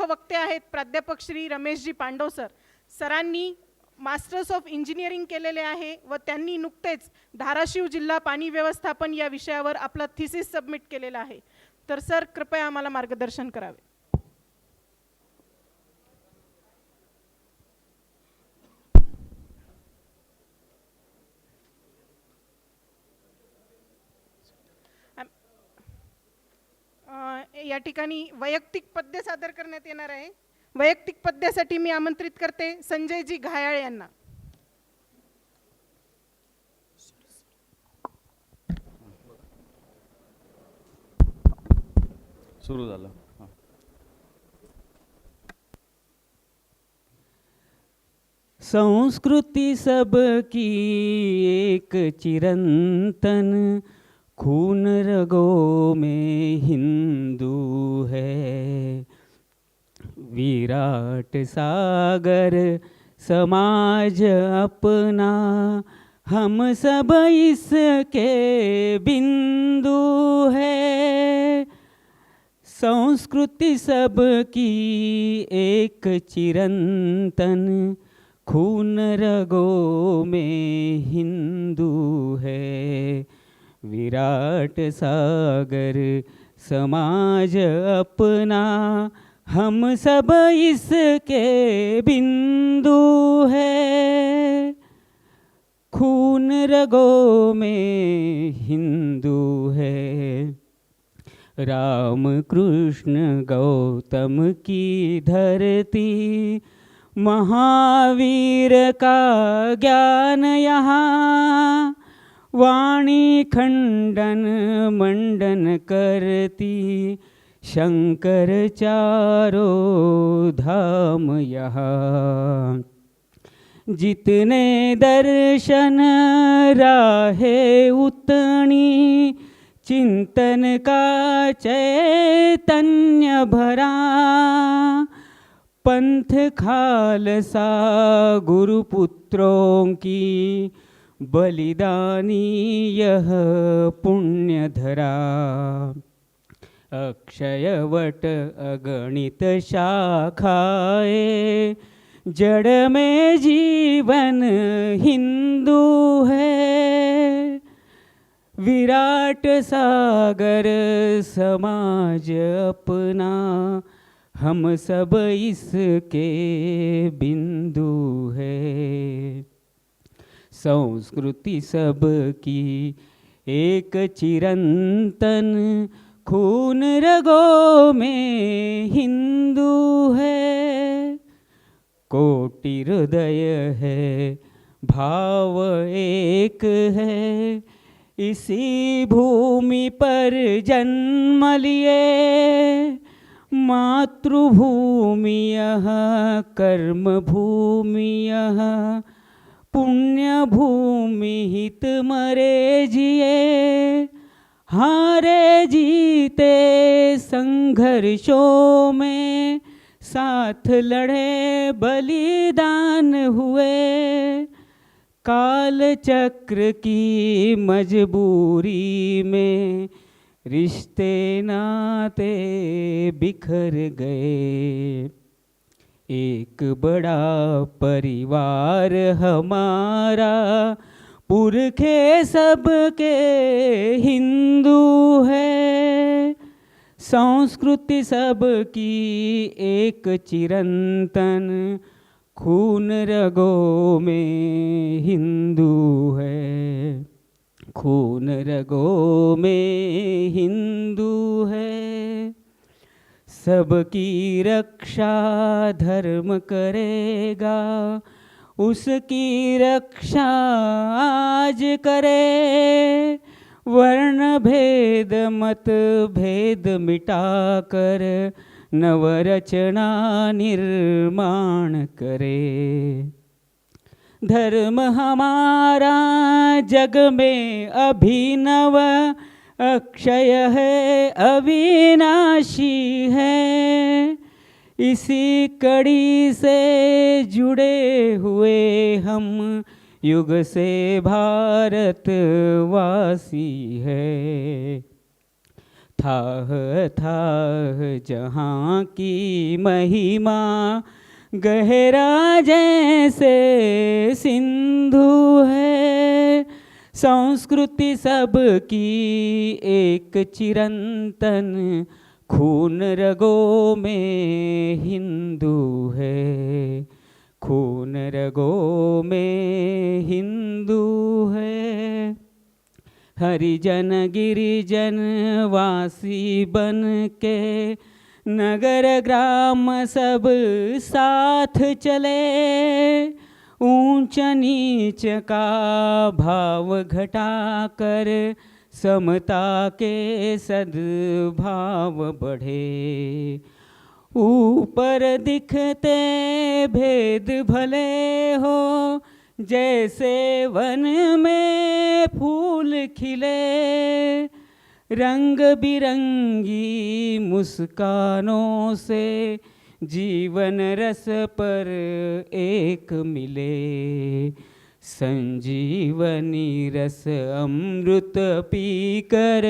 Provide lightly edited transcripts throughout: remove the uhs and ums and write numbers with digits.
वक्ते आहेत प्राध्यापक श्री रमेशजी पांडव सर. सरांनी मास्टर्स ऑफ इंजिनिअरिंग केलेले आहे व त्यांनी नुकतेच धाराशिव जिल्हा पाणी व्यवस्थापन या विषयावर आपला थिसिस सबमिट केलेला आहे. तर सर कृपया आम्हाला मार्गदर्शन करावे. या ठिकाणी वैयक्तिक पद्य सादर करण्यात येणार आहे. वैयक्तिक पद्यासाठी मी आमंत्रित करते संजयजी घायाळ यांना. सुरू झालं. संस्कृति सबकी एक चिरंतन, खून रगों में हिंदू है. विराट सागर समाज अपना, हम सब इसके बिंदु है. संस्कृति सबकी एक चिरंतन, खून रगों में हिंदू है. विराट सागर समाज अपना, हम सब इसके बिंदु है. खून रगों में हिंदू है. राम कृष्ण गौतम की धरती, महावीर का ज्ञान यहाँ. वाणी खंडन मंडन करती, शंकर चारों धाम यहाँ. जितने दर्शन राहे उतनी, चिंतन का चैतन्य भरा. पंथ खालसा गुरुपुत्रों की, बलिदानी यह पुण्य धरा. अक्षयवट अगणित शाखाएं, जड़ में जीवन हिंदू है. विराट सागर समाज अपना, हम सब इसके बिंदु है. संस्कृति सबकी एक चिरंतन, खून रगों में हिंदू है. कोटि हृदय है भाव एक है, इसी भूमि पर जन्म लिए. मातृभूमि यह कर्म भूमि यह, पुण्य भूमि हित मरे जिए. हारे जीते संघर्षों में, साथ लड़े बलिदान हुए. काल चक्र की मजबूरी में, रिश्ते नाते बिखर गए. एक बड़ा परिवार हमारा, पुरखे सबके हिंदू है. संस्कृति सबकी एक चिरंतन, खून रगों में हिंदू है. खून रगों में हिंदू है. सबकी रक्षा धर्म करेगा, उसकी रक्षा आज करे. वर्ण भेद मत भेद मिटाकर, नवरचना निर्माण करे. धर्म हमारा जग में अभिनव, अक्षय है अविनाशी है. इसी कड़ी से जुड़े हुए हम, युग से भारतवासी है. थाह थाह जहाँ की महिमा, गहरा जैसे सिंधु है। संस्कृति सबकी एक चिरंतन, खून रगों में हिंदू है। खून रगों में हिंदू है। हरिजन गिरिजन वासी बन के नगर ग्राम सब साथ चले। ऊंच नीच का भाव घटाकर समता के सद्भाव बढ़े। ऊपर दिखते भेद भले हो, जैसे वन में फूल खिले। रंग बिरंगी मुस्कानों से जीवन रस पर एक मिले। संजीवनी रस अमृत पीकर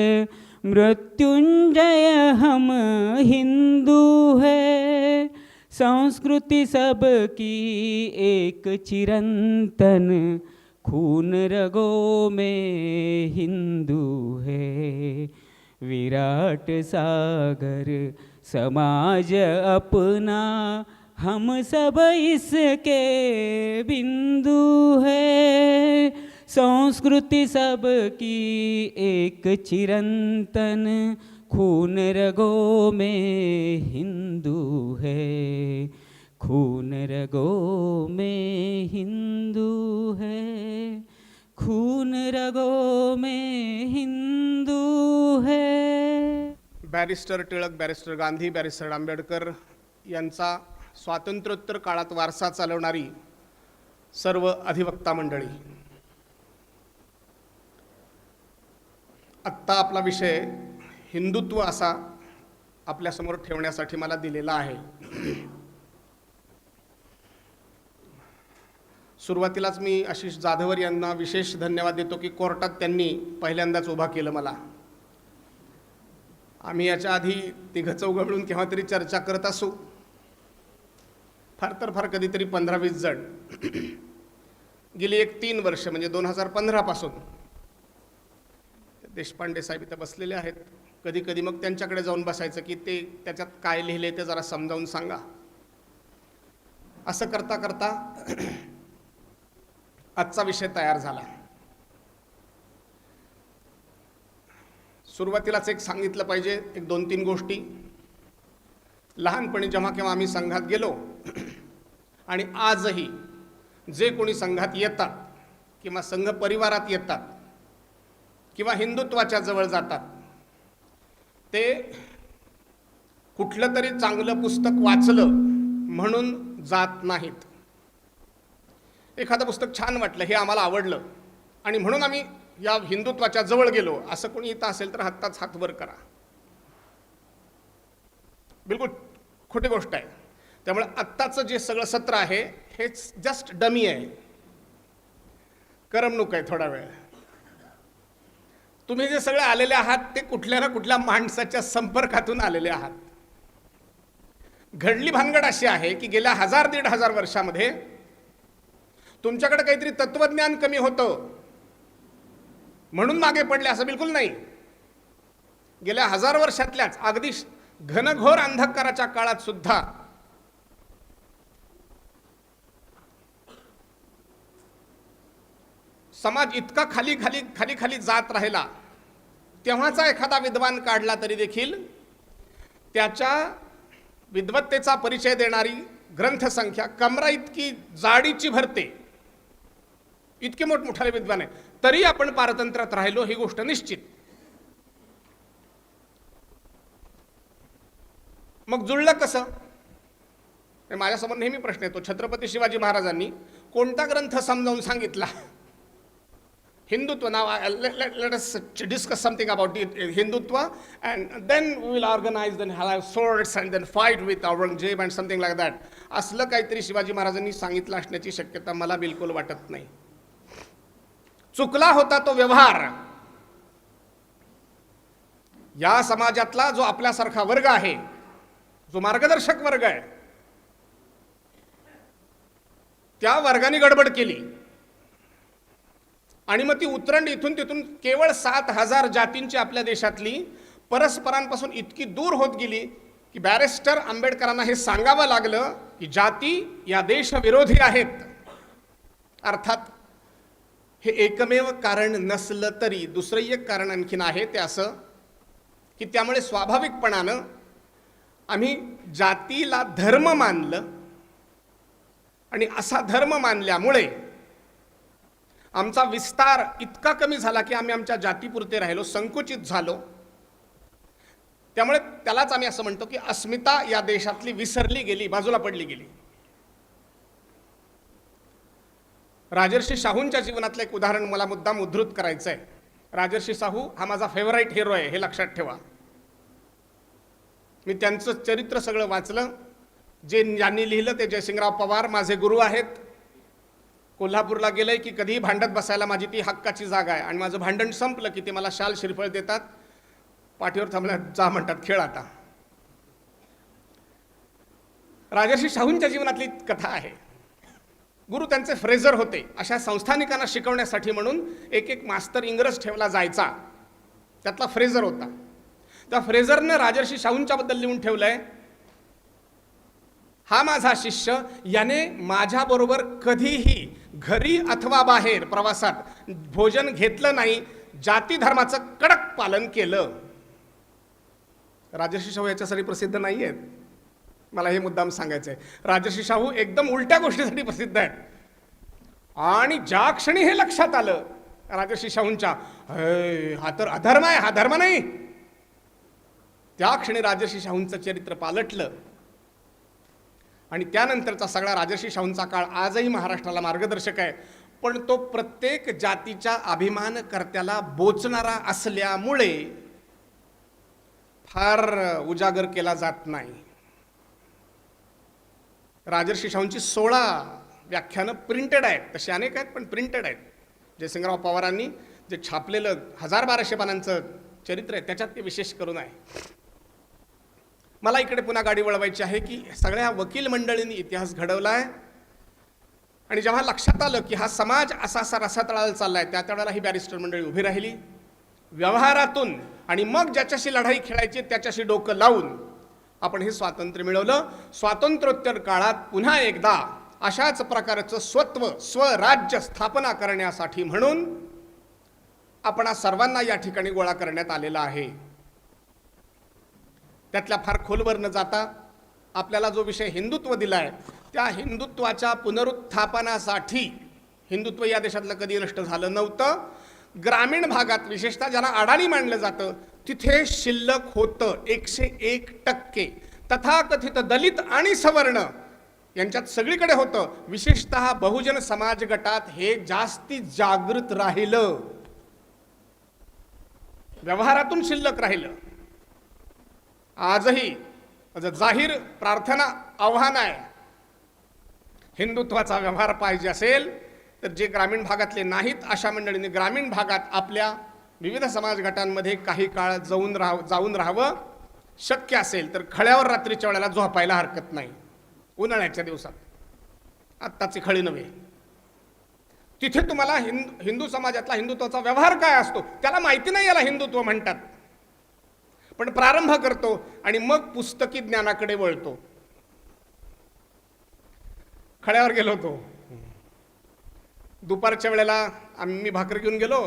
मृत्युंजय हम हिंदू है। संस्कृति सबकी एक चिरंतन, खून रगों में हिंदू है। विराट सागर समाज अपना, हम सब इसके बिंदु है। संस्कृति सबकी एक चिरंतन, खून रगों में हिंदू है। खून रगों में हिंदू है। खून रगों में हिंदू है। Barrister Tilak, barrister Gandhi, barrister Ambedkar यांचा स्वातंत्र्योत्तर काळात वारसा चालवणारी सर्व अधिवक्ता मंडळी, आत्ता आपला विषय हिंदुत्व असा आपल्यासमोर ठेवण्यासाठी मला दिलेला आहे. सुरुवातीलाच मी आशिष जाधवर यांना विशेष धन्यवाद देतो की कोर्टात त्यांनी पहिल्यांदाच उभा केलं मला. आम्ही याच्या आधी तिघं चौघं मिळून केव्हा तरी चर्चा करत असू, फार तर फार कधीतरी 15-20 जण. गेली 3 वर्ष म्हणजे 2015 पासून देशपांडे साहेब इथं बसलेले आहेत. कधी कधी मग त्यांच्याकडे जाऊन बसायचं की ते त्याच्यात काय लिहिले ते जरा समजावून सांगा. असं करता करता आजचा विषय तयार झाला. सुरुवातीलाच एक सांगितलं पाहिजे, एक 2-3 गोष्टी. लहानपणी जेव्हा केव्हा आम्ही संघात गेलो आणि आजही जे कोणी संघात येतात किंवा संघ परिवारात येतात किंवा हिंदुत्वाच्या जवळ जातात, ते कुठलं तरी चांगलं पुस्तक वाचलं म्हणून जात नाहीत. एखादं पुस्तक छान वाटलं, हे आम्हाला आवडलं आणि म्हणून आम्ही या हिंदुत्वाच्या जवळ गेलो, असं कोणी इथं असेल तर हाताच हात वर करा. बिलकुल खोटी गोष्ट आहे. त्यामुळे आत्ताचं जे सगळं सत्र आहे हे जस्ट डमी आहे, करमणूक आहे थोडा वेळ. तुम्ही जे सगळे आलेले आहात ते कुठल्या ना कुठल्या माणसाच्या संपर्कातून आलेले आहात. घडली भानगड अशी आहे की गेल्या 1000-1500 वर्षामध्ये तुमच्याकडे काहीतरी तत्वज्ञान कमी होतं म्हणून मागे पडले असं बिलकुल नाही. गेल्या 1000 वर्षातल्याच अगदी घनघोर अंधकाराच्या काळात सुद्धा समाज इतका खाली खाली खाली खाली जात राहिला, तेव्हाचा एखादा विद्वान काढला तरी देखील त्याच्या विद्वत्तेचा परिचय देणारी ग्रंथसंख्या कमरा इतकी जाडीची भरते. इतके मोठमोठाले विद्वान आहे, तरी आपण पारतंत्र्यात राहिलो ही गोष्ट निश्चित. मग जुळलं कसं? माझ्यासमोर नेहमी प्रश्न येतो. छत्रपती शिवाजी महाराजांनी कोणता ग्रंथ समजावून सांगितला? हिंदुत्व. नाव let us discuss something about Hindutva and then we will organize, then have swords and then fight with Aurangzeb and something like that. असलं काहीतरी शिवाजी महाराजांनी सांगितलं असण्याची शक्यता मला बिलकुल वाटत नाही. चुकला होता तो व्यवहार. या समाजातला जो आपल्यासारखा वर्ग आहे, जो मार्गदर्शक वर्ग आहे, त्या वर्गाने गडबड केली आणि मग ती उतरंड इथून तिथून केवळ 7,000 जातींची आपल्या देशातली परस्परांपासून इतकी दूर होत गेली की बॅरिस्टर आंबेडकरांना हे सांगावं लागलं की जाती या देशविरोधी आहेत. अर्थात हे एकमेव कारण नसलं तरी दुसरं एक कारण आणखीन आहे, ते असं की त्यामुळे स्वाभाविकपणानं आम्ही जातीला धर्म मानलं आणि असा धर्म मानल्यामुळे आमचा विस्तार इतका कमी झाला की आम्ही आमच्या जातीपुरते राहिलो, संकुचित झालो. त्यामुळे त्यालाच आम्ही असं म्हणतो की अस्मिता या देशातली विसरली गेली, बाजूला पडली गेली. राजर्षी शाहूंच्या जीवनातलं एक उदाहरण मला मुद्दाम उद्धृत करायचं आहे. राजर्षी शाहू हा माझा फेवराईट हिरो आहे, हे लक्षात ठेवा. मी त्यांचं चरित्र सगळं वाचलं. जे ज्यांनी लिहिलं ते जयसिंगराव पवार माझे गुरु आहेत. कोल्हापूरला गेलंय की कधीही भांडत बसायला माझी ती हक्काची जागा आहे आणि माझं भांडण संपलं की ते मला शाल श्रीफळ देतात, पाठीवर थांबल्या जा म्हणतात, खेळ आता. राजर्षी शाहूंच्या जीवनातली कथा आहे. गुरु त्यांचे फ्रेझर होते. अशा संस्थानिकांना शिकवण्यासाठी म्हणून एक एक मास्तर इंग्रज ठेवला जायचा, त्यातला फ्रेझर होता. त्या फ्रेझरनं राजर्षी शाहूंच्याबद्दल लिहून ठेवलंय, हा माझा शिष्य, याने माझ्याबरोबर कधीही घरी अथवा बाहेर प्रवासात भोजन घेतलं नाही, जाती धर्माचं कडक पालन केलं. राजर्षी शाहू याच्यासाठी प्रसिद्ध नाही आहेत, मला हे मुद्दाम सांगायचं आहे. राजर्षी शाहू एकदम उलट्या गोष्टीसाठी प्रसिद्ध आहेत. आणि ज्या क्षणी हे लक्षात आलं राजर्षी शाहूंच्या, हा तर अधर्म आहे, हा धर्म नाही, त्या क्षणी राजर्षी शाहूंचं चरित्र पालटलं. आणि त्यानंतरचा सगळा राजर्षी शाहूंचा काळ आजही महाराष्ट्राला मार्गदर्शक आहे. पण तो प्रत्येक जातीच्या अभिमानकर्त्याला बोचणारा असल्यामुळे फार उजागर केला जात नाही. राजर्षी शाहूंची 16 व्याख्यानं प्रिंटेड आहेत, तसे अनेक आहेत पण प्रिंटेड आहेत. जयसिंगराव पवारांनी जे छापलेलं 1000-1200 पानांचं चरित्र आहे त्याच्यात ते विशेष करून आहे. मला इकडे पुन्हा गाडी वळवायची आहे की सगळ्या वकील मंडळींनी इतिहास घडवला आहे आणि जेव्हा लक्षात आलं की हा समाज असा रसातळाला चाललाय, त्या वेळेला ही बॅरिस्टर मंडळी उभी राहिली व्यवहारातून. आणि मग ज्याच्याशी लढाई खेळायची त्याच्याशी डोकं लावून आपण हे स्वातंत्र्य मिळवलं. स्वातंत्र्योत्तर काळात पुन्हा एकदा अशाच प्रकारचं स्वराज्य स्थापना करण्यासाठी म्हणून आपण सर्वांना या ठिकाणी गोळा करण्यात आलेला आहे. त्यातल्या फार खोलवर न जाता आपल्याला जो विषय हिंदुत्व दिलाय, त्या हिंदुत्वाच्या पुनरुत्थापनासाठी, हिंदुत्व या देशातलं कधी नष्ट झालं नव्हतं, ग्रामीण भागात विशेषतः ज्यांना अडाणी मानलं जातं तिथे शिल्लक होतं 101%. तथाकथित दलित आणि सवर्ण यांच्यात सगळीकडे होतं. विशेषतः बहुजन समाज गटात हे जास्ती जागृत राहिलं, व्यवहारातून शिल्लक राहिलं. आजही जाहीर प्रार्थना आव्हान आहे, हिंदुत्वाचा व्यवहार पाहिजे असेल तर जे ग्रामीण भागातले नाहीत अशा मंडळींनी ग्रामीण भागात आपल्या विविध समाज गटांमध्ये काही काळ जाऊन राहावं. शक्य असेल तर खळ्यावर रात्रीच्या वेळेला झोपायला हरकत नाही, उन्हाळ्याच्या दिवसात, आत्ताची खळी नव्हे. तिथे तुम्हाला हिंदू समाजातला हिंदुत्वाचा व्यवहार काय असतो त्याला माहिती नाही, याला हिंदुत्व म्हणतात. पण प्रारंभ करतो आणि मग पुस्तकी ज्ञानाकडे वळतो. खळ्यावर गेलो होतो दुपारच्या वेळेला, आम्ही भाकर घेऊन गेलो,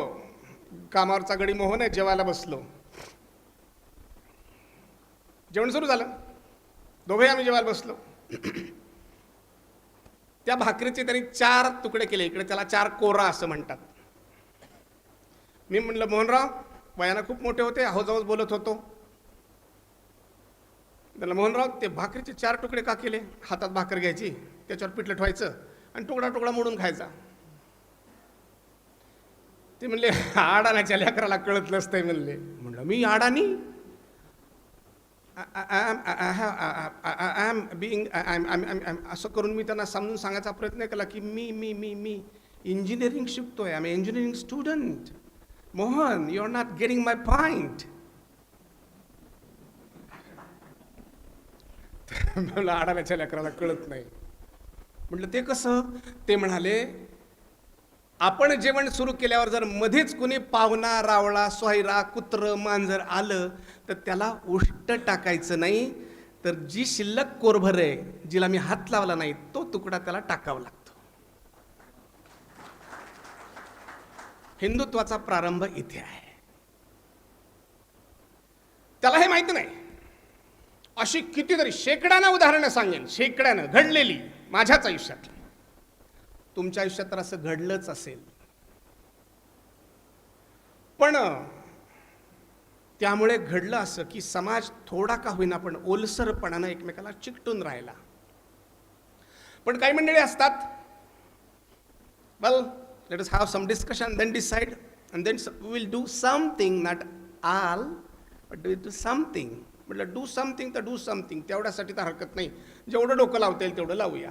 कामावरचा गडी मोहन आहे, जेवायला बसलो. जेवण सुरू झालं, दोघे आम्ही जेवायला बसलो. त्या भाकरीचे त्यांनी 4 तुकडे केले, इकडे त्याला 4 कोरा असं म्हणतात. मी म्हणलं मोहनराव, वयानं खूप मोठे होते, आहोजावच बोलत होतो. त्याला मोहनराव ते भाकरीचे 4 तुकडे का केले? हातात भाकर घ्यायची, त्याच्यावर पिठलं ठेवायचं आणि तुकडा तुकडा मोडून खायचा. ते म्हणले अडाण्याच्या लेकराला कळत नसतंय म्हणले. म्हणलं मी अडाणी? असं करून मी त्यांना समजून सांगायचा प्रयत्न केला की मी इंजिनिअरिंग शिकतोय, I am engineering student. Mohan, you are not getting my point. मला आडाण्याच्या लेकराला कळत नाही. म्हटलं ते कसं? ते म्हणाले, आपण जेवण सुरू केल्यावर जर मध्येच कुणी पाहुणा, रावळा, सोयरा, कुत्र, मांजर आलं तर त्याला उष्ट टाकायचं नाही, तर जी शिल्लक कोरभर आहे, जिला मी हात लावला नाही, तो तुकडा त्याला टाकावा लागतो. हिंदुत्वाचा प्रारंभ इथे आहे. त्याला हे माहिती नाही. अशी कितीतरी शेकड्यानं उदाहरणं सांगेन, शेकड्यानं घडलेली माझ्याच आयुष्यात. तुमच्या आयुष्यात तर असं घडलंच असेल. पण त्यामुळे घडलं असं की समाज थोडा का होईना पण ओलसरपणानं एकमेकाला चिकटून राहिला. पण काही मंडळी असतात, well let us have some discussion, then decide, and then we will do something, not all but do something. म्हटलं डू समथिंग तर डू समथिंग, तेवढ्यासाठी तर हरकत नाही, जेवढं डोकं लावता येईल तेवढं लावूया.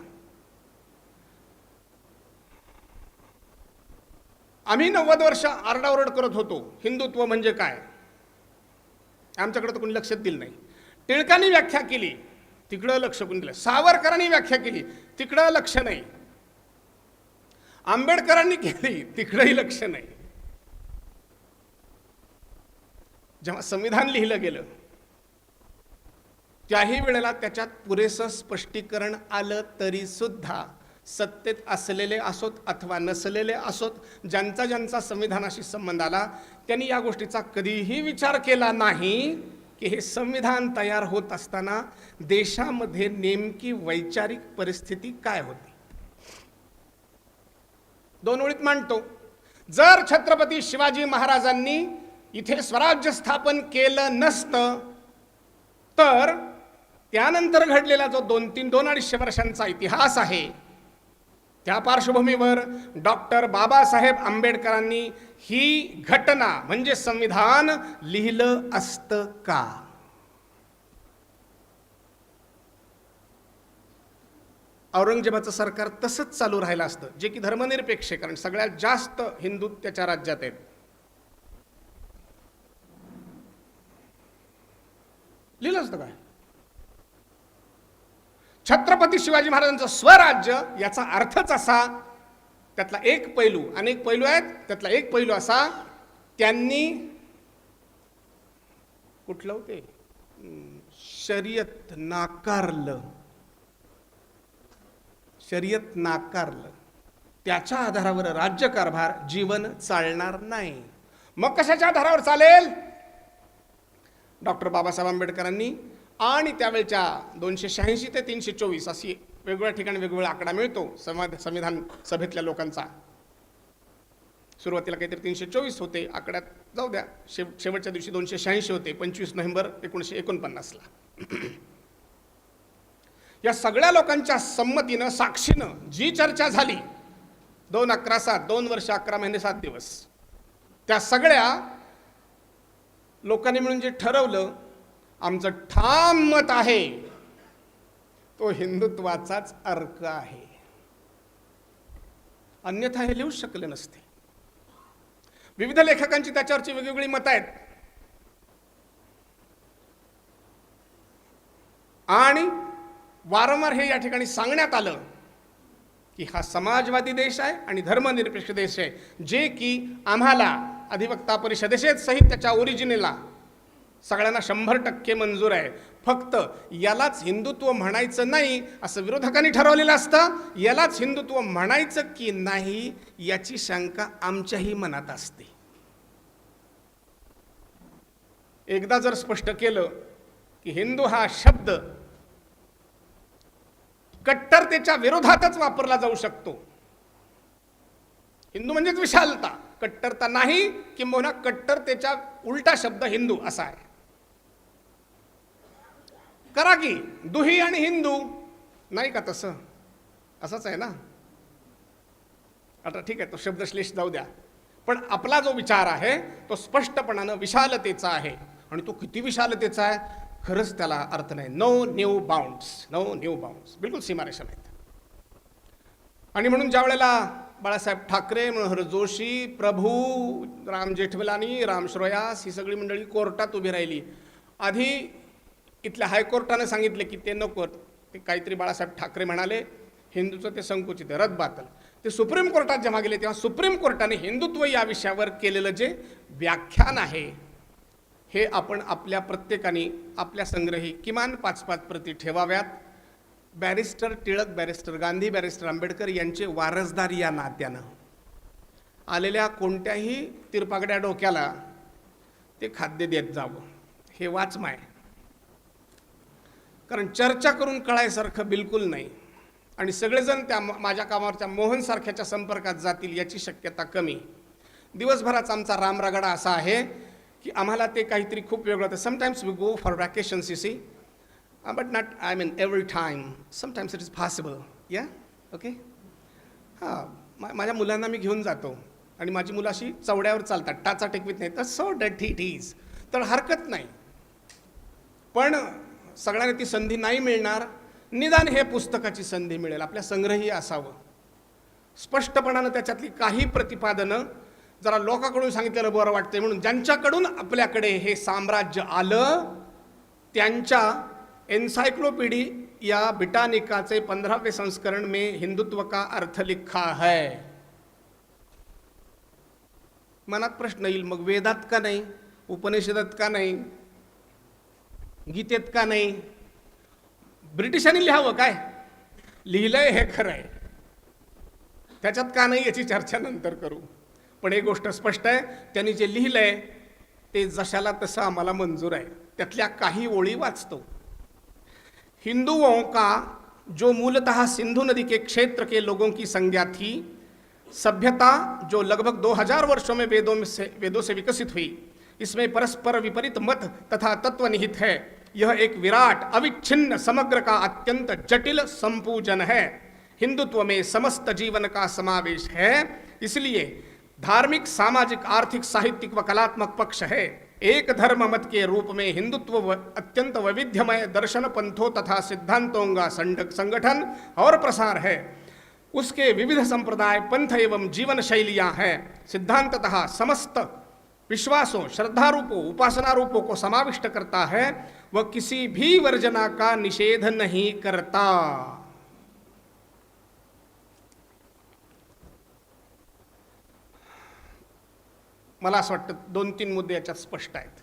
आम्ही 90 वर्ष आरडाओरड करत होतो हिंदुत्व म्हणजे काय. आमच्याकडे तर कोणी लक्षात दिलं नाही. टिळकांनी व्याख्या केली, तिकडं लक्ष कोणी दिलं. सावरकरांनी व्याख्या केली, तिकडं लक्ष नाही. आंबेडकरांनी केली, तिकडंही लक्ष नाही. जेव्हा संविधान लिहिलं गेलं त्याही वेळेला त्याच्यात पुरेसं स्पष्टीकरण आलं तरी सुद्धा सत्तेत असलेले असोत अथवा नसलेले असोत, ज्यांचा ज्यांचा संविधानाशी संबंध आला, त्यांनी या गोष्टीचा कधीही विचार केला नाही की हे संविधान तयार होत असताना देशामध्ये नेमकी वैचारिक परिस्थिती काय होती. 2 ओळीत मांडतो. जर छत्रपती शिवाजी महाराजांनी इथे स्वराज्य स्थापन केलं नसतं तर त्यानंतर घडलेला जो 2-2.5 वर्षांचा इतिहास आहे, त्या पार्श्वभूमीवर डॉक्टर बाबासाहेब आंबेडकरांनी ही घटना म्हणजे संविधान लिहिलं असतं का? औरंगजेबाचं सरकार तसंच चालू राहिलं असतं, जे की धर्मनिरपेक्ष, कारण सगळ्यात जास्त हिंदू त्याच्या राज्यात आहेत. लिहिलं असतं काय? छत्रपती शिवाजी महाराजांचं स्वराज्य याचा अर्थच असा, त्यातला एक पैलू, अनेक पैलू आहेत, त्यातला एक पैलू असा, त्यांनी कुठलं होते शर्यत नाकारलं. शर्यत नाकारलं, त्याच्या आधारावर राज्यकारभार जीवन चालणार नाही. मग कशाच्या आधारावर चालेल? डॉक्टर बाबासाहेब आंबेडकरांनी आणि त्यावेळच्या 286 ते 324 अशी वेगवेगळ्या ठिकाणी वेगवेगळा आकडा मिळतो संविधान सभेतल्या लोकांचा. सुरुवातीला काहीतरी 324 होते, आकड्यात जाऊ द्या, शेवटच्या दिवशी 286 होते, 25 नोव्हेंबर 1949ला. या सगळ्या लोकांच्या संमतीनं, साक्षीनं जी चर्चा झाली 2/11/7, 2 वर्ष 11 महिने 7 दिवस, त्या सगळ्या लोकांनी मिळून जे ठरवलं, आमचं ठाम मत आहे तो हिंदुत्वाचाच अर्क आहे, अन्यथा हे लिहू शकले नसते. विविध लेखकांची त्याच्यावरची वेगवेगळी मतं आहेत आणि वारंवार हे या ठिकाणी सांगण्यात आलं की हा समाजवादी देश आहे आणि धर्मनिरपेक्ष देश आहे, जे की आम्हाला अधिवक्ता परिषदेशेत सहित त्याच्या ओरिजिनला सगळ्यांना 100% मंजूर आहे. फक्त यालाच हिंदुत्व म्हणायचं नाही असं विरोधकांनी ठरवलेलं असतं. यालाच हिंदुत्व म्हणायचं की नाही याची शंका आमच्याही मनात असते. एकदा जर स्पष्ट केलं की हिंदू हा शब्द कट्टरतेच्या विरोधातच वापरला जाऊ शकतो. हिंदू म्हणजेच विशालता, कट्टरता नाही, किंबहुना कट्टरतेच्या उलटा शब्द हिंदू असा आहे. करा की दुही आणि हिंदू, नाही का तसं? असंच आहे ना. आता ठीक आहे, तो शब्दश्लेष जाऊ द्या, पण आपला जो विचार आहे तो स्पष्टपणानं विशालतेचा आहे. आणि तो किती विशालतेचा आहे खरंच त्याला अर्थ नाही. No new bounds, no new bounds, बिलकुल सीमारेषा नाहीत. आणि म्हणून ज्या वेळेला बाळासाहेब ठाकरे, मनोहर जोशी, प्रभू, राम जेठमलानी, राम श्रोयास ही सगळी मंडळी कोर्टात उभी राहिली, आधी इथल्या हायकोर्टानं सांगितलं की ते नको, ते काहीतरी बाळासाहेब ठाकरे म्हणाले हिंदूचं ते संकुचित आहे, रदबातल. ते सुप्रीम कोर्टात जेव्हा गेले तेव्हा सुप्रीम कोर्टाने हिंदुत्व या विषयावर केलेलं जे व्याख्यान आहे हे आपण आपल्या प्रत्येकाने आपल्या संग्रही किमान 5-5 प्रती ठेवाव्यात. Barrister Tilak, barrister Gandhi, barrister Ambedkar यांचे वारसदार या नात्यानं आलेल्या कोणत्याही तिरपागड्या डोक्याला ते खाद्य देत जावं, हे वाचमाय. कारण चर्चा करून कळायसारखं बिलकुल नाही आणि सगळेजण त्या माझ्या कामावरच्या मोहन सारख्याच्या संपर्कात जातील याची शक्यता कमी. दिवसभराचा आमचा रामरगडा असा आहे की आम्हाला ते काहीतरी खूप वेगळं होतं. Sometimes we go for vacations you see, but not I mean every time. Sometimes it is possible. Yeah okay. हां, माझ्या मुलांना मी घेऊन जातो आणि माझी मुलं अशी चवड्यावर चालतात, टाचा टेकवीत नाही, तर सो डॅट इट इज, तर हरकत नाही. पण सगळ्यांना ती संधी नाही मिळणार. निदान हे पुस्तकाची संधी मिळेल, आपल्या संग्रही असावं. स्पष्टपणानं त्याच्यातली काही प्रतिपादनं जरा लोकांकडून सांगितलेलं बरं वाटतंय म्हणून ज्यांच्याकडून आपल्याकडे हे साम्राज्य आलं त्यांच्या एन्साइक्लोपीडी या ब्रिटानिकाचे 15वें संस्करण में हिंदुत्व का अर्थ लिखा है. मनात प्रश्न येईल, मग वेदात का नाही, उपनिषदात का नाही, गीतेत का नाही? ब्रिटिशांनी लिहावं काय? लिहिलंय हे खरं आहे, त्याच्यात का नाही याची चर्चा नंतर करू. पण एक गोष्ट स्पष्ट आहे, त्यांनी जे लिहिलंय ते जशाला तसं आम्हाला मंजूर आहे. त्यातल्या काही ओळी वाचतो. हिंदुओं का जो मूलतः सिंधु नदी के क्षेत्र के लोगों की संज्ञा थी, सभ्यता जो लगभग 2000 वर्षों में वेदों से विकसित हुई, इसमें परस्पर विपरीत मत तथा तत्व निहित है. यह एक विराट अविच्छिन्न समग्र का अत्यंत जटिल संपूजन है. हिंदुत्व में समस्त जीवन का समावेश है, इसलिए धार्मिक, सामाजिक, आर्थिक, साहित्यिक व कलात्मक पक्ष है. एक धर्म मत के रूप में हिंदुत्व अत्यंत वैविध्यमय दर्शन, पंथों तथा सिद्धांतों का संगठन और प्रसार है. उसके विविध संप्रदाय, पंथ एवं जीवन शैलियां हैं. सिद्धांततः समस्त विश्वासों, श्रद्धा रूपों, उपासना रूपों को समाविष्ट करता है. वह किसी भी वर्जना का निषेध नहीं करता. मला असं वाटतं 2-3 मुद्दे याच्यात स्पष्ट आहेत.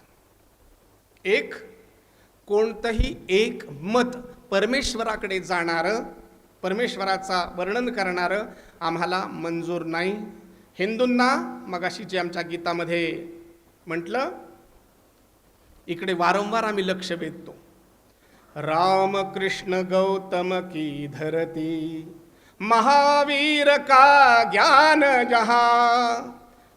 एक, कोणतंही एक मत परमेश्वराकडे जाणारं, परमेश्वराचा वर्णन करणारं आम्हाला मंजूर नाही. हिंदूंना मगाशी जे आमच्या गीतामध्ये म्हटलं, इकडे वारंवार आम्ही लक्ष वेधतो. रामकृष्ण गौतम की धरती, महावीर का ज्ञान जहां,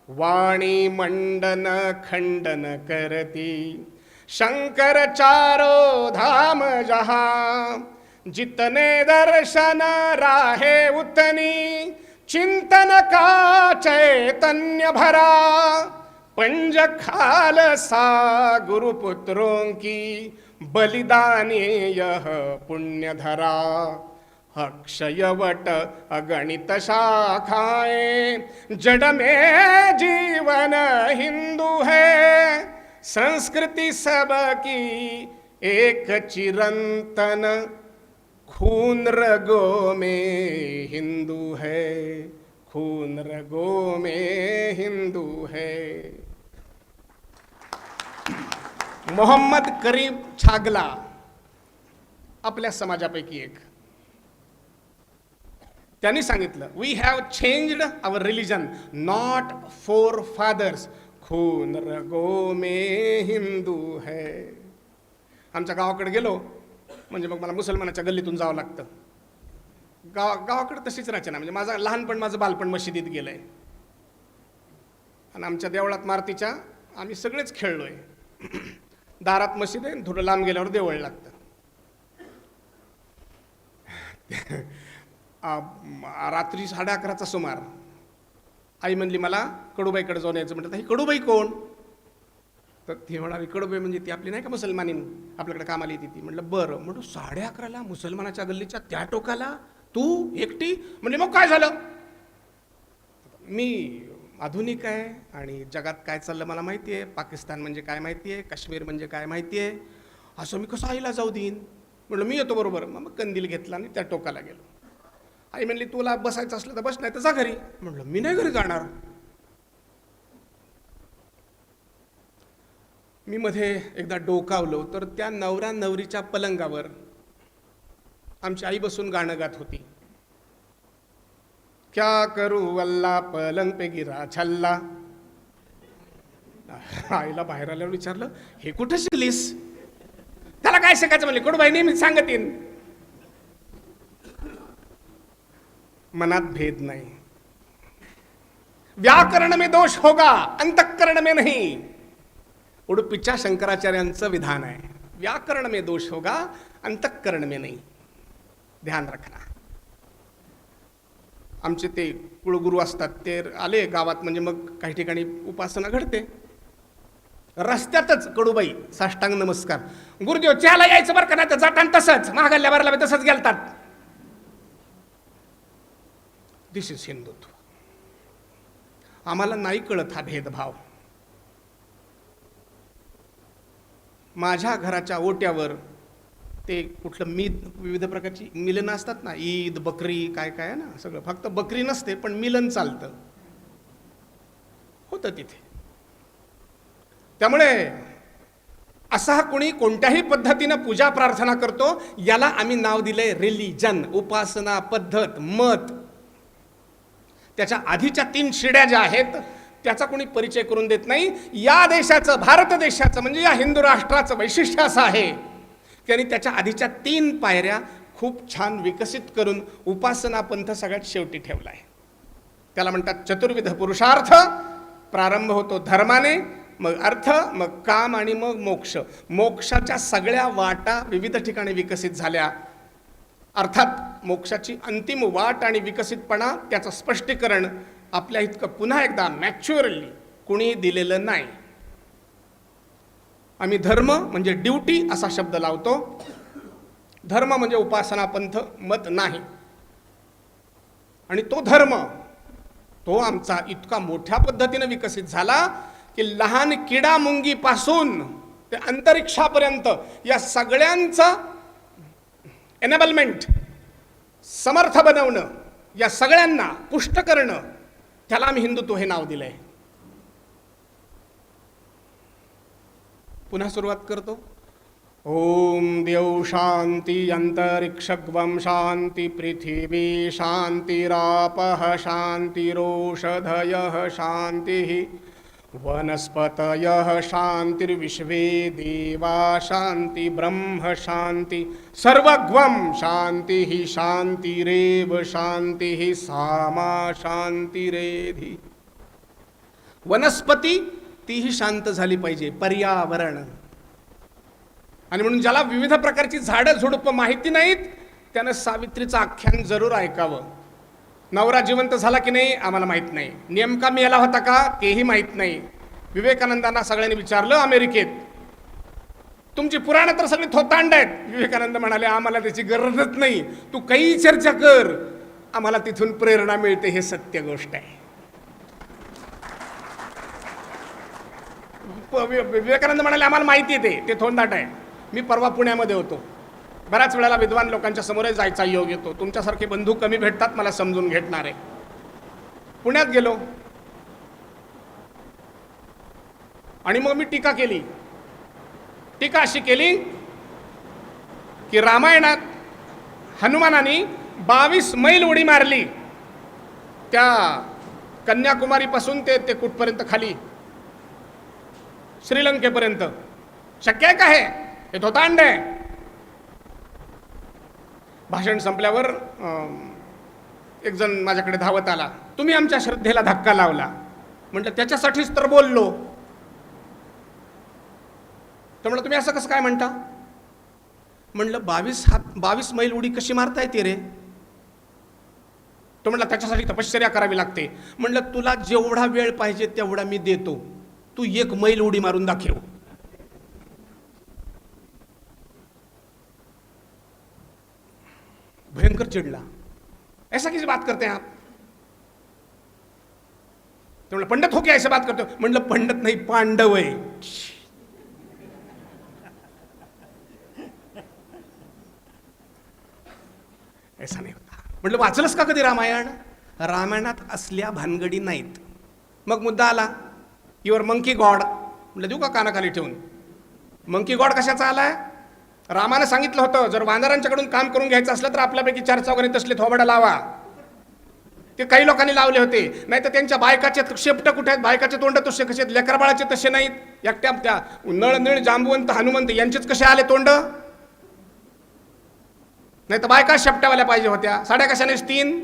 वाणी मंडन खंडन करती, शंकर चारो धाम जहां, जितने दर्शन राहे उतनी, चिंतन का चैतन्य भरा, पंज खालसा गुरुपुत्रों की, बलिदानी यह पुण्य धरा. अक्षयवट अगणित शाखाएं, जड़ में जीवन हिंदू है, संस्कृति सबकी एक चिरंतन, खून रगों में हिंदू है, खून रगों में हिंदू है. मोहम्मद करीम छागला आपल्या समाजापैकी एक, त्यांनी सांगितलं, we have changed our religion not forefathers, खून रगो में हिंदू है. आमच्या गावाकडे गेलो म्हणजे मग मला मुसलमानाच्या गल्लीतून जावं लागतं. गावाकडे तशीच रचना, म्हणजे माझं लहानपण, माझं बालपण मशिदीत गेलंय आणि आमच्या देवळात मारुतीच्या आम्ही सगळेच खेळलोय. दारात मशीद आहे, थोडं लांब गेल्यावर देवळ लागतं. रात्री 11:30चा सुमार आई म्हणली मला कडूबाईकडे जाऊन यायचं. म्हटलं ही कडूबाई कोण? तर ती म्हणाली कडूबाई म्हणजे ती आपली नाही का मुसलमानी आपल्याकडे कामाला येते ती. म्हटलं बरं. म्हटलं 11:30ला मुसलमानाच्या गल्लीच्या त्या टोकाला तू एकटी? म्हणजे मग काय झालं? मी आधुनिक आहे आणि जगात काय चाललं मला माहिती आहे, पाकिस्तान म्हणजे काय माहिती आहे, काश्मीर म्हणजे काय माहिती आहे, असं मी कसं आईला जाऊ देईन. म्हटलं मी येतो बरोबर. मग कंदील घेतला आणि त्या टोकाला गेलो. आई म्हणली तुला बसायचं असलं तर बस, नाही तर जा घरी. म्हटलं मी नाही घरी जाणार. मी मध्ये एकदा डोकावलो तर त्या नवऱ्या नवरीच्या पलंगावर आमची आई बसून गाणं गात होती. क्या करू वल्ला पलंग पे गिरा छल्ला. आईला बाहेर आल्यावर विचारलं हे कुठं शिकलीस? त्याला काय शिकायचं म्हणले, कडूबाई नेहमी सांगतीन. मनात भेद नाही. व्याकरण में दोष होगा, अंतःकरण में नहीं. उडुपीच्या शंकराचार्यांचं विधान आहे, व्याकरण में दोष होगा, अंतःकरण में नहीं. ध्यान रखना. आमचे ते कुळगुरू असतात, ते आले गावात म्हणजे मग काही ठिकाणी उपासना घडते. रस्त्यातच कडूबाई साष्टांग नमस्कार, गुरुदेव चहाला यायचं बरं का, नाही तर जाताना तसंच महागल्ल्या भरला तसंच गेलतात. दिस इज हिंदुत्व. आम्हाला नाही कळत हा भेदभाव. माझ्या घराच्या ओट्यावर ते कुठलं विविध प्रकारची मिलनं असतात ना, ईद बकरी काय काय आहे ना सगळं. फक्त बकरी नसते पण मिलन चालतं होतं तिथे. त्यामुळे असा कुणी कोणत्याही पद्धतीनं पूजा प्रार्थना करतो याला आम्ही नाव दिलंय रिलिजन, उपासना पद्धत, मत. त्याच्या आधीच्या 3 शिड्या ज्या आहेत त्याचा कोणी परिचय करून देत नाही. या देशाचं, भारत देशाचं म्हणजे या हिंदू राष्ट्राचं वैशिष्ट्य असं आहे की आणि त्याच्या आधीच्या 3 पायऱ्या खूप छान विकसित करून उपासना पंथ सगळ्यात शेवटी ठेवला आहे. त्याला म्हणतात चतुर्विध पुरुषार्थ. प्रारंभ होतो धर्माने, मग अर्थ, मग काम आणि मग मोक्ष. मोक्षाच्या सगळ्या वाटा विविध ठिकाणी विकसित झाल्या. अर्थात मोक्षाची अंतिम वाट आणि विकसितपणा त्याचं स्पष्टीकरण आपल्या इतकं पुन्हा एकदा मॅच्युअरली कुणी दिलेलं नाही. आम्ही धर्म म्हणजे ड्युटी असा शब्द लावतो. धर्म म्हणजे उपासना पंथ, मत नाही. आणि तो धर्म तो आमचा इतका मोठ्या पद्धतीने विकसित झाला की लहान किडा मुंगीपासून ते अंतरिक्षापर्यंत या सगळ्यांचं एनेबलमेंट, समर्थ बनवणं, या सगळ्यांना पुष्ट करणं, त्याला आम्ही हिंदुत्व हे नाव दिलंय. पुन्हा सुरुवात करतो. ओम देव शांती अंतरिक्षग्वम शांती पृथिवी शांतिरापः शांतिरोषधयः शांतिः वनस्पतयः शांतिर्विश्वे देवा शांति ब्रह्म शांति सर्वग्वम शांतिः शांतिरेव शांतिः सामा शांतिरेधि. वनस्पती तीही शांत झाली पाहिजे, पर्यावरण. आणि म्हणून ज्याला विविध प्रकारची झाडं झुडपं माहिती नाहीत त्यानं सावित्रीचं आख्यान जरूर ऐकावं. नवरा जिवंत झाला की नाही आम्हाला माहीत नाही, नेमका मेला होता का तेही माहीत नाही. विवेकानंदांना सगळ्यांनी विचारलं अमेरिकेत, तुमची पुराणं तर सगळी थोतांड आहेत. विवेकानंद म्हणाले आम्हाला त्याची गरजच नाही, तू काही चर्चा कर, आम्हाला तिथून प्रेरणा मिळते, हे सत्य गोष्ट आहे. विवेकानंद म्हणाले आम्हाला माहिती आहे ते थोंडाट आहे. मी परवा पुण्यामध्ये होतो. बऱ्याच वेळेला विद्वान लोकांच्या समोरच जायचा योग येतो. तुमच्यासारखे बंधू कमी भेटतात मला समजून घेणारे. पुण्यात गेलो आणि मग मी टीका केली. टीका अशी केली की रामायणात हनुमानाने 22 मैल उडी मारली, त्या कन्याकुमारीपासून ते कुठपर्यंत खाली श्रीलंकेपर्यंत. शक्य आहे का हे थोतांड आहे. भाषण संपल्यावर एक जण माझ्याकडे धावत आला, तुम्ही आमच्या श्रद्धेला धक्का लावला. म्हटलं त्याच्यासाठीच तर बोललो. तर म्हणलं तुम्ही असं कसं काय म्हणता? म्हणलं 22 मैल उडी कशी मारता येते रे? तो म्हणला त्याच्यासाठी तपश्चर्या करावी लागते. म्हणलं तुला जेवढा वेळ पाहिजे तेवढा मी देतो, तू 1 मैल उडी मारून दाखव. भयंकर चिडला. ऐसा किसी बात करते हैं आप? तो म्हणलं पंडित हो क्या ऐसे बात करते हो? म्हणलं पंडित नाही, पांडव आहे. ऐसा नाही होता. म्हटलं वाचलंस का कधी रामायण? रामायणात असल्या भानगडी नाहीत. मग मुद्दा आला, युअर मंकी गॉड. म्हटलं देऊ का कानाखाली ठेवून? मंकी गॉड कशाचा आलाय? रामानं सांगितलं होतं जर वानरांच्याकडून काम करून घ्यायचं असलं तर आपल्यापैकी 4 चौघांनी तसले थोबाडा लावा. ते काही लोकांनी लावले होते. नाही तर त्यांच्या बायकाचे शेपट कुठे आहेत, बायकाचे तोंड तसे कसे आहेत, लेकरा बाळाचे तसे नाहीत. एकट्या त्या नळ जांबुवंत हनुमंत यांचेच कसे आले तोंड? नाही तर बायका शेपट्यावाल्या पाहिजे होत्या. साड्या कशानेच 3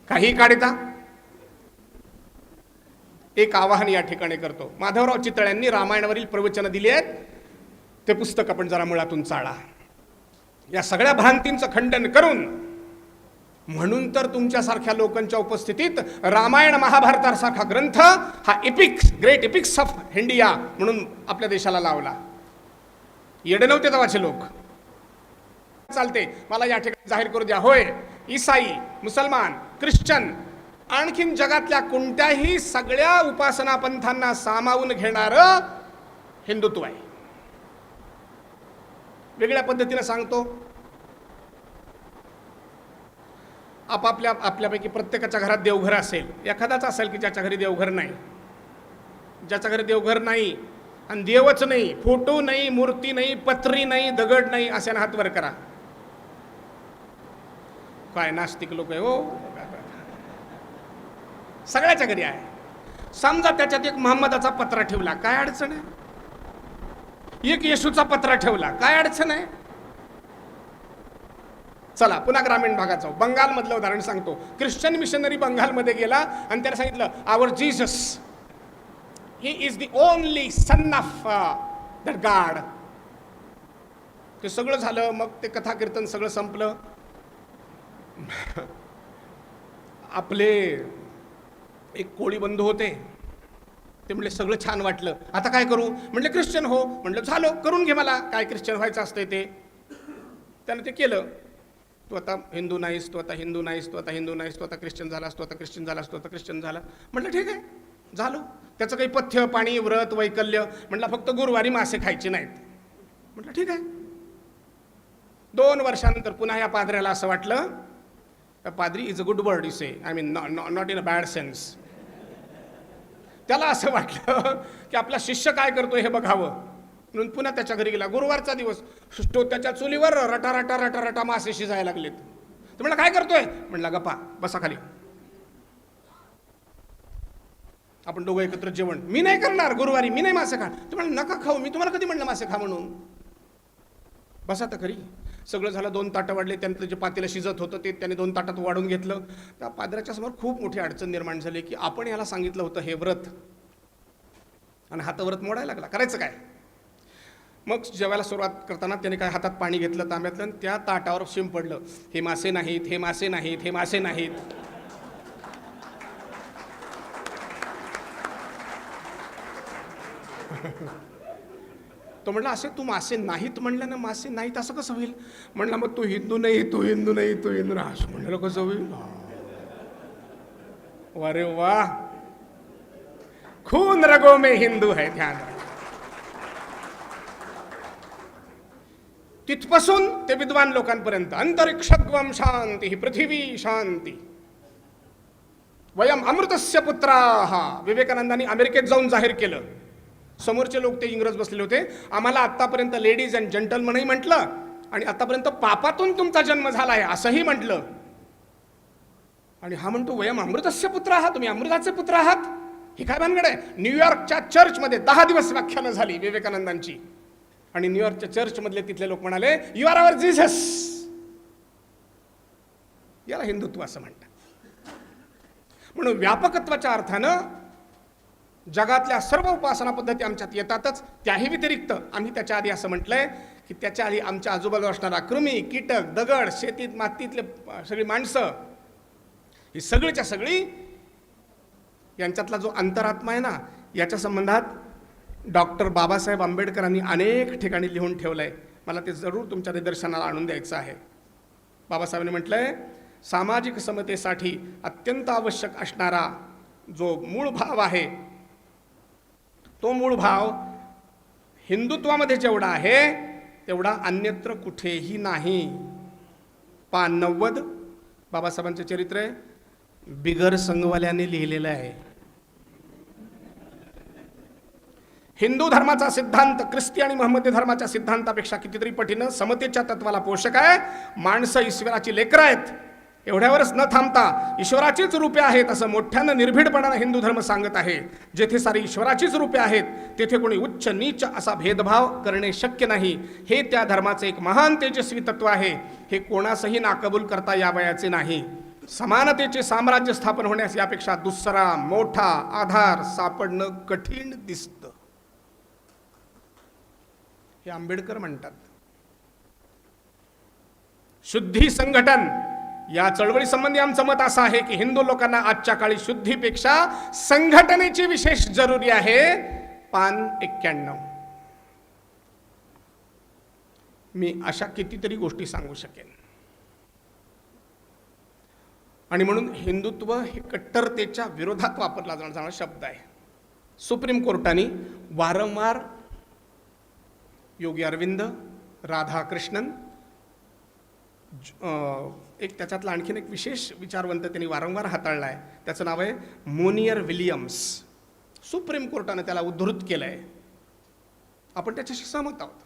काही काढता. एक आवाहन या ठिकाणी करतो. माधवराव चितळ्यांनी रामायणावरील प्रवचनं दिली आहेत. ते पुस्तक आपण जरा मुळातून चाळा. या सगळ्या भ्रांतींचं खंडन करून, म्हणून तर तुमच्यासारख्या लोकांच्या उपस्थितीत रामायण महाभारतासारखा ग्रंथ हा epics, great epics of India म्हणून आपल्या देशाला लावला. येडे नव्हते तेव्हाचे लोक. चालते, मला या ठिकाणी जाहीर करू द्या. होय, ईसाई, मुसलमान, ख्रिश्चन, आणखीन जगातल्या कोणत्याही सगळ्या उपासना पंथांना सामावून घेणारं हिंदुत्व आहे. वेगळ्या पद्धतीने सांगतो, आपल्यापैकी प्रत्येकाच्या घरात देवघर असेल. एखादाच असेल की ज्याच्या घरी देवघर नाही. ज्याच्या घरी देवघर नाही आणि देवच नाही, फोटो नाही, मूर्ती नाही, पत्री नाही, दगड नाही, असे हात वर करा. काय नास्तिक लोक आहे हो. सगळ्याच्या घरी आहे. समजा त्याच्यात एक मोहम्मदाचा पत्रा ठेवला, काय अडचण आहे? एक येशूचा पत्रा ठेवला, काय अडचण आहे? चला पुन्हा ग्रामीण भागात जाऊ. बंगालमधलं उदाहरण सांगतो. ख्रिश्चन मिशनरी बंगालमध्ये गेला आणि त्याला सांगितलं our Jesus, he is the only son of that God. ते सगळं झालं. मग ते कथा कीर्तन सगळं संपलं. आपले एक कोळी बंधू होते. ते म्हणले सगळं छान वाटलं, आता काय करू? म्हणले ख्रिश्चन हो. म्हणलं झालं, करून घे, मला काय ख्रिश्चन व्हायचं असतंय ते. त्यानं ते केलं. तू आता हिंदू नाहीस, तू आता हिंदू नाहीस, तू आता हिंदू नाहीस, तू आता ख्रिश्चन झालास, तू आता ख्रिश्चन झालास, तू आता ख्रिश्चन झाला. म्हटलं ठीक आहे, झालं. त्याचं काही पथ्य पाणी व्रत वैकल्य. म्हटलं फक्त गुरुवारी मासे खायचे नाहीत. म्हटलं ठीक आहे. 2 वर्षानंतर पुन्हा या पादऱ्याला असं वाटलं, पादरी is a good word you say, I mean not in a bad sense. त्याला असं वाटलं की आपला शिष्य काय करतोय हे बघावं, म्हणून पुन्हा त्याच्या घरी गेला. गुरुवारचा दिवस. त्याच्या चुलीवर रटा रटा रटा रटा मासे शिजायला लागलेत. तर म्हणलं काय करतोय? म्हणला गप्पा, बसा खाली, आपण दोघं एकत्र जेवण. मी नाही करणार गुरुवारी, मी नाही मासे खा. तर म्हणलं नका खाऊ, मी तुम्हाला कधी म्हणलं मासे खा म्हणून? बसा तर खरी. सगळं झालं. 2 ताटं वाढले. त्यानंतर जे पातेलं शिजत होतं ते त्याने 2 ताटात वाढून घेतलं. त्या पादराच्या समोर खूप मोठी अडचण निर्माण झाली की आपण याला सांगितलं होतं हे व्रत, आणि हात व्रत मोडायला लागला. करायचं काय? मग जेवायला सुरुवात करताना त्याने काय हातात पाणी घेतलं तांब्यातलं आणि त्या ताटावर शिंपडलं, हे मासे नाहीत, हे मासे नाहीत, हे मासे नाहीत. तो म्हणला असे तू मासे नाहीत म्हणलं ना, मासे नाहीत असं कसं होईल? म्हणला मग तू हिंदू नाही, तू हिंदू नाही, तू हिंदू नाही, असं म्हणलं कसं होईल? अरे वाह, खून रगो में हिंदू है, ध्यान रखा. तिथपासून ते विद्वान लोकांपर्यंत अंतरिक्षग्वम शांती, ही पृथ्वी शांती, वयम अमृतस्य पुत्राः. विवेकानंदांनी अमेरिकेत जाऊन जाहीर केलं. समोरचे लोक ते इंग्रज बसलेले होते. आम्हाला आतापर्यंत लेडीज अँड जेंटलमनही म्हटलं आणि आतापर्यंत पापातून तुमचा जन्म झाला आहे असंही म्हटलं. आणि हा म्हणतो वयम अमृतस्य पुत्र आहात, तुम्ही अमृताचे पुत्र आहात. ही काय भानगड आहे? न्यूयॉर्कच्या चर्चमध्ये 10 दिवस व्याख्यानं झाली विवेकानंदांची. आणि न्यूयॉर्कच्या चर्चमधले तिथले लोक म्हणाले यू आर आवर जीसस. याला हिंदुत्व असं म्हणतात. म्हणून व्यापकत्वाच्या अर्थानं जगातल्या सर्व उपासना पद्धती आमच्यात येतातच. त्याही व्यतिरिक्त आम्ही त्याच्या आधी असं म्हटलंय की त्याच्या आधी आमच्या आजूबाजूला असणारा कृमी, कीटक, दगड, शेतीत मातीतले सगळी माणसं, ही सगळीच्या सगळी यांच्यातला जो अंतरात्मा आहे ना, याच्या संबंधात डॉक्टर बाबासाहेब आंबेडकरांनी अनेक ठिकाणी लिहून ठेवलंय. मला ते जरूर तुमच्या निदर्शनाला आणून द्यायचं आहे. बाबासाहेबांनी म्हटलंय सामाजिक समतेसाठी अत्यंत आवश्यक असणारा जो मूळ भाव आहे, तो मूळ भाव हिंदुत्वामध्ये जेवढा आहे तेवढा अन्यत्र कुठेही नाही. पान 90 बाबासाहेबांचे चरित्र आहे, बिगर संघवाल्याने लिहिलेलं आहे. हिंदू धर्माचा सिद्धांत ख्रिस्ती आणि महम्मदी धर्माच्या सिद्धांतापेक्षा कितीतरी पटीनं समतेच्या तत्वाला पोषक आहे. माणसं ईश्वराची लेकरं आहेत एवढ्यावरच न थांबता ईश्वराचीच रूपे आहेत असं मोठ्यानं निर्भीडपणानं हिंदू धर्म सांगत आहे. जेथे सारी ईश्वराचीच रूपे आहेत तेथे कोणी उच्च नीच असा भेदभाव करणे शक्य नाही. हे त्या धर्माचे एक महान तेजस्वी तत्व आहे. हे कोणासही नाकबूल करता यावयाचे नाही. समानतेचे साम्राज्य स्थापन होण्यास यापेक्षा दुसरा मोठा आधार सापडणं कठीण दिसतं. हे आंबेडकर म्हणतात. शुद्धी संघटन या चळवळी संबंधी आमचं मत असं आहे की हिंदू लोकांना आजच्या काळी शुद्धीपेक्षा संघटनेची विशेष जरुरी आहे. पान 91. मी अशा कितीतरी गोष्टी सांगू शकेन. आणि म्हणून हिंदुत्व हे कट्टरतेच्या विरोधात वापरला जाणारा शब्द आहे. सुप्रीम कोर्टाने वारंवार योगी अरविंद, राधाकृष्णन, एक त्याच्यातला आणखीन एक विशेष विचारवंत त्यांनी वारंवार हाताळला आहे. त्याचं नाव आहे मोनियर विलियम्स. सुप्रीम कोर्टाने त्याला उद्धृत केलं आहे. आपण त्याच्याशी सहमत आहोत.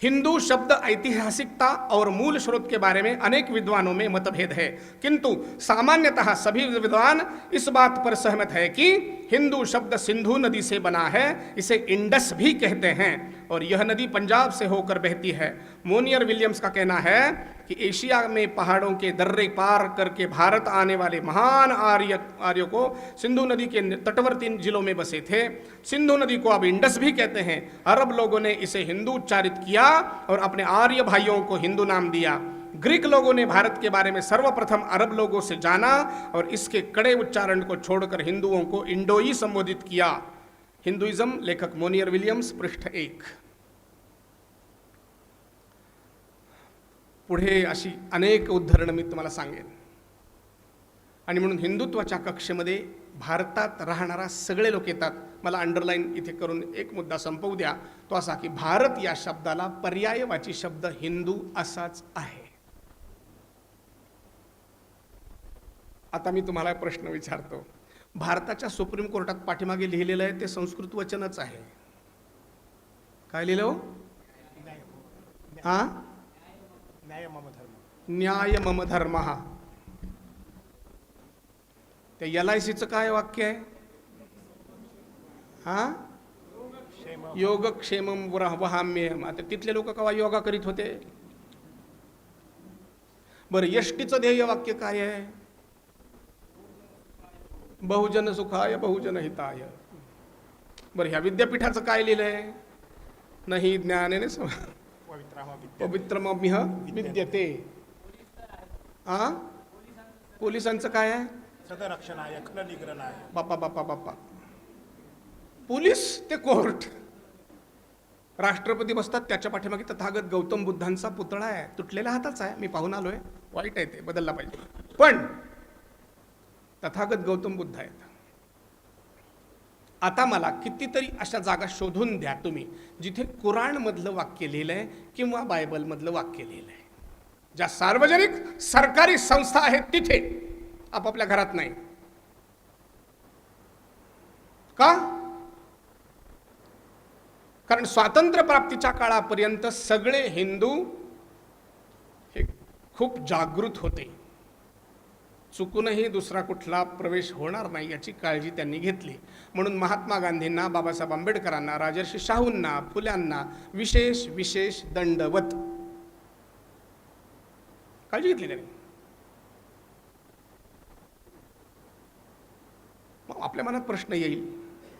हिंदू शब्द ऐतिहासिकता और मूल स्रोत के बारे में अनेक विद्वानों में मतभेद है, किंतु सामान्यतः सभी विद्वान इस बात पर सहमत है कि हिंदू शब्द सिंधु नदी से बना है. इसे इंडस भी कहते हैं और यह नदी पंजाब से होकर बहती है. मोनियर विलियम्स का कहना है कि एशिया में पहाड़ों के दर्रे पार करके भारत आने वाले महान आर्यों को सिंधु नदी के तटवर्ती जिलों में बसे थे. सिंधु नदी को अब इंडस भी कहते हैं. अरब लोगों ने इसे हिंदू उच्चारित किया और अपने आर्य भाइयों को हिंदू नाम दिया. ग्रीक लोगों ने भारत के बारे में सर्वप्रथम अरब लोगों से जाना और इसके कड़े उच्चारण को छोड़कर हिंदुओं को इंडोई संबोधित किया. हिंदुइज्म, लेखक मोनियर विलियम्स, पृष्ठ 1. पुढे अशी अनेक उद्धरणं मी तुम्हाला सांगेन. आणि म्हणून हिंदुत्वाच्या कक्षेमध्ये भारतात राहणारा सगळे लोक येतात. मला अंडरलाईन इथे करून एक मुद्दा संपवू द्या. तो असा की भारत या शब्दाला पर्यायवाची शब्द हिंदू असाच आहे. आता मी तुम्हाला प्रश्न विचारतो. भारताच्या सुप्रीम कोर्टात पाठीमागे लिहिलेलं आहे ते संस्कृत वचनच आहे. काय लिहिलं हो? हा, न्याय मम धर्म. त्या LICचं काय वाक्य आहे? हा, योगक्षेमम वहाम्यहम. आता तिथले लोक केव्हा योगा करीत होते? बरं, यष्टीचं ध्येय वाक्य काय आहे? बहुजन सुखाय बहुजन हिताय. बरं, ह्या विद्यापीठाचं काय लिहिलंय? नाही ज्ञानेने पवित्रमिह विद्यते. हा, पोलिसांचं काय आहे? सदरक्षणाय खलनिग्रहणाय. बापा बापा बापा. पोलीस ते कोर्ट. राष्ट्रपती बसतात, त्याच्या पाठीमागे तथागत गौतम बुद्धांचा पुतळा आहे. तुटलेल्या हाताचा आहे. मी पाहून आलोय. वाईट आहे, ते बदलला पाहिजे. पण तथागत गौतम बुद्ध आहेत. आता मला कितीतरी अशा जागा शोधून द्या तुम्ही जिथे कुराण मधलं वाक्य लिहिलंय किंवा बायबल मधलं वाक्य लिहिलंय. ज्या सार्वजनिक सरकारी संस्था आहेत तिथे, आपापल्या घरात नाही. का? कारण स्वातंत्र्य प्राप्तीच्या काळापर्यंत सगळे हिंदू हे खूप जागृत होते. चुकूनही दुसरा कुठला प्रवेश होणार नाही याची काळजी त्यांनी घेतली. म्हणून महात्मा गांधींना, बाबासाहेब आंबेडकरांना, राजर्षी शाहूंना, फुल्यांना विशेष विशेष दंडवत काळजी घेतली त्यांनी. मग आपल्या मनात प्रश्न येईल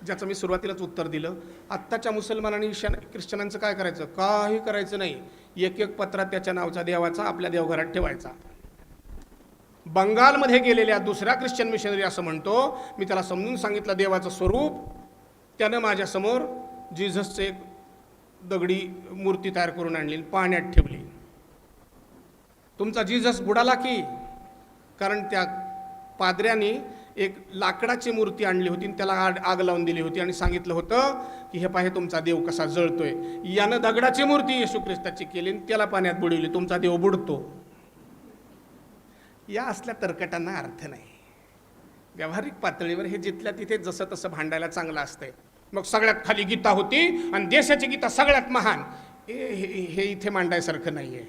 ज्याचं मी सुरुवातीलाच उत्तर दिलं. आत्ताच्या मुसलमानांनी ख्रिश्चनांचं काय करायचं? काही करायचं नाही. एक एक पत्रात त्याच्या नावचा देवाचा आपल्या देवघरात ठेवायचा. बंगालमध्ये गेलेल्या दुसऱ्या ख्रिश्चन मिशनरी असं म्हणतो, मी त्याला समजून सांगितलं देवाचं स्वरूप. त्यानं माझ्यासमोर जिझसचं एक दगडी मूर्ती तयार करून आणली, पाण्यात ठेवली. तुमचा जिझस बुडाला की? कारण त्या पाद्र्यांनी एक लाकडाची मूर्ती आणली होती आणि त्याला आग लावून दिली होती आणि सांगितलं होतं की हे पाहे तुमचा देव कसा जळतोय. यानं दगडाची मूर्ती येशू ख्रिस्ताची केली आणि त्याला पाण्यात बुडवली, तुमचा देव बुडतो. या असल्या तर्कटांना अर्थ नाही. व्यावहारिक पातळीवर हे जिथल्या तिथे जसं तसं भांडायला चांगलं असतंय. मग सगळ्यात खाली गीता होती आणि देशाची गीता सगळ्यात महान, हे इथे मांडायसारखं नाहीये.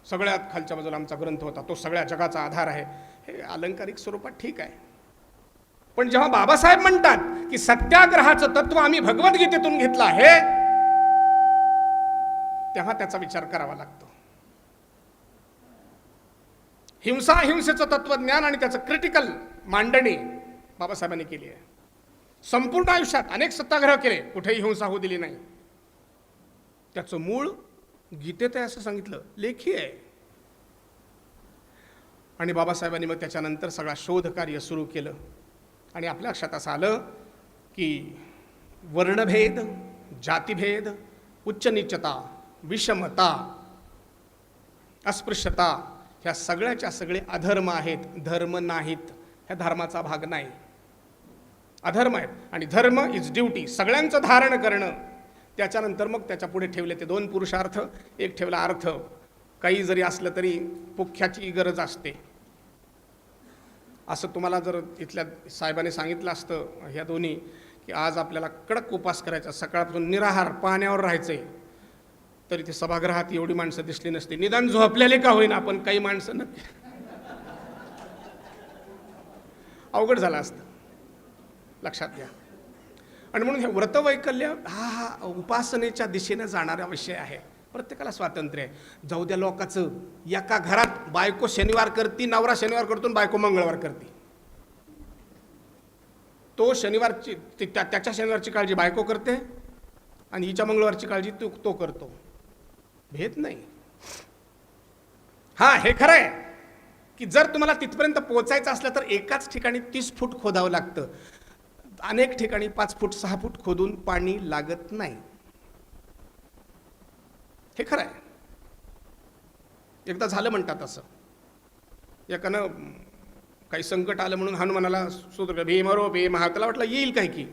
सगळ्यात खालच्या बाजूला आमचा ग्रंथ होता, तो सगळ्या जगाचा आधार आहे. हे अलंकारिक स्वरूपात ठीक आहे, पण जेव्हा बाबासाहेब म्हणतात की सत्याग्रहाचं तत्व आम्ही भगवद्गीतेतून घेतलं आहे, तेव्हा त्याचा विचार करावा लागतो. हिंसा हिंसेचं तत्वज्ञान आणि त्याचं क्रिटिकल मांडणी बाबासाहेबांनी केली आहे. संपूर्ण आयुष्यात अनेक सत्याग्रह केले, कुठेही हिंसा होऊ दिली नाही. त्याचं मूळ गीतेत आहे असं सांगितलं, लेखी आहे. आणि बाबासाहेबांनी मग त्याच्यानंतर सगळा शोध कार्य सुरू केलं आणि आपल्या लक्षात असं आलं की वर्णभेद, जातीभेद, उच्च नीचता, विषमता, अस्पृश्यता ह्या सगळ्याच्या सगळे अधर्म आहेत, धर्म नाहीत. ह्या धर्माचा भाग नाही, अधर्म आहेत. आणि धर्म इज ड्युटी, सगळ्यांचं धारण करणं. त्याच्यानंतर मग त्याच्या पुढे ठेवले ते 2 पुरुषार्थ, एक ठेवला अर्थ. काही जरी असलं तरी पुख्याची गरज असते. असं तुम्हाला जर इथल्या साहेबांनी सांगितलं असतं ह्या दोन्ही की आज आपल्याला कडक उपास करायचा, सकाळपासून निराहार पाण्यावर राहायचंय, तरी ते सभागृहात एवढी माणसं दिसली नसती. निदान झोपलेले का होईना, आपण काही माणसं नक्की अवघड झालं असतं. लक्षात घ्या. आणि म्हणून हे व्रतवैकल्य हा उपासनेच्या दिशेनं जाणारा विषय आहे. प्रत्येकाला स्वातंत्र्य आहे. जाऊ द्या लोकांचं. एका घरात बायको शनिवार करती, नवरा शनिवार करतो, बायको मंगळवार करते. तो शनिवारची त्याच्या शनिवारची काळजी बायको करते आणि हिच्या मंगळवारची काळजी तो करतो. भेद नाही. हा, हे खरं आहे की जर तुम्हाला तिथपर्यंत पोहोचायचं असलं तर एकाच ठिकाणी 30 फूट खोदावं लागतं. अनेक ठिकाणी 5 फूट 6 फूट खोदून पाणी लागत नाही. हे खरं आहे. एकदा झालं म्हणतात असं. एकानं काही संकट आलं म्हणून हनुमानाला सूत्र भीमरो भीम, त्याला वाटलं येईल काय की.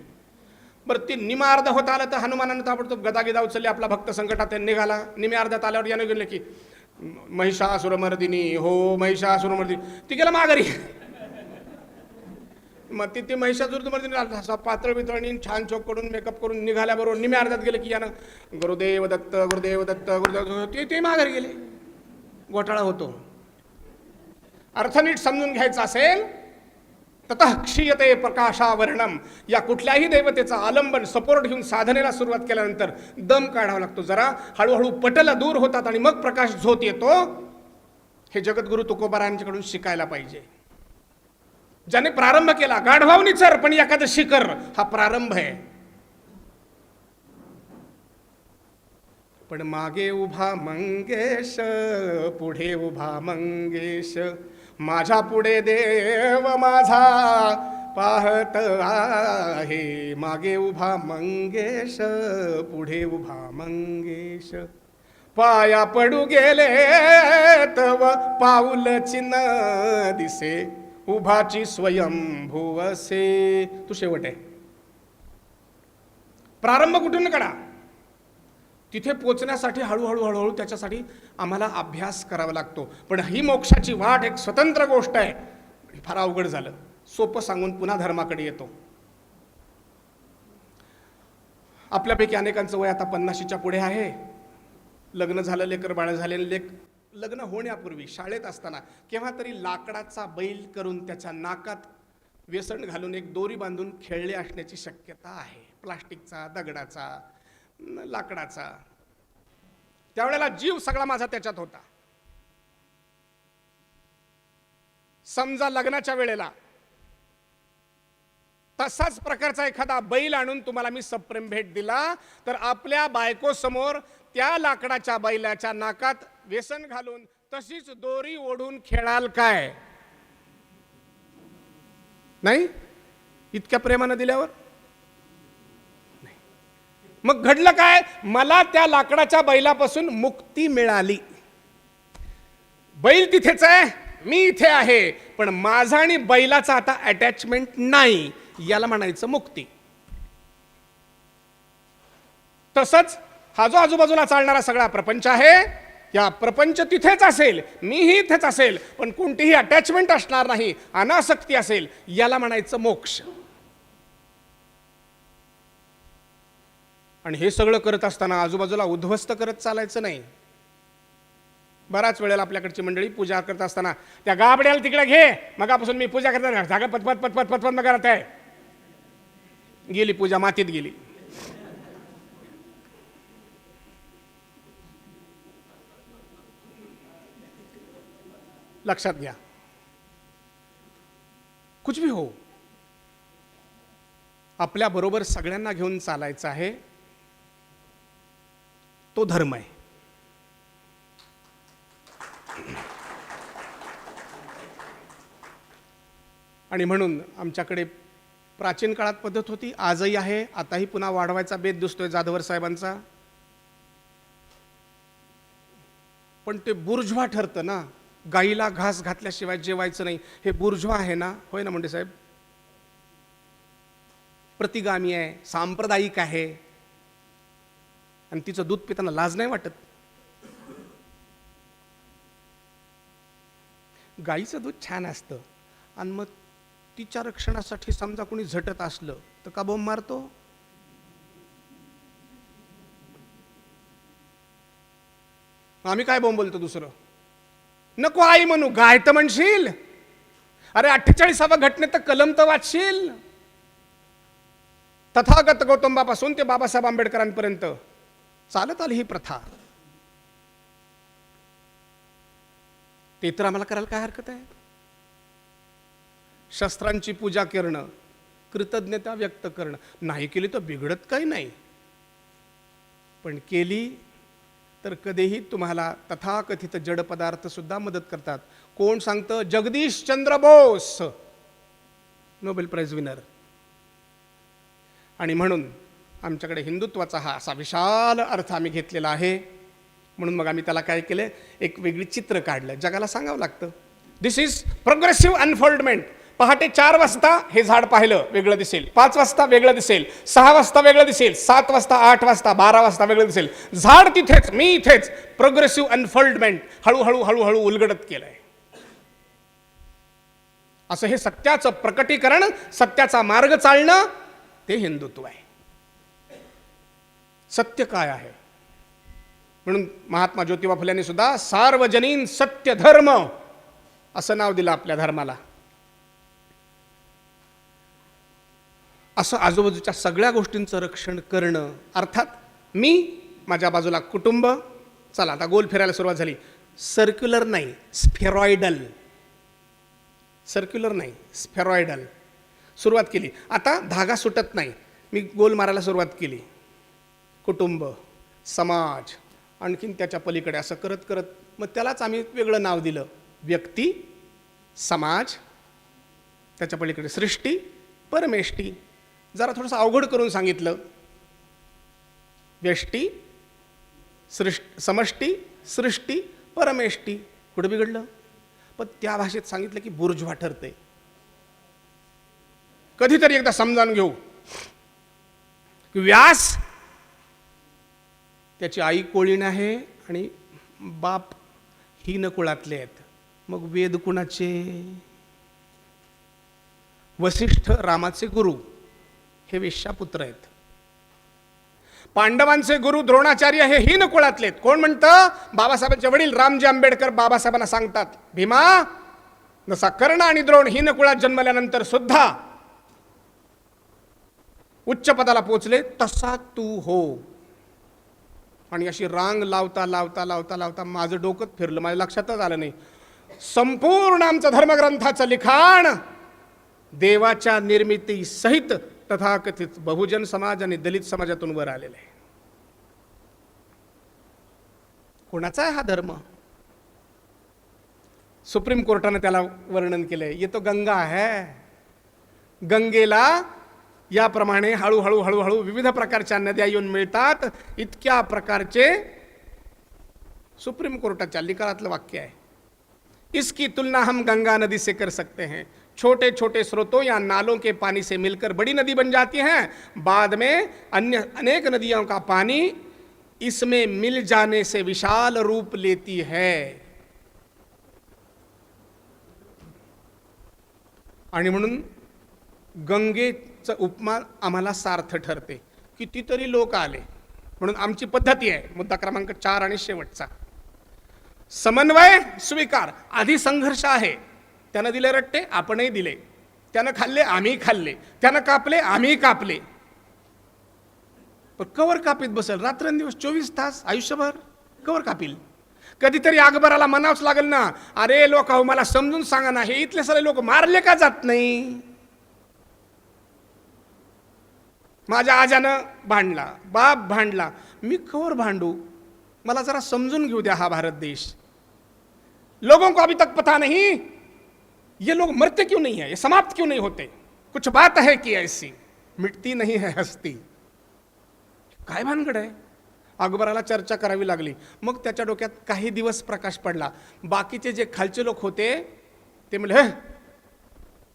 बरं, ते निमा अर्ध होत आलं तर हनुमानानं ताबडतोब गदा उचलले, आपला भक्त संकटात निघाला. निम्या अर्ध्यात आल्यावर यानं गेले की महिषासुरमर्दिनी हो महिषासुरमर्दिनी, ती गेला माघारी. मग ते महिषासुरमर्दिनी असा पातळ बितळणी छान चोक करून मेकअप करून निघाल्याबरोबर निम्या अर्ध्यात गेले की यानं गुरुदेव दत्त गुरुदेव दत्त गुरुदेव, ते माघारी गेले. घोटाळा होतो. अर्थ नीट समजून घ्यायचा असेल ततः क्षीयते प्रकाशावर्णम. या कुठल्याही देवतेचा आलंबन सपोर्ट घेऊन साधनेला सुरुवात केल्यानंतर दम काढावा लागतो. जरा हळूहळू पटल दूर होतात आणि मग प्रकाश झोत येतो. हे जगद्गुरु तुकोबारायांच्याकडून शिकायला पाहिजे. ज्याने प्रारंभ केला गाढवावनी चर पण एखादं शिकर, हा प्रारंभ आहे. पण मागे उभा मंगेश, पुढे उभा मंगेश, माझ्या पुढे देव माझा पाहत आहे. मागे उभा मंगेश, पुढे उभा मंगेश, पाया पडू गेले तव पाऊल चिन्ह दिसे, उभाची स्वयंभुवसे. तू शेवट आहे. प्रारंभ कुठून करा. तिथे पोचण्यासाठी हळूहळू त्याच्यासाठी आम्हाला अभ्यास करावा लागतो. पण ही मोक्षाची वाट एक स्वतंत्र गोष्ट आहे. फार अवघड झालं. सोपं सांगून पुन्हा धर्माकडे येतो. आपल्यापैकी अनेकांचं वय आता 50च्या पुढे आहे. लग्न झालं, लेकर बाळ झाले. लग्न होण्यापूर्वी शाळेत असताना केव्हा तरी लाकडाचा बैल करून त्याच्या नाकात व्यसन घालून एक दोरी बांधून खेळले असण्याची शक्यता आहे. प्लास्टिकचा, दगडाचा, लाकडाचा. त्यावेळेला जीव सगळा माझा त्याच्यात होता. समजा लग्नाच्या वेळेला तसाच प्रकारचा एखादा बैल आणून तुम्हाला मी सप्रेम भेट दिला तर आपल्या बायको समोर त्या लाकडाच्या बैलाच्या नाकात व्यसन घालून तशीच दोरी ओढून खेळाल काय? नाही? इतक्या प्रेमानं दिल्यावर मग घडलं काय? मला त्या लाकडाच्या बैलापासून मुक्ती मिळाली. बैल तिथेच आहे, मी इथे आहे, पण माझा आणि बैलाचा आता अटॅचमेंट नाही, याला म्हणायचं मुक्ती. तसंच हा जो आजूबाजूला चालणारा सगळा प्रपंच आहे, या प्रपंच तिथेच असेल, मीही इथेच असेल, पण कोणतीही अटॅचमेंट असणार नाही, अनासक्ती असेल, याला म्हणायचं मोक्ष. आणि हे सगळं करत असताना आजूबाजूला उद्ध्वस्त करत चालायचं नाही. बराच वेळेला आपल्याकडची मंडळी पूजा करत असताना त्या गाबड्याला तिकडे घे, मगापासून मी पूजा करताना जागा पतपत पतपत पतपत करत आहे, गेली पूजा मातीत गेली. लक्षात घ्या, कुछ भी हो, आपल्या बरोबर सगळ्यांना घेऊन चालायचं आहे, तो धर्म आहे. आणि म्हणून आमच्याकडे प्राचीन काळात पद्धत होती, आजही आहे, आताही पुन्हा वाढवायचा बेत दिसतोय जाधवर साहेबांचा. पण ते बुर्जवा ठरतं ना, गाईला घास घातल्याशिवाय जेवायचं नाही, हे बुर्जवा आहे ना, होय ना मुंडे साहेब? प्रतिगामी आहे, सांप्रदायिक आहे, आणि तिचं दूध पिताना लाज नाही वाटत. गाईचं दूध छान असतं, आणि मग तिच्या रक्षणासाठी समजा कोणी झटत असलं तर का बोंब मारतो? आम्ही काय बोंब बोलतो दुसरं? नको आई म्हणू, गाय तर म्हणशील. अरे 48व्या घटनेत तर कलम तर वाचशील. तथागत गौतमापासून ते बाबासाहेब आंबेडकरांपर्यंत चालत आली ही प्रथा. ते तर आम्हाला करायला काय हरकत आहे? शस्त्रांची पूजा करणं, कृतज्ञता व्यक्त करणं, नाही केली तर बिघडत काही नाही, पण केली तर कधीही तुम्हाला तथाकथित जड पदार्थ सुद्धा मदत करतात. कोण सांगतं? Jagdish Chandra Bose, Nobel price winner. आणि म्हणून आमच्याकडे हिंदुत्वाचा हा असा विशाल अर्थ आम्ही घेतलेला आहे. म्हणून मग आम्ही त्याला काय केलं, एक वेगळी चित्र काढलं, जगाला सांगावं लागतं. दिस इज प्रोग्रेसिव्ह अनफोल्डमेंट. पहाटे 4 वाजता हे झाड पाहिलं वेगळं दिसेल, 5 वाजता वेगळं दिसेल, 6 वाजता वेगळं दिसेल, 7 वाजता, 8 वाजता, 12 वाजता वेगळं दिसेल. झाड तिथेच, मी इथेच. प्रोग्रेसिव्ह अनफोल्डमेंट, हळूहळू हळूहळू उलगडत केलंय. असं हे सत्याचं प्रकटीकरण, सत्याचा मार्ग चालणं, ते हिंदुत्व आहे. सत्य काय आहे? म्हणून महात्मा ज्योतिबा फुल्यांनी सुद्धा सार्वजनीन सत्य धर्म असं नाव दिलं आपल्या धर्माला. असं आजूबाजूच्या सगळ्या गोष्टींचं रक्षण करणं, अर्थात मी, माझ्या बाजूला कुटुंब. चला आता गोल फिरायला सुरुवात झाली. सर्क्युलर नाही, स्फेरॉइडल. सर्क्युलर नाही, स्फेरॉइडल सुरुवात केली. आता धागा सुटत नाही, मी गोल मारायला सुरुवात केली. कुटुंब, समाज, आणखीन त्याच्या पलीकडे, असं करत करत मग त्यालाच आम्ही वेगळं नाव दिलं. व्यक्ती, समाज, त्याच्या पलीकडे सृष्टी, परमेष्टी. जरा थोडंसं अवघड करून सांगितलं. व्यष्टी, समष्टी, सृष्टी, परमेष्टी. कुठं बिघडलं? पण त्या भाषेत सांगितलं की बुर्जवा ठरते. कधीतरी एकदा समजावून घेऊ. व्यास, त्याची आई कोळीण आहे आणि बाप हीन कुळातले आहेत. मग वेद कुणाचे? वसिष्ठ रामाचे गुरु हे वेश्यापुत्र आहेत. पांडवांचे गुरु द्रोणाचार्य हे हीन कुळातले आहेत. कोण म्हणतं? बाबासाहेबांचे वडील रामजी आंबेडकर बाबासाहेबांना सांगतात, भीमा, जसा कर्ण आणि द्रोण हीन कुळात जन्मल्यानंतर सुद्धा उच्च पदाला पोचले, तसा तू हो. आणि अशी रांग लावता लावता लावता लावता माझं डोकं फिरलं, माझ्या लक्षातच आलं नाही. संपूर्ण आमचं धर्मग्रंथाचं लिखाण देवाच्या निर्मिती सहित तथाकथित बहुजन समाज आणि दलित समाजातून वर आलेला आहे. कोणाचा आहे हा धर्म? सुप्रीम कोर्टाने त्याला वर्णन केलंय. ये तो गंगा है. गंगेला याप्रमाणे हळूहळू हळूहळू विविध प्रकारच्या नद्या येऊन मिळतात. इतक्या प्रकारचे सुप्रीम कोर्टाच्या निकालातलं वाक्य आहे. इसकी तुलना हम गंगा नदी से कर सकते हैं। छोटे छोटे स्रोतों या नालों के पानी से मिलकर बड़ी नदी बन जाती हैं, बाद में अन्य अनेक नदियों का पानी इसमें मिल जाने से विशाल रूप लेती है। आणि म्हणून गंगेचं उपमा आम्हाला सार्थ ठरते। कितीतरी लोक आले, म्हणून आमची पद्धती आहे, मुद्दा क्रमांक 4 आणि शेवटचा, समन्वय स्वीकार। आधी संघर्ष आहे, त्यानं दिले रट्टे, आपणही दिले, त्यानं खाल्ले, आम्ही खाल्ले, त्यानं कापले, आम्ही कापले, पण कवर कापीत बसेल रात्रंदिवस 24 तास आयुष्यभर कवर कापील? कधीतरी अकबराला म्हणावंच लागेल ना, अरे लोक मला समजून सांगा ना, हे इथले सगळे लोक मारले का जात नाही? माझ्या आजानं भांडला, बाप भांडला, मी कवर भांडू? मला जरा समजून घेऊ द्या हा भारत देश। लोगों को अभी तक पता नहीं ये लोग मरते क्यों नहीं है, ये समाप्त क्यों नहीं होते? कुछ बात है कि ऐसी मिटती नहीं है हस्ती। काय भानगड आहे? अकबराला चर्चा करावी लागली। मग त्याच्या डोक्यात काही दिवस प्रकाश पडला। बाकीचे जे खालचे लोक होते ते म्हणले, हे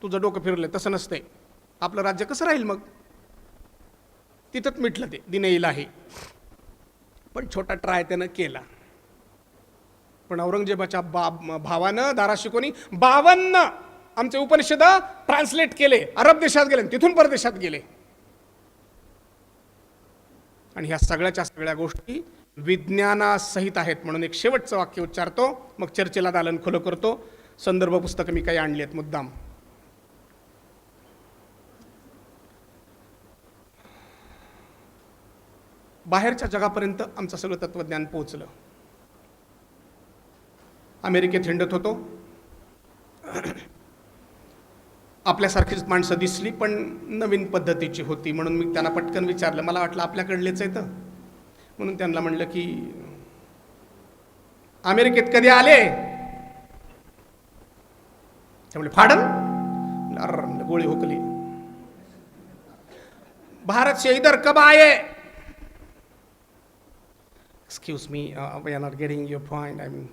तुझं डोकं फिरलं, तसं नसतंय, आपलं राज्य कसं राहील? मग तिथंच मिटलं ते दिने इलाही। पण छोटा ट्राय त्यानं केला। पण औरंगजेबाच्या भावानं दाराशिकोनी 52 आमचे उपनिषद ट्रान्सलेट केले, अरब देशात गेले, तिथून परदेशात गेले। आणि ह्या सगळ्याच्या सगळ्या गोष्टी विज्ञानासहित आहेत। म्हणून एक शेवटचं वाक्य उच्चारतो, मग चर्चेला दालन खुलं करतो। संदर्भ पुस्तकं मी काही आणली आहेत मुद्दाम। बाहेरच्या जगापर्यंत आमचं सगळं तत्वज्ञान पोहोचलं। अमेरिकेत हिंडत होतो, आपल्यासारखीच माणसं दिसली, पण नवीन पद्धतीची होती, म्हणून मी त्यांना पटकन विचारलं, मला वाटलं आपल्याकडलेच आहे तर, म्हणून त्यांना म्हणलं की अमेरिकेत कधी आले? त्यामुळे फाडन गोळी हुकली। भारत से इधर कब आए? Excuse me, we are not getting your point, I mean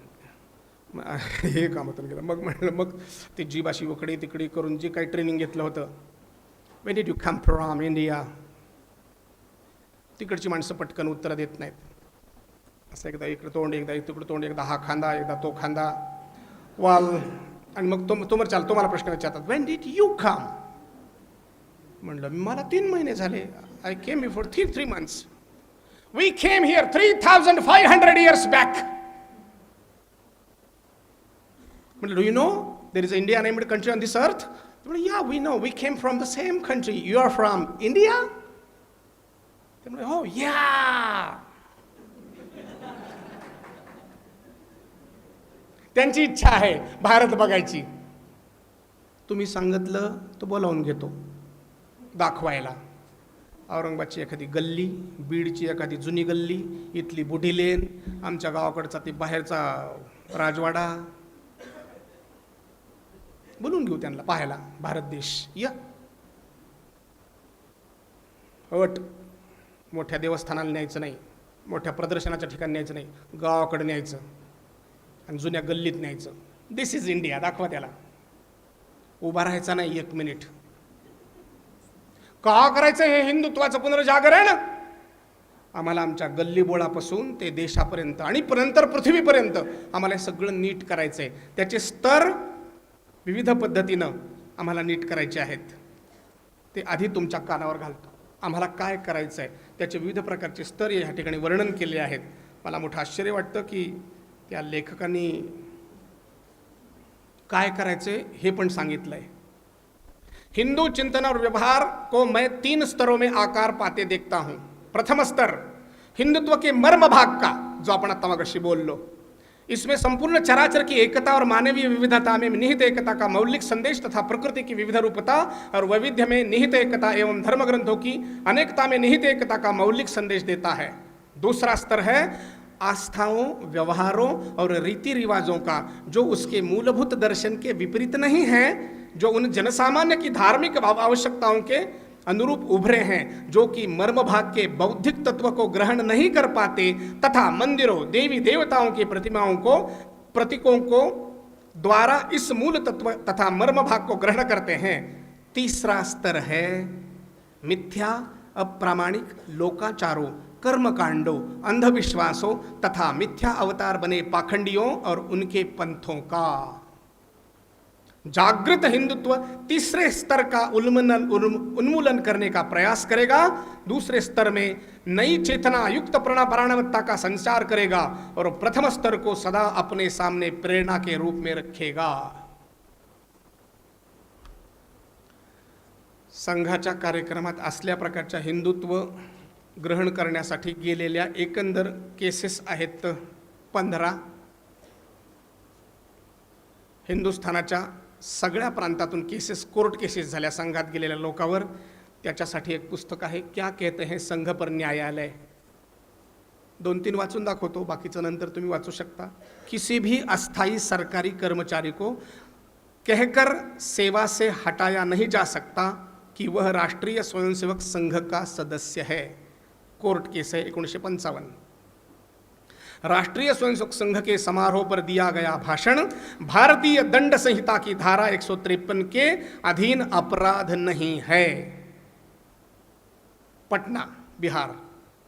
हे कामातून गेलं। मग म्हणलं, मग ते जीभ अशी उकडी तिकडी करून जे काही ट्रेनिंग घेतलं होतं, Wien did you come from India, तिकडची माणसं पटकन उत्तर देत नाहीत। असं एकदा इकडं तोंड, एकदा तिकडं तोंड, एकदा हा खांदा, एकदा तो खांदा, वाल, आणि मग तो मला प्रश्न विचारतात, वेन डिड यू कम? म्हणलं मला 3 महिने झाले, I came before 3 months. We came here 3,500 years back. Do you know there is an India named country on this earth? Yeah, we know. We came from the same country. You are from India? Oh, yeah. त्यांची इच्छा आहे भारत बघायची। तुम्ही सांगितलं तो बोलावून घेतो दाखवायला। औरंगाबादची एखादी गल्ली, बीडची एखादी जुनी गल्ली, इथली बुढी लेन, आमच्या गावाकडचा ते बाहेरचा राजवाडा, बोलून घेऊ त्यांना पाहायला भारत देश। या अट मोठ्या देवस्थानाला न्यायचं नाही, मोठ्या प्रदर्शनाच्या ठिकाणी न्यायचं नाही, गावाकडे न्यायचं आणि जुन्या गल्लीत न्यायचं। दिस इज इंडिया दाखवा त्याला। उभा राहायचा नाही 1 मिनिट। का करायचं हे हिंदुत्वाचं पुनर्जागरण? आम्हाला आमच्या गल्लीबोळापासून ते देशापर्यंत आणि नंतर पृथ्वीपर्यंत आम्हाला हे सगळं नीट करायचं आहे। त्याचे स्तर विविध पद्धतीनं आम्हाला नीट करायचे आहेत। ते आधी तुमच्या कानावर घालतो। आम्हाला काय करायचं आहे त्याचे विविध प्रकारचे स्तर या ठिकाणी वर्णन केले आहेत। मला मोठं आश्चर्य वाटतं की त्या लेखकांनी काय करायचे हे पण सांगितलं आहे। हिंदू चिंतन और व्यवहार को मैं 3 स्तरों में आकार पाते देखता हूँ। प्रथम स्तर हिंदुत्व के मर्म भाग का, जो आपण आता मगाशी बोललो, इसमें संपूर्ण चराचर की एकता और मानवीय विविधता में निहित एकता का मौलिक संदेश तथा प्रकृति की विविध रूपता और वैविध्य में निहित एकता एवं धर्म ग्रंथों की अनेकता में निहित एकता का मौलिक संदेश देता है। दूसरा स्तर है आस्थाओं, व्यवहारों और रीति रिवाजों का, जो उसके मूलभूत दर्शन के विपरीत नहीं है, जो उन जनसामान्य की धार्मिक आवश्यकताओं के अनुरूप उभरे हैं, जो कि मर्म भाग के बौद्धिक तत्व को ग्रहण नहीं कर पाते तथा मंदिरों, देवी देवताओं की प्रतिमाओं को, प्रतीकों को द्वारा इस मूल तत्व तथा मर्म भाग को ग्रहण करते हैं। तीसरा स्तर है मिथ्या, अप्रामाणिक लोकाचारों, कर्मकांडों, अंधविश्वासों तथा मिथ्या अवतार बने पाखंडियों और उनके पंथों का। जागृत हिंदुत्व तीसरे स्तर का उन्मूलन करने का प्रयास करेगा। दूसरे स्तर में नई चेतना युक्त प्राणवत्ता का संचार करेगा और प्रथम स्तर को सदा अपने सामने प्रेरणा के रूप में रखेगा। संघाच्या कार्यक्रमात असल्या प्रकारच्या हिंदुत्व ग्रहण करण्यासाठी गेलेल्या एकंदर केसेस आहेत 15। हिंदुस्थानाच्या सगळ्या प्रांतातून केसेस, कोर्ट केसेस झाल्या संघात गेलेल्या लोकांवर। त्याच्यासाठी एक पुस्तक आहे, क्या कहते हैं संघ पर न्यायालय। 2-3 वाचून दाखवतो, बाकीचं नंतर तुम्ही वाचू शकता। किसी भी अस्थायी सरकारी कर्मचारी को कहकर सेवा से हटाया नहीं जा सकता कि वह राष्ट्रीय स्वयंसेवक संघ का सदस्य है। कोर्ट केस है 1955। राष्ट्रीय स्वयंसेवक संघ के समारोह पर दिया गया भाषण भारतीय दंड संहिता की धारा 153 के अधीन अपराध नहीं है। पटना, बिहार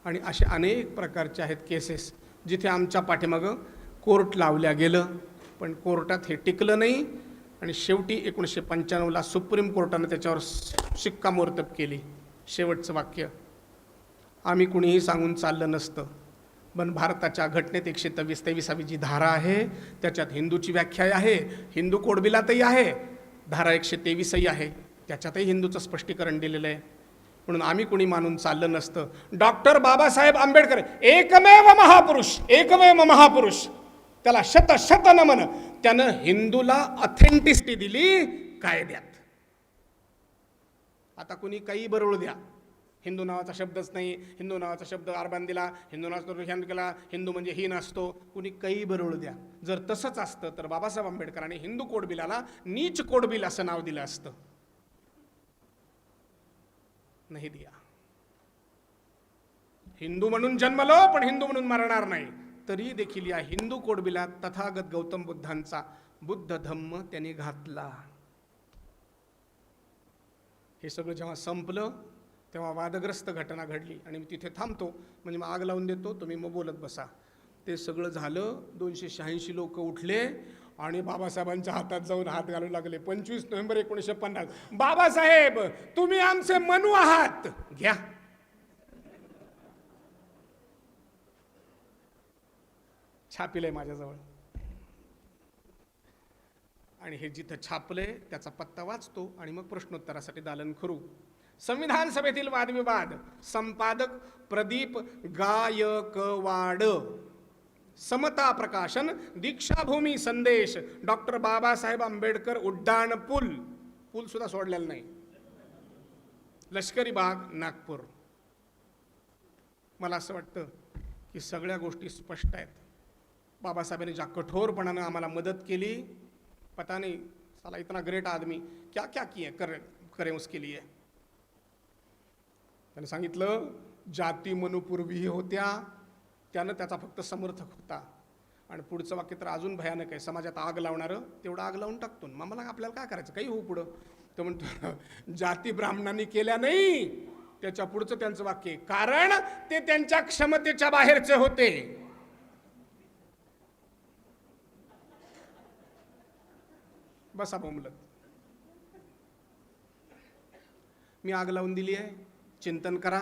आणि असे अनेक प्रकारचे आहेत केसेस जिथे आमच्या पाठीमागं कोर्ट लावल्या गेलं, पण कोर्टात हे टिकलं नाही आणि शेवटी 1995ला सुप्रीम कोर्टाने त्याच्यावर शिक्कामोर्तब केली। शेवटचं वाक्य, आम्ही कुणीही सांगून चाललं नसतं, पण भारताच्या घटनेत 123 जी धारा आहे त्याच्यात हिंदूची व्याख्या आहे, हिंदू कोडबिलातही आहे, धारा 123 आहे त्याच्यातही हिंदूचं स्पष्टीकरण दिलेलं आहे। म्हणून आम्ही कुणी मानून चाललं नसतं। डॉक्टर बाबासाहेब आंबेडकर एकमेव महापुरुष, त्याला शत नमन। त्यानं हिंदूला ऑथेंटिसिटी दिली कायद्यात। आता कुणी काही बरोळ द्या, हिंदू नावाचा शब्दच नाही, हिंदू नावाचा शब्द आरबान दिला, हिंदू नावाचा ह्यान केला, हिंदू म्हणजे हीन असतो, कुणी काही बरोळ द्या। जर तसंच असतं तर बाबासाहेब आंबेडकरांनी हिंदू कोड बिलाला नीच कोड बिल असं नाव दिलं असतं, नाही दिया। हिंदू म्हणून जन्मलो पण हिंदू म्हणून मरणार नाही, तरी देखील या हिंदू कोड बिलात तथागत गौतम बुद्धांचा बुद्ध धम्म त्यांनी घातला। हे सगळं जेव्हा संपलं तेव्हा वादग्रस्त घटना घडली आणि मी तिथे थांबतो, म्हणजे मग आग लावून देतो, तुम्ही मग बोलत बसा। ते सगळं झालं, 286 लोक उठले आणि बाबासाहेबांच्या हातात जाऊन हात घालू लागले। 25 नोव्हेंबर 1950, बाबासाहेब तुम्ही आमचे मनू आहात, घ्या। छापिले माझ्याजवळ आणि हे जिथं छापले त्याचा पत्ता वाचतो आणि मग प्रश्नोत्तरासाठी दालन करू। संविधान सभेतील वादविवाद, संपादक प्रदीप गायकवाड, समता प्रकाशन, दीक्षाभूमी संदेश, डॉक्टर बाबासाहेब आंबेडकर उड्डाण पूल सुद्धा सोडलेला नाही, लष्करी बाग, नागपूर। मला असं वाटतं की सगळ्या गोष्टी स्पष्ट आहेत। बाबासाहेबांनी ज्या कठोरपणानं आम्हाला मदत केली, पता नहीं साला इतना ग्रेट आदमी क्या क्या किए करे उसके लिए। त्याने सांगितलं जाती मनुपूर्वीही होत्या, त्यानं त्याचा फक्त समर्थक होता। आणि पुढचं वाक्य तर अजून भयानक आहे, समाजात आग लावणारं तेवढं आग लावून टाकतो, मग मला आपल्याला काय करायचं, काही होऊ पुढं। तो म्हणतो जाती ब्राह्मणांनी केल्या नाही, त्याच्या पुढचं त्यांचं वाक्य, कारण ते त्यांच्या क्षमतेच्या बाहेरचे होते। बसा बोंबलत, मी आग लावून दिली आहे, चिंतन करा।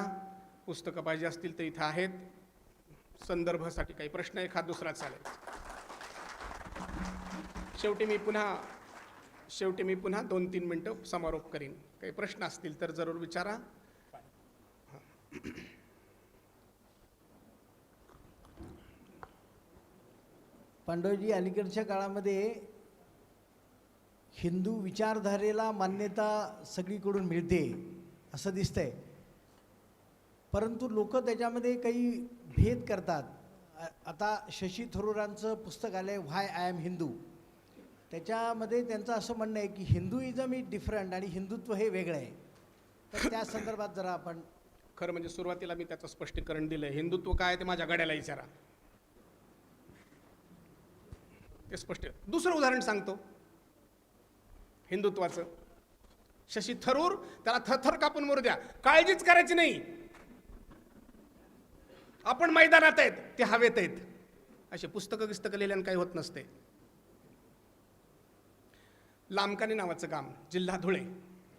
पुस्तकं पाहिजे असतील तर इथं आहेत, संदर्भासाठी काही प्रश्न एखाद दुसरा चालेल। शेवटी मी पुन्हा 2-3 मिनिटं समारोप करीन, काही प्रश्न असतील तर जरूर विचारा। पांडवजी, अलीकडच्या काळामध्ये हिंदू विचारधारेला मान्यता सगळीकडून मिळते असं दिसतंय, परंतु लोक त्याच्यामध्ये काही भेद करतात। आता शशी थरूरांचं पुस्तक आलंय व्हाय आय एम हिंदू, त्याच्यामध्ये त्यांचं असं म्हणणं आहे की हिंदुइझम इज डिफरंट आणि हिंदुत्व हे वेगळं आहे। तर त्या संदर्भात जरा आपण, खरं म्हणजे सुरुवातीला मी त्याचं स्पष्टीकरण दिलं, हिंदुत्व काय ते माझ्या गड्याला विचारा। ते स्पष्ट. दुसरं उदाहरण सांगतो हिंदुत्वाचं. शशी थरूर, त्याला थरथर कापून मरू द्या, काळजीच करायची नाही. आपण मैदानात आहेत, ते हवेत आहेत. असे पुस्तकं लिहिल्यानं काही होत नसते. लामकानी नावाचं काम, जिल्हा धुळे.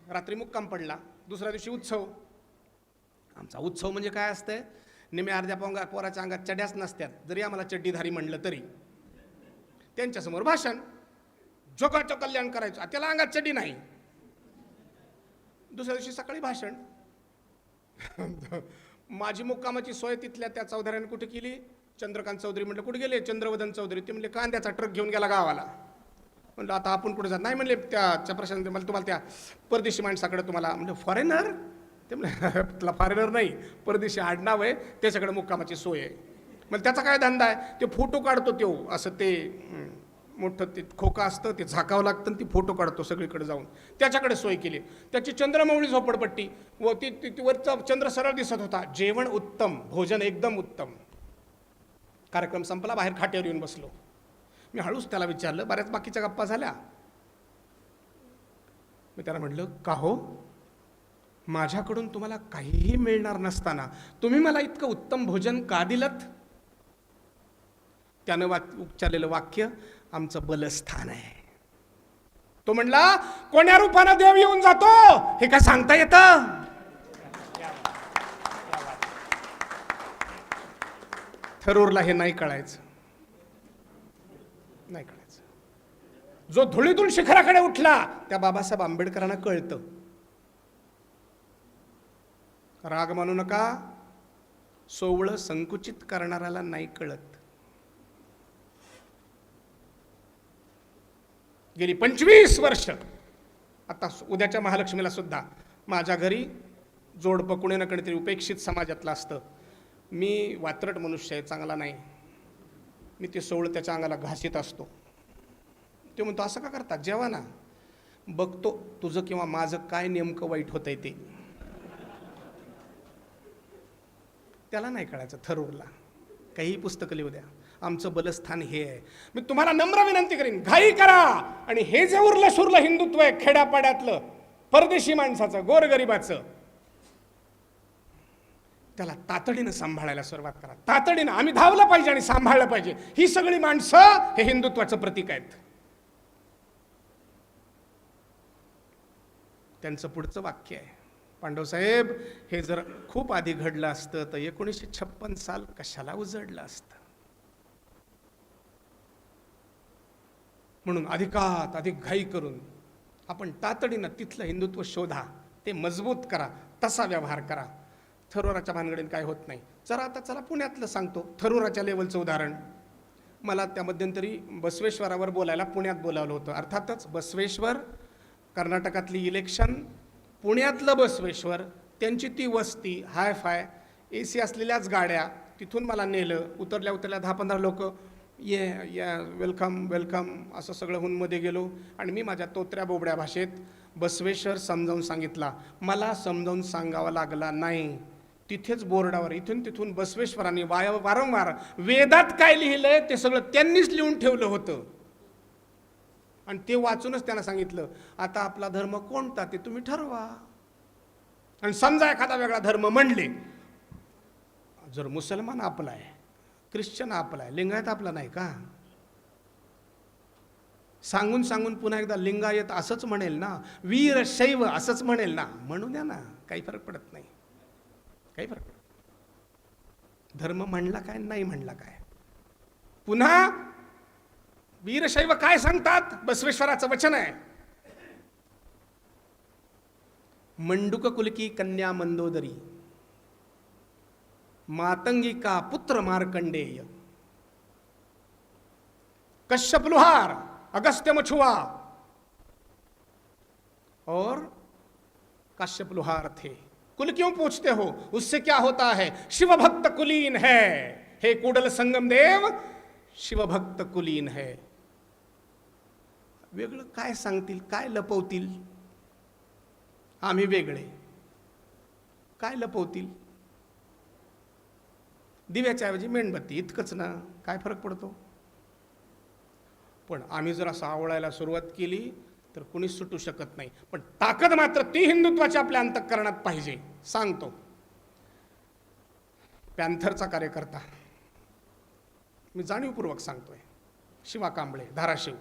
रात्री मुक्काम पडला, दुसऱ्या दिवशी उत्सव. आमचा उत्सव म्हणजे काय असतंय, निम्या अर्ध्या पोराच्या अंगात चड्याच नसत्यात, जरी आम्हाला चड्डीधारी म्हणलं तरी. त्यांच्यासमोर भाषण, जगाचं कल्याण करायचं, त्याला अंगात चड्डी नाही. दुसऱ्या दिवशी सकाळी भाषण. माझी मुक्कामाची सोय तिथल्या त्या चौधऱ्याने कुठे केली? चंद्रकांत चौधरी. म्हटलं कुठे गेले? चंद्रवदन चौधरी. ते म्हणले कांद्याचा ट्रक घेऊन गेला गावाला. म्हणलं आता आपण कुठे जात नाही. म्हणले त्या प्रशासन मला तुम्हाला त्या परदेशी माणसाकडे तुम्हाला. म्हणजे फॉरेनर? ते म्हणले तुला फॉरेनर नाही, परदेशी आडनाव आहे, त्याच्याकडे मुक्कामाची सोय आहे. मग त्याचा काय धंदा आहे? ते फोटो काढतो. तो असं ते मोठं ते खोका असतं, ते झाकावं लागतं, ती फोटो काढतो सगळीकडे जाऊन. त्याच्याकडे सोय केली. त्याची चंद्रमौळी झोपडपट्टी व ती वरचा चंद्र सरळ दिसत होता. जेवण उत्तम, भोजन एकदम उत्तम. कार्यक्रम संपला, बाहेर खाट्यावर येऊन बसलो. मी हळूच त्याला विचारलं, बऱ्याच बाकीच्या गप्पा झाल्या. मी त्याला म्हटलं, का हो, माझ्याकडून तुम्हाला काहीही मिळणार नसताना तुम्ही मला इतकं उत्तम भोजन का दिलत? त्यानं उच्चारलेलं वाक्य आमचं बलस्थान आहे. तो म्हणला, कोण्या रूपानं देव येऊन जातो हे काय सांगता येतं? थरूरला हे नाही कळायचं, नाही कळायचं. जो धुळीतून शिखराकडे उठला त्या बाबासाहेब आंबेडकरांना कळतं. राग मानू नका, सोवळं संकुचित करणाऱ्याला नाही कळत. गेली 25 वर्ष, आता उद्याच्या महालक्ष्मीला सुद्धा माझ्या घरी जोडपं कुणी ना तरी उपेक्षित समाजातलं असतं. मी वात्रट मनुष्य आहे, चांगला नाही. मी ते सोवळं त्याच्या अंगाला घासीत असतो. ते म्हणतो, असं का करतात? जेव्हा ना बघतो तुझं किंवा माझं काय नेमकं वाईट होतंय ते. त्याला नाही कळायचं. थरूरला काही पुस्तकं लिहू द्या, आमचं बलस्थान हे आहे. मी तुम्हाला नम्र विनंती करीन, घाई करा आणि हे जे उरलं सुरलं हिंदुत्व आहे खेड्यापाड्यातलं, परदेशी माणसाचं, गोरगरिबाचं, त्याला तातडीनं सांभाळायला सुरुवात करा. तातडीनं आम्ही धावलं पाहिजे आणि सांभाळलं पाहिजे. ही सगळी माणसं हे हिंदुत्वाचं प्रतीक आहेत. त्यांचं पुढचं वाक्य आहे, पांडवसाहेब, हे जर खूप आधी घडलं असतं तर 1956 साल कशाला उजडलं असतं. म्हणून अधिकात अधिक घाई करून आपण तातडीनं तिथलं हिंदुत्व शोधा, ते मजबूत करा, तसा व्यवहार करा. थरूराच्या भानगडीने काय होत नाही. चला पुण्यातलं सांगतो, थरूराच्या लेवलचं उदाहरण. मला त्या मध्यंतरी बसवेश्वरावर बोलायला पुण्यात बोलावलं होतं. अर्थातच बसवेश्वर, कर्नाटकातली इलेक्शन, पुण्यातलं बसवेश्वर, त्यांची ती वस्ती, हाय फाय, AC असलेल्याच गाड्या. तिथून मला नेलं. उतरल्या 10-15 लोक या वेलकम वेलकम असं सगळं होऊन मध्ये गेलो. आणि मी माझ्या तोत्र्या बोबड्या भाषेत बसवेश्वर समजावून सांगितला. मला समजावून सांगावा लागला नाही. तिथेच बोर्डावर इथून तिथून बसवेश्वरांनी वारंवार वेदात काय लिहिलंय ते सगळं त्यांनीच लिहून ठेवलं होतं. आणि ते वाचूनच त्यांना सांगितलं, आता आपला धर्म कोणता ते तुम्ही ठरवा. आणि समजा एखादा वेगळा धर्म म्हणले, जर मुसलमान आपला आहे, ख्रिश्चन आपला आहे, लिंगायत आपला नाही का? सांगून सांगून पुन्हा एकदा लिंगायत असंच म्हणेल ना, वीर शैव असंच म्हणेल ना, म्हणू द्या ना, काही फरक पडत नाही, काही फरक पडत. धर्म म्हणला काय, नाही म्हणला काय. पुन्हा वीरशैव काय सांगतात? बसवेश्वराचं वचन आहे, मंडूक कुलकी कन्या मंदोदरी, मातंगी का पुत्र मार्कंडेय, कश्यप लुहार, अगस्त्य मछुआ और कश्यप लुहार थे. कुल क्यों पूछते हो, उससे क्या होता है? शिव भक्त कुलीन है. हे कुडल संगम देव, शिवभक्त कुलीन है. वेगळं काय सांगतील, काय लपवतील? आम्ही वेगळे, काय लपवतील? दिव्याच्या ऐवजी मेणबत्ती, इतकंच ना, काय फरक पडतो? पण आम्ही जर असं आवळायला सुरुवात केली तर कुणीच सुटू शकत नाही. पण ताकद मात्र ती हिंदुत्वाची आपल्या अंतःकरणात पाहिजे. सांगतो, पॅन्थरचा कार्यकर्ता, मी जाणीवपूर्वक सांगतोय, शिवा कांबळे, धाराशिव,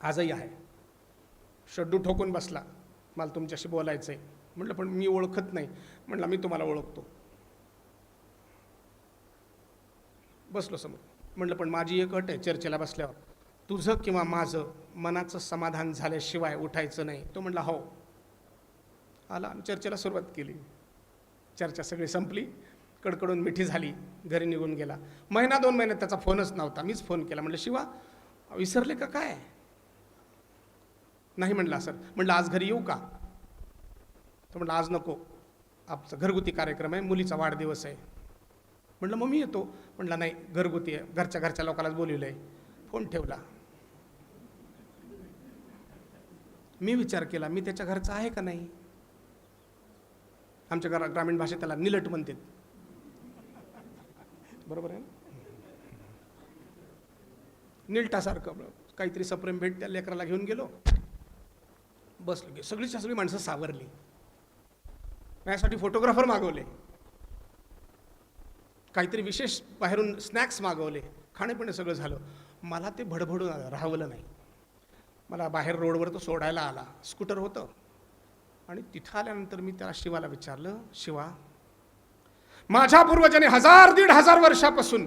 आजही आहे. शड्डू ठोकून बसला, मला तुमच्याशी बोलायचंय. म्हटलं पण मी ओळखत नाही. म्हटलं मी तुम्हाला ओळखतो. बसलो समोर. म्हटलं पण माझी एक अट आहे, चर्चेला बसल्यावर तुझं किंवा माझं मनाचं समाधान झाल्याशिवाय उठायचं नाही. तो म्हटला हो. आला, चर्चेला सुरुवात केली. चर्चा सगळी संपली, कडकडून मिठी झाली, घरी निघून गेला. महिना 2 महिन्यात त्याचा फोनच नव्हता. मीच फोन केला. म्हटलं शिवा विसरले का काय? नाही म्हटला सर. म्हटलं आज घरी येऊ का? तो म्हटलं आज नको, आमचा घरगुती कार्यक्रम आहे, मुलीचा वाढदिवस आहे. म्हटलं मग मी येतो. म्हटलं नाही, घरगुती आहे, घरच्या लोकांनाच बोलवलं आहे. फोन ठेवला. मी विचार केला, मी त्याच्या घरचा आहे का नाही? आमच्या ग्रामीण भाषेत त्याला निलट म्हणतात, बरोबर आहे? निलटासारखं काहीतरी सप्रेम भेट त्या लेकराला घेऊन गेलो. बसलो. सगळीच्या सगळी माणसं सावरली. माझ्यासाठी फोटोग्राफर मागवले, काहीतरी विशेष बाहेरून स्नॅक्स मागवले, खाणेपिणे सगळं झालं. मला ते भडभडून राहवलं नाही. मला बाहेर रोडवर तो सोडायला आला, स्कूटर होतं. आणि तिथं आल्यानंतर मी त्याला शिवाला विचारलं, शिवा माझ्या पूर्वजांनी 1000-1500 वर्षापासून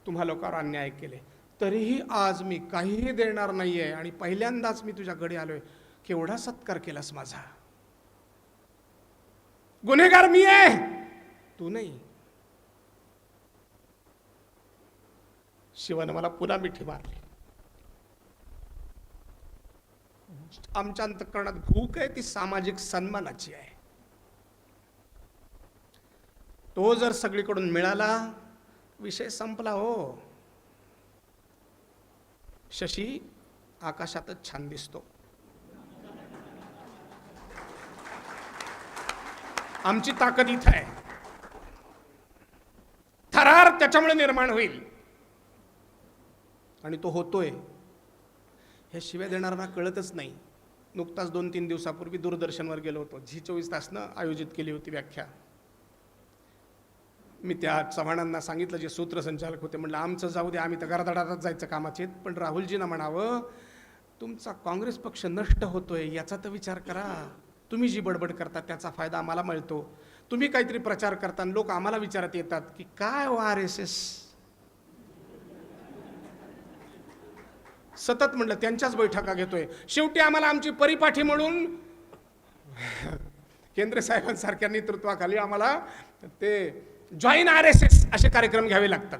तुम्हा लोकांवर अन्याय केले, तरीही आज मी काहीही देणार नाहीये आणि पहिल्यांदाच मी तुझ्याकडे आलोय. केवढा सत्कार केलास माझा. गुन्हेगार मी आहे, तू नाही. शिवानं मला पुन्हा मिठी मारली. आमच्या अंतःकरणात भूक आहे ती सामाजिक सन्मानाची आहे. तो जर सगळीकडून मिळाला, विषय संपला हो. शशी आकाशातच छान दिसतो. आमची ताकद इथं आहे. थरार त्याच्यामुळे निर्माण होईल आणि तो होतोय. हे शिव्या देणाऱ्यांना कळतच नाही. नुकताच 2-3 दिवसापूर्वी दूरदर्शनवर गेलो होतो. झी 24 तासनं आयोजित केली होती व्याख्या. मी त्या चव्हाणांना सांगितलं, जे सूत्रसंचालक होते, म्हटलं आमचं जाऊ दे, आम्ही तर गरदाडात जायचं कामाचे, पण राहुलजींना म्हणावं तुमचा काँग्रेस पक्ष नष्ट होतोय याचा तर विचार करा. तुम्ही जी बडबड करता त्याचा फायदा आम्हाला मिळतो. तुम्ही काहीतरी प्रचार करता, लोक आम्हाला विचारत येतात की काय RSS सतत. म्हटलं त्यांच्याच बैठका घेतोय. शेवटी आम्हाला आमची परिपाठी म्हणून केंद्र साहेबांसारख्या नेतृत्वाखाली आम्हाला ते जॉईन RSS असे कार्यक्रम घ्यावे लागतात.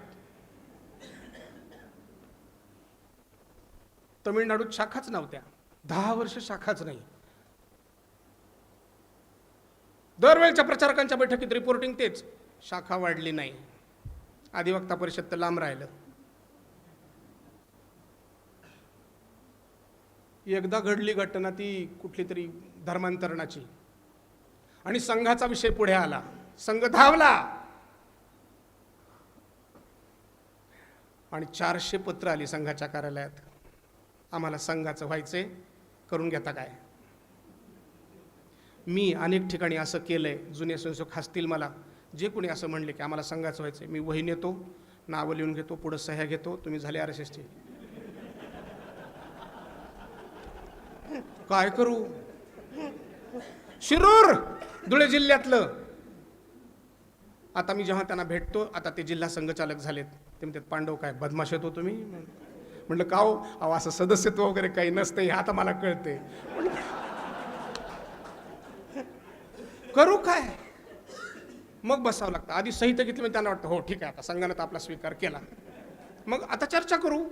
तमिळनाडूत शाखाच नव्हत्या, 10 वर्ष शाखाच नाही. दरवेळच्या प्रचारकांच्या बैठकीत रिपोर्टिंग तेच, शाखा वाढली नाही. अधिवक्ता परिषद तर लांब राहिलं. एकदा घडली घटना ती कुठली तरी धर्मांतरणाची, आणि संघाचा विषय पुढे आला. संघ धावला आणि 400 पत्र आली संघाच्या कार्यालयात, आम्हाला संघाचं व्हायचंय, करून घेता काय? मी अनेक ठिकाणी असं केलंय. जुने संशोधक हसतील मला, जे कोणी असं म्हणले की आम्हाला संघाचं व्हायचंय, मी वही नेतो, नावं लिहून घेतो, पुढं सह्या घेतो, तुम्ही झाले RSSचे. काय करू? शिरूर धुळे जिल्ह्यातलं. आता मी जेव्हा त्यांना भेटतो, आता ते जिल्हा संघचालक झालेत, ते म्हणतात पांडव काय बदमाश होतो तुम्ही? म्हटलं का हो? अहो असं सदस्यत्व वगैरे काही नसतं, हे आता मला कळते. करू काय? मग बसावं लागतं. आधी सहित घेतली, म्हणजे त्यांना वाटतं हो ठीक आहे, आता संघानं तर आपला स्वीकार केला, मग आता चर्चा करू.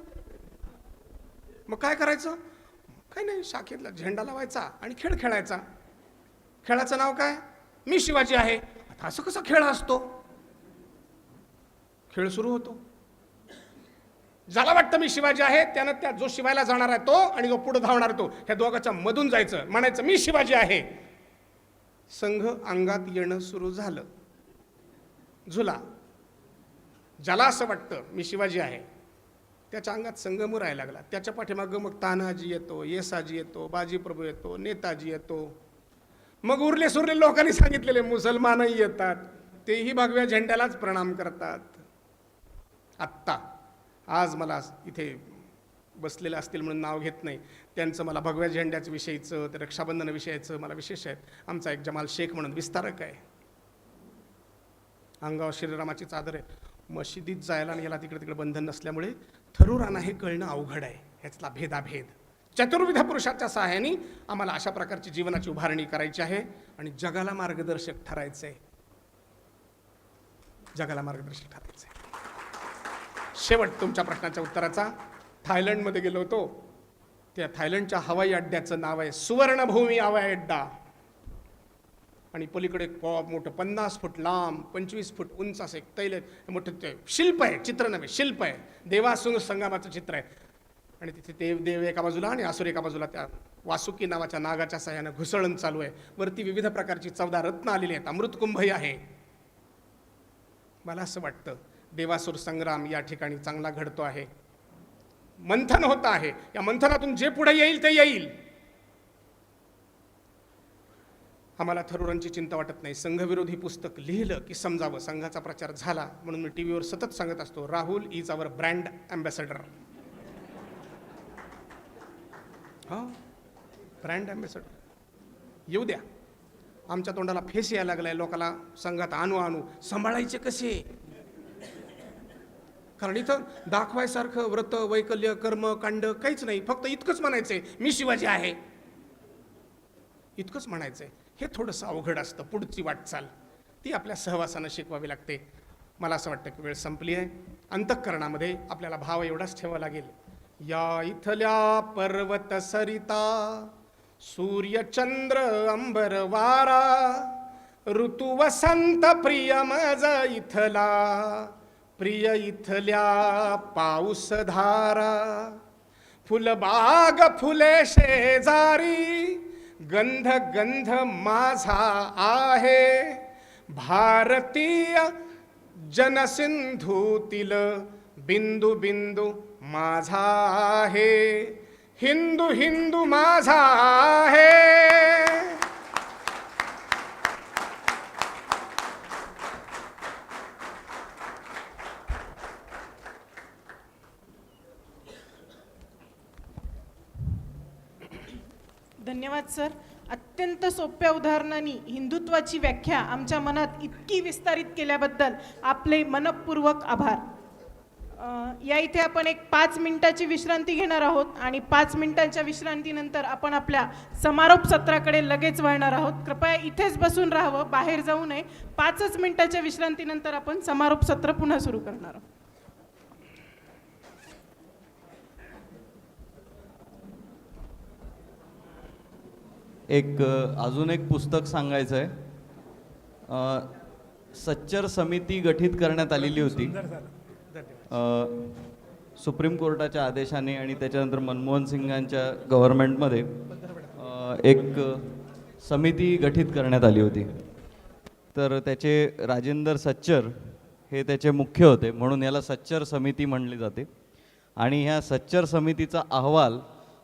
मग काय करायचं? काही नाही, शाखेतला झेंडा लावायचा आणि खेळ खेळायचा. खेळाचं नाव काय? मी शिवाजी आहे. आता असं कसा खेळ असतो? खेळ सुरू होतो. ज्याला वाटतं मी शिवाजी आहे, त्यानं त्या जो शिवायला जाणार आहे तो आणि जो पुढे धावणार तो, ह्या दोघांच्या मधून जायचं, म्हणायचं मी शिवाजी आहे. संघ अंगात येणं सुरू झालं. झुला. ज्याला असं वाटतं मी शिवाजी आहे, त्याच्या अंगात संगम राहायला लागला. त्याच्या पाठीमागं मग तानाजी येतो, येसाजी येतो, बाजीप्रभू येतो, नेताजी येतो. मग उरले सुरले लोकांनी सांगितलेले मुसलमानही येतात, तेही भगव्या झेंड्यालाच प्रणाम करतात. आत्ता आज मला इथे बसलेले असतील म्हणून नाव घेत नाही, त्यांचं मला भगव्या झेंड्याच्या विषयीचं, ते रक्षाबंधनाविषयीचं मला विशेष आहे. आमचा एक जमाल शेख म्हणून विस्तारक आहे, अंगावर श्रीरामाची चादर आहे. मशिदीत जायला आणि याला तिकडे बंधन नसल्यामुळे थरूरांना हे कळणं अवघड आहे, ह्यातला भेदाभेद. चतुर्विध पुरुषाच्या सहाय्याने आम्हाला अशा प्रकारची जीवनाची उभारणी करायची आहे आणि जगाला मार्गदर्शक ठरायचं आहे, जगाला मार्गदर्शक ठरायचं आहे. शेवट तुमच्या प्रश्नाच्या उत्तराचा, थायलंडमध्ये गेलो होतो. त्या थायलंडच्या हवाई अड्ड्याचं नाव आहे सुवर्णभूमी हवाई अड्डा. आणि पलीकडे एक मोठं 50 फूट लांब 25 फूट उंच असं एक तैल मोठं ते शिल्प आहे, चित्र नव्हे शिल्प आहे, देवासुर संगमाचं चित्र आहे. आणि तिथे देव एका बाजूला आणि असुर एका बाजूला त्या वासुकी नावाच्या नागाच्या सहाय्यानं घुसळण चालू आहे. वरती विविध प्रकारची 14 रत्न आलेली आहेत, अमृतकुंभही आहे. मला असं वाटतं देवासुर संग्राम या ठिकाणी चांगला घडतो आहे, मंथन होत आहे. या मंथनातून जे पुढे येईल ते येईल. आम्हाला थरूरांची चिंता वाटत नाही. संघविरोधी पुस्तक लिहिलं की समजावं, संघाचा प्रचार झाला. म्हणून मी टीव्हीवर सतत सांगत असतो, Rahul is our brand ambassador. हा, ब्रँड अँबॅसेडर येऊ द्या. आमच्या तोंडाला फेस यायला लागलाय, लोकाला संघात आणू सांभाळायचे कसे. कारण इथं दाखवायसारखं व्रत वैकल्य कर्म कांड काहीच नाही. फक्त इतकंच म्हणायचंय, मी शिवाजी आहे, इतकंच म्हणायचंय. हे थोडंसं अवघड असतं. पुढची वाटचाल ती आपल्या सहवासानं शिकवावी लागते. मला असं वाटतं की वेळ संपली आहे. अंतःकरणामध्ये आपल्याला भाव एवढाच ठेवावा लागेल, या इथल्या पर्वत सरिता, सूर्य चंद्र अंबर वारा, ऋतू वसंत प्रिय मज इथला, प्रिय इथल्या पाऊस धारा, फुलबाग फुले शेजारी, गंध गंध माझा आहे, भारतीय जनसिंधूतील बिंदू बिंदू माझा आहे, हिंदू हिंदू माझा आहे. धन्यवाद सर. अत्यंत सोप्या उदाहरणांनी हिंदुत्वाची व्याख्या आमच्या मनात इतकी विस्तारित केल्याबद्दल आपले मनपूर्वक आभार. या इथे आपण एक 5 मिनिटाची विश्रांती घेणार आहोत आणि 5 मिनिटांच्या विश्रांतीनंतर आपण आपल्या समारोप सत्राकडे लगेच वळणार आहोत. कृपया इथेच बसून राहावं, बाहेर जाऊ नये. 5च मिनिटाच्या विश्रांतीनंतर आपण समारोप सत्र पुन्हा सुरू करणार आहोत. अजून एक पुस्तक सांगायचं आहे. सच्चर समिती गठीत करण्यात आलेली होती सुप्रीम कोर्टाच्या आदेशाने आणि त्याच्यानंतर मनमोहन सिंगांच्या गव्हर्नमेंटमध्ये एक समिती गठीत करण्यात आली होती. तर त्याचे राजेंद्र सच्चर हे त्याचे मुख्य होते, म्हणून याला सच्चर समिती म्हणली जाते. आणि ह्या सच्चर समितीचा अहवाल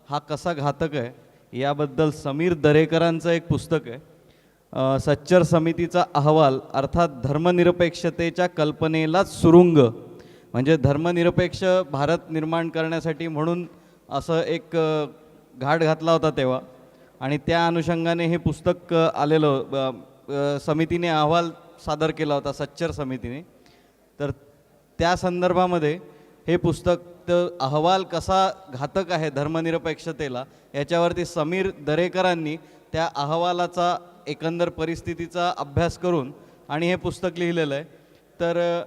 हा कसा घातक आहे याबद्दल समीर दरेकरांचं एक पुस्तक आहे. सच्चर समितीचा अहवाल अर्थात धर्मनिरपेक्षतेच्या कल्पनेलाच सुरुंग, म्हणजे धर्मनिरपेक्ष भारत निर्माण करण्यासाठी म्हणून असं एक घाट घातला होता तेव्हा. आणि त्या अनुषंगाने हे पुस्तक आलेलं, समितीने अहवाल सादर केला होता सच्चर समितीने. तर त्या संदर्भामध्ये हे पुस्तक अहवाल कसा घातक आहे धर्मनिरपेक्षतेला याच्यावरती समीर दरेकरांनी त्या अहवालाचा एकंदर परिस्थितीचा अभ्यास करून आणि हे पुस्तक लिहिलेलं आहे. तर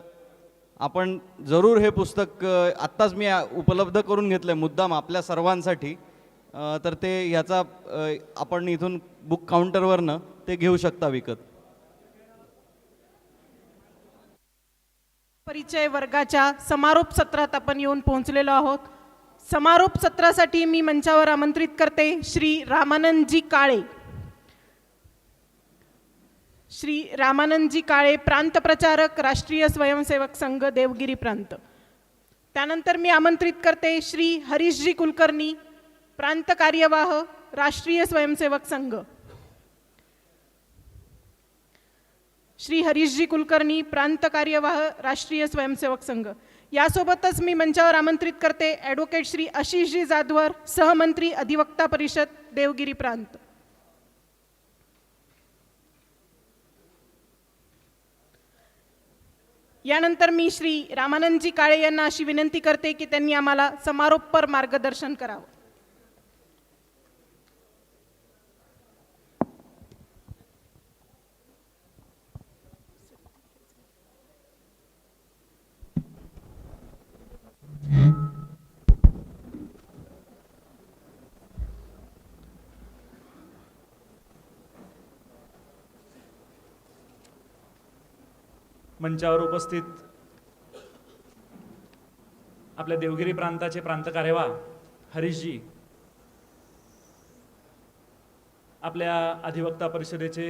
आपण जरूर हे पुस्तक आत्ताच मी उपलब्ध करून घेतलं आहे मुद्दाम आपल्या सर्वांसाठी. तर ते ह्याचा आपण इथून बुक काउंटरवरनं ते घेऊ शकता विकत. परिचय वर्गाच्या समारोप सत्रात आपण येऊन पोहोचलेलो आहोत. समारोप सत्रासाठी मी मंचावर आमंत्रित करते श्री रामानंदजी काळे. श्री रामानंदजी काळे, प्रांत प्रचारक, राष्ट्रीय स्वयंसेवक संघ, देवगिरी प्रांत. त्यानंतर मी आमंत्रित करते श्री हरीशजी कुलकर्णी, प्रांत कार्यवाह, राष्ट्रीय स्वयंसेवक संघ. श्री हरीशजी कुलकर्णी, प्रांत कार्यवाह, राष्ट्रीय स्वयंसेवक संघ. यासोबतच मी मंचावर आमंत्रित करते ॲडव्होकेट श्री आशिषजी जाधवर, सहमंत्री अधिवक्ता परिषद, देवगिरी प्रांत. यानंतर मी श्री रामानंदजी काळे यांना अशी विनंती करते की त्यांनी आम्हाला समारोपपर मार्गदर्शन करावं. मंचावर उपस्थित आपल्या देवगिरी प्रांताचे प्रांत कार्यवाह हरीशजी, आपल्या अधिवक्ता परिषदेचे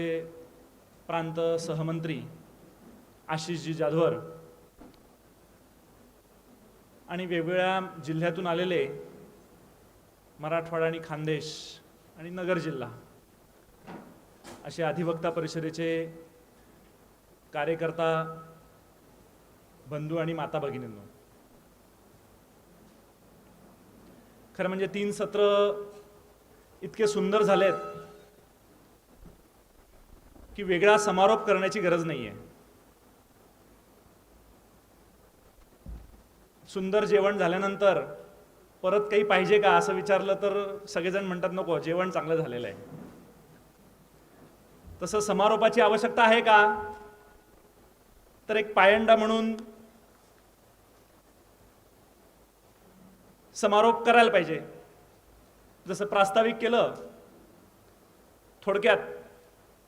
प्रांत सहमंत्री आशिषजी जाधवर आणि वेगवेगळ्या जिल्ह्यातून आलेले मराठवाडा आणि खानदेश आणि नगर जिल्हा असे अधिवक्ता परिषदेचे कार्यकर्ता बंधू आणि माता भगिनींनो, खरं म्हणजे 3 सत्र इतके सुंदर झालेत की वेगळा समारोप करण्याची गरज नाहीये. सुंदर जेवण झाल्यानंतर परत काही पाहिजे का असं विचारलं तर सगळेजण म्हणतात नको, जेवण चांगलं झालेलं आहे. तसं समारोपाची आवश्यकता आहे का? तर एक पायंडा म्हणून समारोप करायला पाहिजे. जसं प्रास्ताविक केलं थोडक्यात,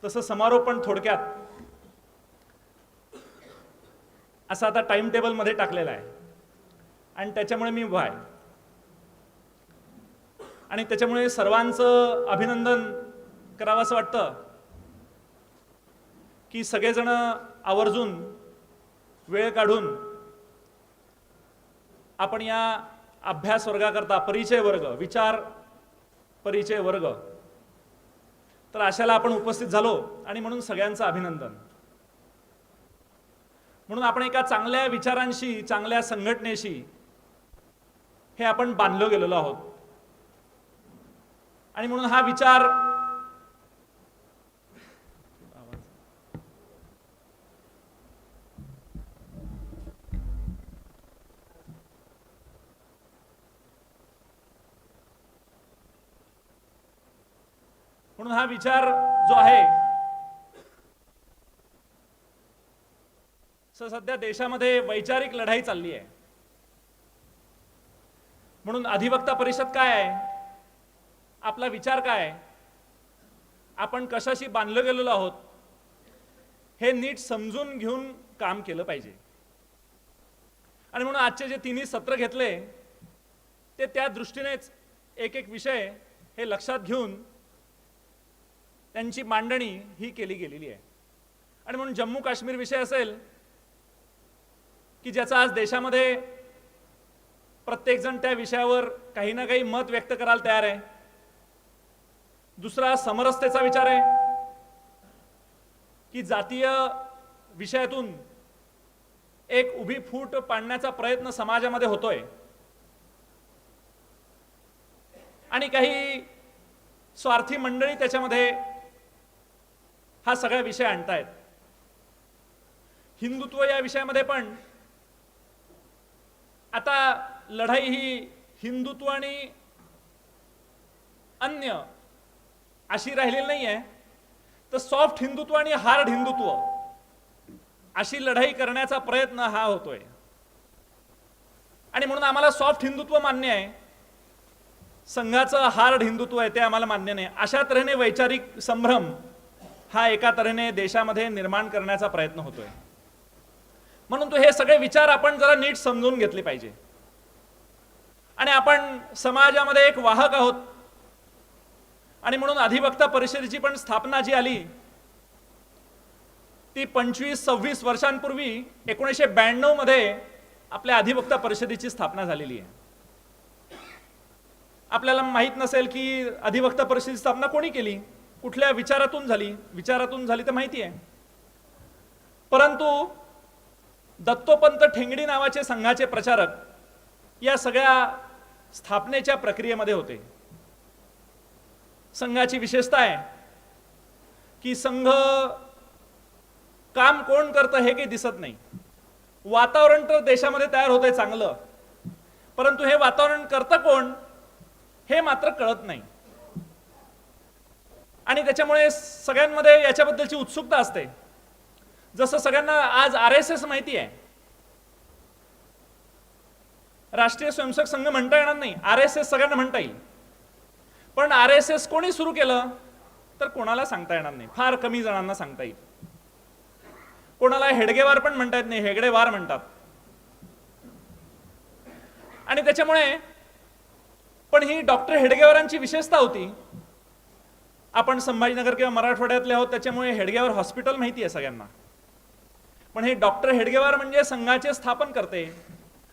तसं समारोप पण थोडक्यात असं आता टाइम टेबल मध्ये टाकलेलं आहे आणि त्याच्यामुळे मी उभा आहे आणि त्याच्यामुळे सर्वांचं अभिनंदन करावं असं वाटतं की सगळेजण आवर्जून वेळ काढून आपण या अभ्यास वर्गाकरता परिचय वर्ग, विचार परिचय वर्ग, तर अशाला आपण उपस्थित झालो आणि म्हणून सगळ्यांचं अभिनंदन. म्हणून आपण एका चांगल्या विचारांशी, चांगल्या संघटनेशी हे आपण बांधलो गेलेलो आहोत आणि म्हणून हा विचार जो आहे सध्या देशामध्ये वैचारिक लढाई चालली आहे. म्हणून अधिवक्ता परिषद काय आहे, आपला विचार काय आहे, आपण कशाशी बांधलो गेलेलो आहोत हे नीट समजून घेऊन काम केलं पाहिजे. आणि म्हणून आजचे जे 3 सत्र घेतले ते त्या दृष्टीनेच एक एक विषय हे लक्षात घेऊन त्यांची मांडणी ही केली गेलेली आहे. आणि म्हणून जम्मू काश्मीर विषय असेल की ज्याचा आज देशामध्ये प्रत्येक जण त्या विषयावर काही ना काही मत व्यक्त करायला तयार आहे. दुसरा समरसतेचा विचार आहे की जातीय विषयातून एक उभी फूट पाडण्याचा प्रयत्न समाजामध्ये होतोय आणि काही स्वार्थी मंडळी त्याच्यामध्ये हा सगळा विषय आणतायत. हिंदुत्व या विषयामध्ये पण आता लढाई ही हिंदुत्व आणि अन्य अशी राहिलेली नाही आहे, तर सॉफ्ट हिंदुत्व आणि हार्ड हिंदुत्व अशी लढाई करण्याचा प्रयत्न हा होतोय. आणि म्हणून आम्हाला सॉफ्ट हिंदुत्व मान्य आहे, संघाचं हार्ड हिंदुत्व आहे ते आम्हाला मान्य नाही. अशा तऱ्हेने वैचारिक संभ्रम हा एका तऱ्हेने देशामध्ये निर्माण करण्याचा प्रयत्न होतोय. म्हणून हे सगळे विचार आपण जरा नीट समजून घेतले पाहिजे. आणि आपण समाजामध्ये एक वाहक आहोत आणि म्हणून अधिवक्ता परिषदेची पण स्थापना जी आली ती 25-26 वर्षांपूर्वी 1992 मध्ये आपल्या अधिवक्ता परिषदेची स्थापना झालेली आहे. आपल्याला माहीत नसेल की अधिवक्ता परिषदेची स्थापना कोणी केली, कुठल्या विचारातून झाली तर माहिती आहे. परंतु दत्तोपंत ठेंगडी नावाचे संघाचे प्रचारक या सगळ्या स्थापनेच्या प्रक्रियेमध्ये होते. संघाची विशेषता आहे की संघ काम कोण करतं हे काही दिसत नाही. वातावरण तर देशामध्ये तयार होतंय चांगलं, परंतु हे वातावरण करतं कोण हे मात्र कळत नाही. आणि त्याच्यामुळे सगळ्यांमध्ये याच्याबद्दलची उत्सुकता असते. जसं सगळ्यांना आज RSS माहिती आहे, राष्ट्रीय स्वयंसेवक संघ म्हणता येणार नाही, RSS सगळ्यांना म्हणता येईल. पण RSS कोणी सुरू केलं तर कोणाला सांगता येणार नाही, फार कमी जणांना सांगता येईल. कोणाला हेडगेवार पण म्हणता येत नाही, हेगडेवार म्हणतात. आणि त्याच्यामुळे पण ही डॉक्टर हेडगेवारांची विशेषता होती. आपण संभाजीनगर किंवा मराठवाड्यातले आहोत, त्याच्यामुळे हेडगेवार हॉस्पिटल माहिती आहे सगळ्यांना. पण हे डॉक्टर हेडगेवार म्हणजे संघाचे स्थापन करते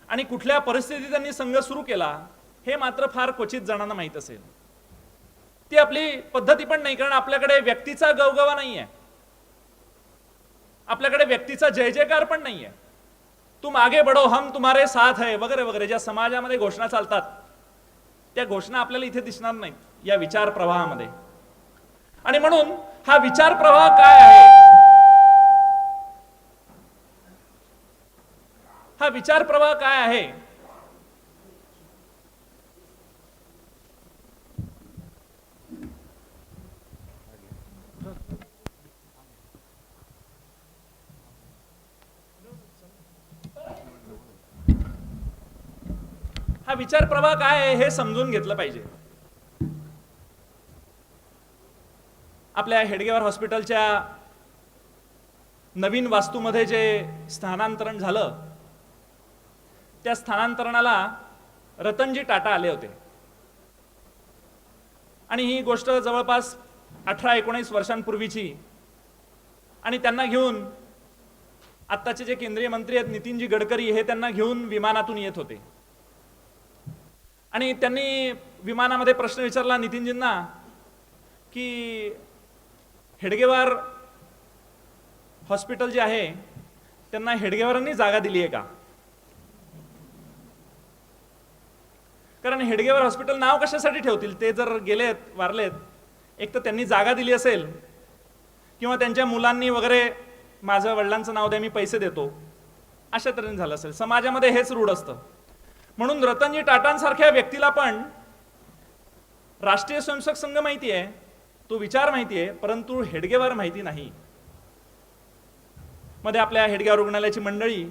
आणि कुठल्या परिस्थितीत त्यांनी संघ सुरू केला हे मात्र फार क्वचित जणांना माहीत असेल. ती आपली पद्धती पण नाही, कारण आपल्याकडे व्यक्तीचा गवगवा नाहीये, आपल्याकडे व्यक्तीचा जय जयकार पण नाहीये. तुम आगे बढ़ो हम तुम्हारे साथ है वगैरे वगैरे ज्या समाजामध्ये घोषणा चालतात त्या घोषणा आपल्याला इथे दिसणार नाहीत या विचार प्रवाहामध्ये. आणि म्हणून हा विचार प्रवाह काय आहे, हा विचार प्रवाह काय आहे, हा विचार प्रवाह काय आहे हे समजून घेतलं पाहिजे. आपल्या हेडगेवार हॉस्पिटलच्या नवीन वास्तूमध्ये जे स्थानांतरण झालं त्या स्थानांतरणाला रतनजी टाटा आले होते. आणि ही गोष्ट जवळपास 18-19 वर्षांपूर्वीची. आणि त्यांना घेऊन आत्ताचे जे केंद्रीय मंत्री आहेत नितीनजी गडकरी हे त्यांना घेऊन विमानातून येत होते. आणि त्यांनी विमानामध्ये प्रश्न विचारला नितीनजींना की हेडगेवार हॉस्पिटल जे आहे त्यांना हेडगेवारांनी जागा दिली आहे का. कारण हेडगेवार हॉस्पिटल नाव कशासाठी ठेवतील, ते जर गेलेत वारलेत, एक तर त्यांनी जागा दिली असेल किंवा त्यांच्या मुलांनी वगैरे माझ्या वडिलांचं नाव द्या मी पैसे देतो अशा तऱ्हेने झालं असेल. समाजामध्ये हेच रूढ असतं. म्हणून रतनजी टाटांसारख्या व्यक्तीला पण राष्ट्रीय स्वयंसेवक संघ माहिती आहे, तो विचार माहिती आहे, परंतु हेडगेवार माहिती नाही. मध्ये आपल्या हेडगेवार रुग्णालयाची मंडळी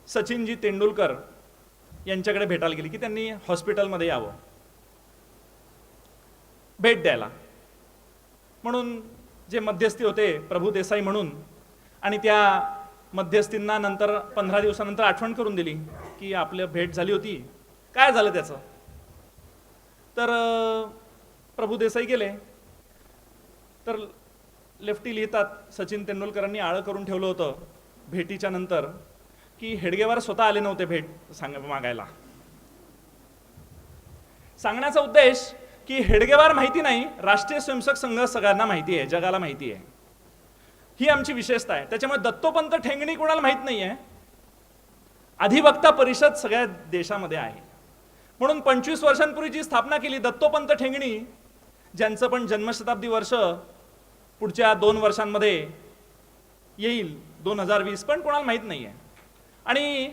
सचिनजी तेंडुलकर यांच्याकडे भेटायला गेली की त्यांनी हॉस्पिटलमध्ये यावं भेट द्यायला. म्हणून जे मध्यस्थी होते प्रभू देसाई म्हणून, आणि त्या मध्यस्थींना नंतर 15 दिवसानंतर आठवण करून दिली की आपल्या भेट झाली होती, काय झालं त्याचं. तर प्रभू देसाई गेले तर लेफ्टी लिहितात सचिन तेंडुलकरांनी आळं करून ठेवलं होतं भेटीच्या नंतर की हेडगेवार स्वतः आले नव्हते भेट मागायला. सांगण्याचा उद्देश की हेडगेवार माहिती नाही, राष्ट्रीय स्वयंसेवक संघ सगळ्यांना माहिती आहे, जगाला माहिती आहे. ही आमची विशेषता आहे. त्याच्यामुळे दत्तोपंत ठेंगडी कोणाला माहित नाहीये, अधिवक्ता परिषद सगळ्या देशामध्ये आहे. म्हणून 25 वर्षांपूर्वी जी स्थापना केली दत्तोपंत ठेंगडी, ज्यांचं पण जन्मशताब्दी वर्ष पुढच्या 2 वर्षांमध्ये येईल 2020, पण कोणाला माहित नाहीये. आणि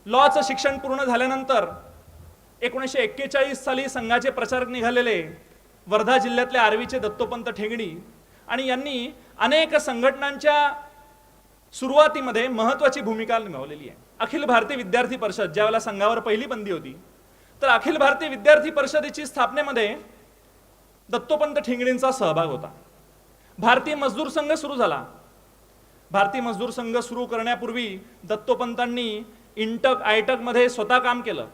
लॉचं शिक्षण पूर्ण झाल्यानंतर 1941 साली संघाचे प्रचारक निघालेले वर्धा जिल्ह्यातल्या आर्वीचे दत्तोपंत ठेंगडी, आणि यांनी अनेक संघटनांच्या सुरुवातीमध्ये महत्त्वाची भूमिका निभावलेली आहे. अखिल भारतीय विद्यार्थी परिषद, ज्यावेळेला संघावर पहिली बंदी होती, तर अखिल भारतीय विद्यार्थी परिषदेची स्थापनेमध्ये दत्तोपंत ठेंगडींचा सहभाग होता. भारतीय मजदूर संघ सुरू झाला. भारतीय मजदूर संघ सुरू करण्यापूर्वी दत्तोपंतांनी इंटक आयटक मध्ये स्वतः काम केलं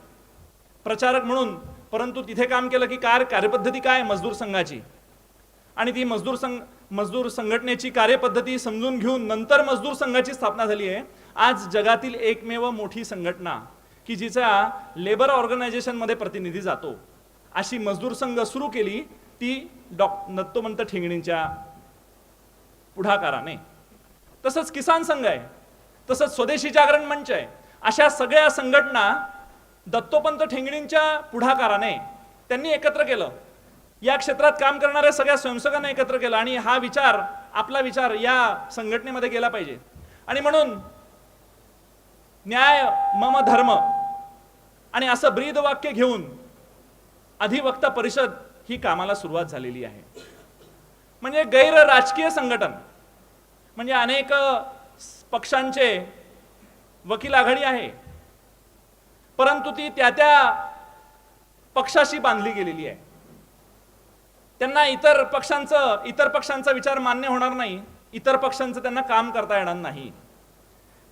प्रचारक म्हणून, परंतु तिथे काम केलं की कार्यपद्धती काय मजदूर संघाची, आणि ती मजदूर संघटनेची कार्यपद्धती समजून घेऊन नंतर मजदूर संघाची स्थापना झाली आहे. आज जगातील एकमेव मोठी संघटना की जिचा लेबर ऑर्गनायझेशनमध्ये प्रतिनिधी जातो अशी मजदूर संघ सुरू केली ती दत्तोपंत ठेंगणींच्या पुढाकाराने. तसंच किसान संघ आहे, तसंच स्वदेशी जागरण मंच आहे. अशा सगळ्या संघटना दत्तोपंत ठेंगणींच्या पुढाकाराने त्यांनी एकत्र केलं. या क्षेत्रात काम करणाऱ्या सगळ्या स्वयंसेवकांना एकत्र केलं आणि हा विचार, आपला विचार या संघटनेमध्ये गेला पाहिजे. आणि म्हणून न्याय मम धर्म आणि असं ब्रीद वाक्य घेऊन अधिवक्ता परिषद ही कामाला सुरुवात झालेली आहे. म्हणजे गैर राजकीय संघटन, म्हणजे अनेक पक्षांचे वकील आघाडी आहे, परंतु ती त्या त्या पक्षाशी बांधली गेलेली आहे. त्यांना इतर पक्षांचा विचार मान्य होणार नाही, इतर पक्षांचं त्यांना काम करता येणार नाही.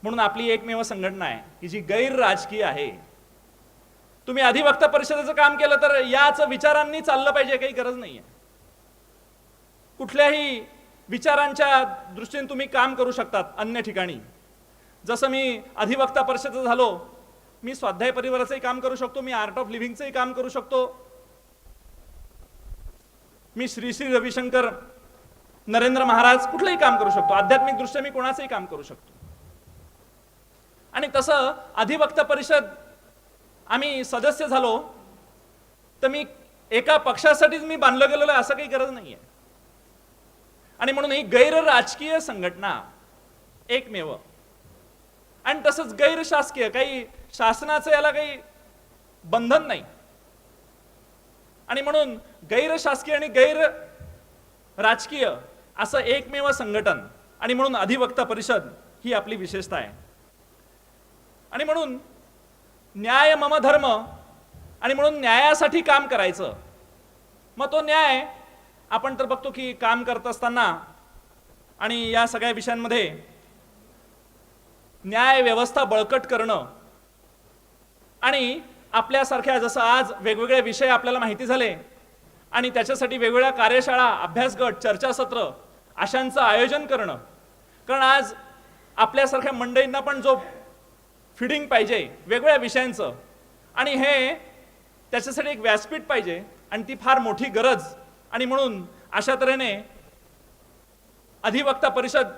म्हणून आपली एकमेव संघटना आहे की जी गैर राजकीय आहे. तुम्ही अधिवक्ता परिषदेचं काम केलं तर याच विचारांनी चाललं पाहिजे, काही गरज नाहीये. कुठल्याही विचारांच्या दृष्टीने तुम्ही काम करू शकतात अन्य ठिकाणी. जसं मी अधिवक्ता परिषदेचं झालो, मी स्वाध्याय परिवाराचंही काम करू शकतो, मी आर्ट ऑफ लिव्हिंगचंही काम करू शकतो, मी श्री श्री रविशंकर नरेंद्र महाराज कुठलंही काम करू शकतो, आध्यात्मिक दृष्ट्या मी कोणाचंही काम करू शकतो. आणि तसं अधिवक्ता परिषद आम्ही सदस्य झालो तर मी एका पक्षासाठीच मी बांधलं गेलेलं असं काही गरज नाहीये. आणि म्हणून ही गैर राजकीय संघटना एकमेव, आणि तसंच गैर शासकीय, काही शासनाचं याला काही बंधन नाही. आणि म्हणून गैर शासकीय आणि गैर राजकीय असं एकमेव संघटन, आणि म्हणून अधिवक्ता परिषद ही आपली विशेषता आहे. आणि म्हणून न्याय मम धर्म, आणि म्हणून न्यायासाठी काम करायचं. मग तो न्याय आपण तर बघतो की काम करत असताना आणि या सगळ्या विषयांमध्ये न्याय व्यवस्था बळकट करणं, आणि आपल्यासारख्या जसं आज वेगवेगळे विषय आपल्याला माहिती झाले आणि त्याच्यासाठी वेगवेगळ्या कार्यशाळा, अभ्यासगट, चर्चासत्र अशांचं आयोजन करणं. कारण आज आपल्यासारख्या मंडळींना पण जो फिडिंग पाहिजे वेगवेगळ्या विषयांचं, आणि हे त्याच्यासाठी एक व्यासपीठ पाहिजे, आणि ती फार मोठी गरज. आणि म्हणून अशा तऱ्हेने अधिवक्ता परिषद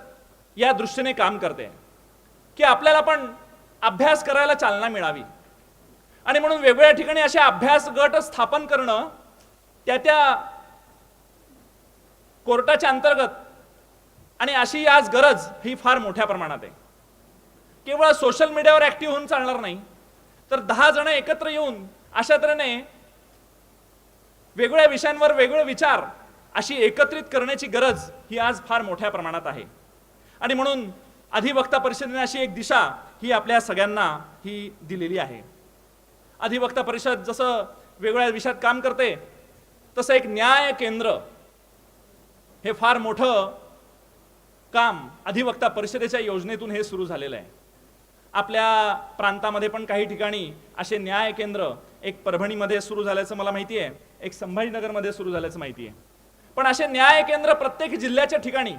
या दृष्टीने काम करते की आपल्याला पण अभ्यास करायला चालना मिळावी. आणि म्हणून वेगवेगळ्या ठिकाणी असे अभ्यास गट स्थापन करणं त्या त्या कोर्टाच्या अंतर्गत, आणि अशी आज गरज ही फार मोठ्या प्रमाणात आहे. केवळ सोशल मीडियावर ऍक्टिव्ह होऊन चालणार नाही, तर 10 जण एकत्र येऊन अशा तऱ्हेने वेगवेगळ्या विषयांवर वेगवेगळे विचार अशी एकत्रित करण्याची गरज ही आज फार मोठ्या प्रमाणात आहे. आणि म्हणून अधिवक्ता परिषदेने अशी एक दिशा ही आपल्या सगळ्यांना ही दिलेली आहे. अधिवक्ता परिषद जसं वेगवेगळ्या विषयात काम करते, तसं एक न्याय केंद्र हे फार मोठं काम अधिवक्ता परिषदेच्या योजनेतून हे सुरू झालेलं आहे. आपल्या प्रांतामध्ये पण काही ठिकाणी असे न्याय केंद्र, एक परभणीमध्ये सुरू झाल्याचं मला माहिती आहे, एक संभाजीनगरमध्ये सुरू झाल्याचं माहिती आहे. पण असे न्याय केंद्र प्रत्येक जिल्ह्याच्या ठिकाणी,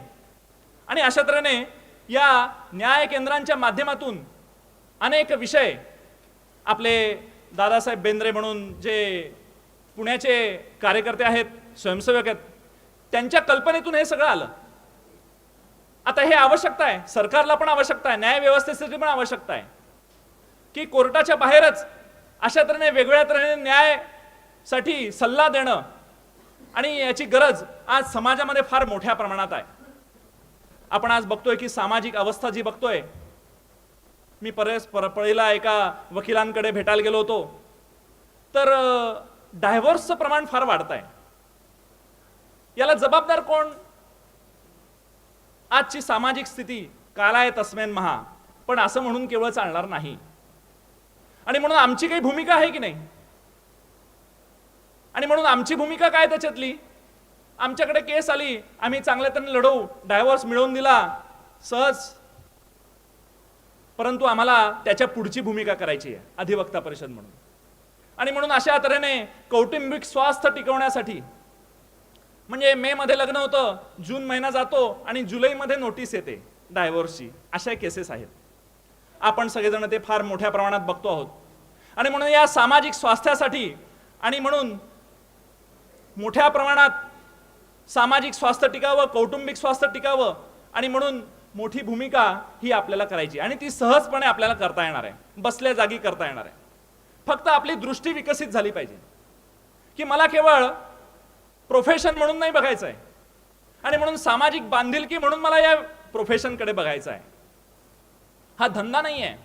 आणि अशा तऱ्हेने या न्याय केंद्रांच्या माध्यमातून अनेक विषय आपले दादासाहेब बेंद्रे म्हणून जे पुण्याचे कार्यकर्ते आहेत, स्वयंसेवक आहेत, त्यांच्या कल्पनेतून हे सगळं आलं. आता हे आवश्यकता आहे, सरकारला पण आवश्यकता आहे, न्याय व्यवस्थेसाठी पण आवश्यकता आहे की कोर्टाच्या बाहेरच अशा तऱ्हेने वेगवेगळ्या तऱ्हेने न्यायासाठी सल्ला देणं, आणि याची गरज आज समाजामध्ये फार मोठ्या प्रमाणात आहे. आपण आज बघतोय की सामाजिक अवस्था जी बघतोय, मी पळीला एका वकिलांकडे भेटायला गेलो होतो, तर डायव्होर्सचं प्रमाण फार वाढत आहे. याला जबाबदार कोण? आजची सामाजिक स्थिती कालाय तस्मेन महा. पण असं म्हणून केवळ चालणार नाही, आणि म्हणून आमची काही भूमिका आहे की नाही. आणि म्हणून आमची भूमिका काय त्याच्यातली? आमच्याकडे केस आली, आम्ही चांगल्या तऱ्हेने लढवू, डायव्होर्स मिळवून दिला सहज, परंतु आम्हाला त्याच्या पुढची भूमिका करायची आहे अधिवक्ता परिषद म्हणून. आणि म्हणून अशा तऱ्हेने कौटुंबिक स्वास्थ्य टिकवण्यासाठी, म्हणजे मे मध्ये लग्न होतं, जून महिना जातो आणि जुलैमध्ये नोटीस येते डायव्होर्सची, अशा केसेस आहेत. आपण सगळेजण ते फार मोठ्या प्रमाणात बघतो आहोत. आणि म्हणून या सामाजिक स्वास्थ्यासाठी आणि म्हणून मोठ्या प्रमाणात सामाजिक स्वास्थ्य टिकावं, कौटुंबिक स्वास्थ्य टिकावं आणि म्हणून मोठी भूमिका ही आपल्याला करायची आणि ती सहजपणे आपल्याला करता येणार आहे, बसल्या जागी करता येणार आहे. फक्त आपली दृष्टी विकसित झाली पाहिजे की मला केवळ प्रोफेशन म्हणून नाही बघायचं आहे आणि म्हणून सामाजिक बांधिलकी म्हणून मला या प्रोफेशनकडे बघायचं आहे. हा धंदा नाही आहे,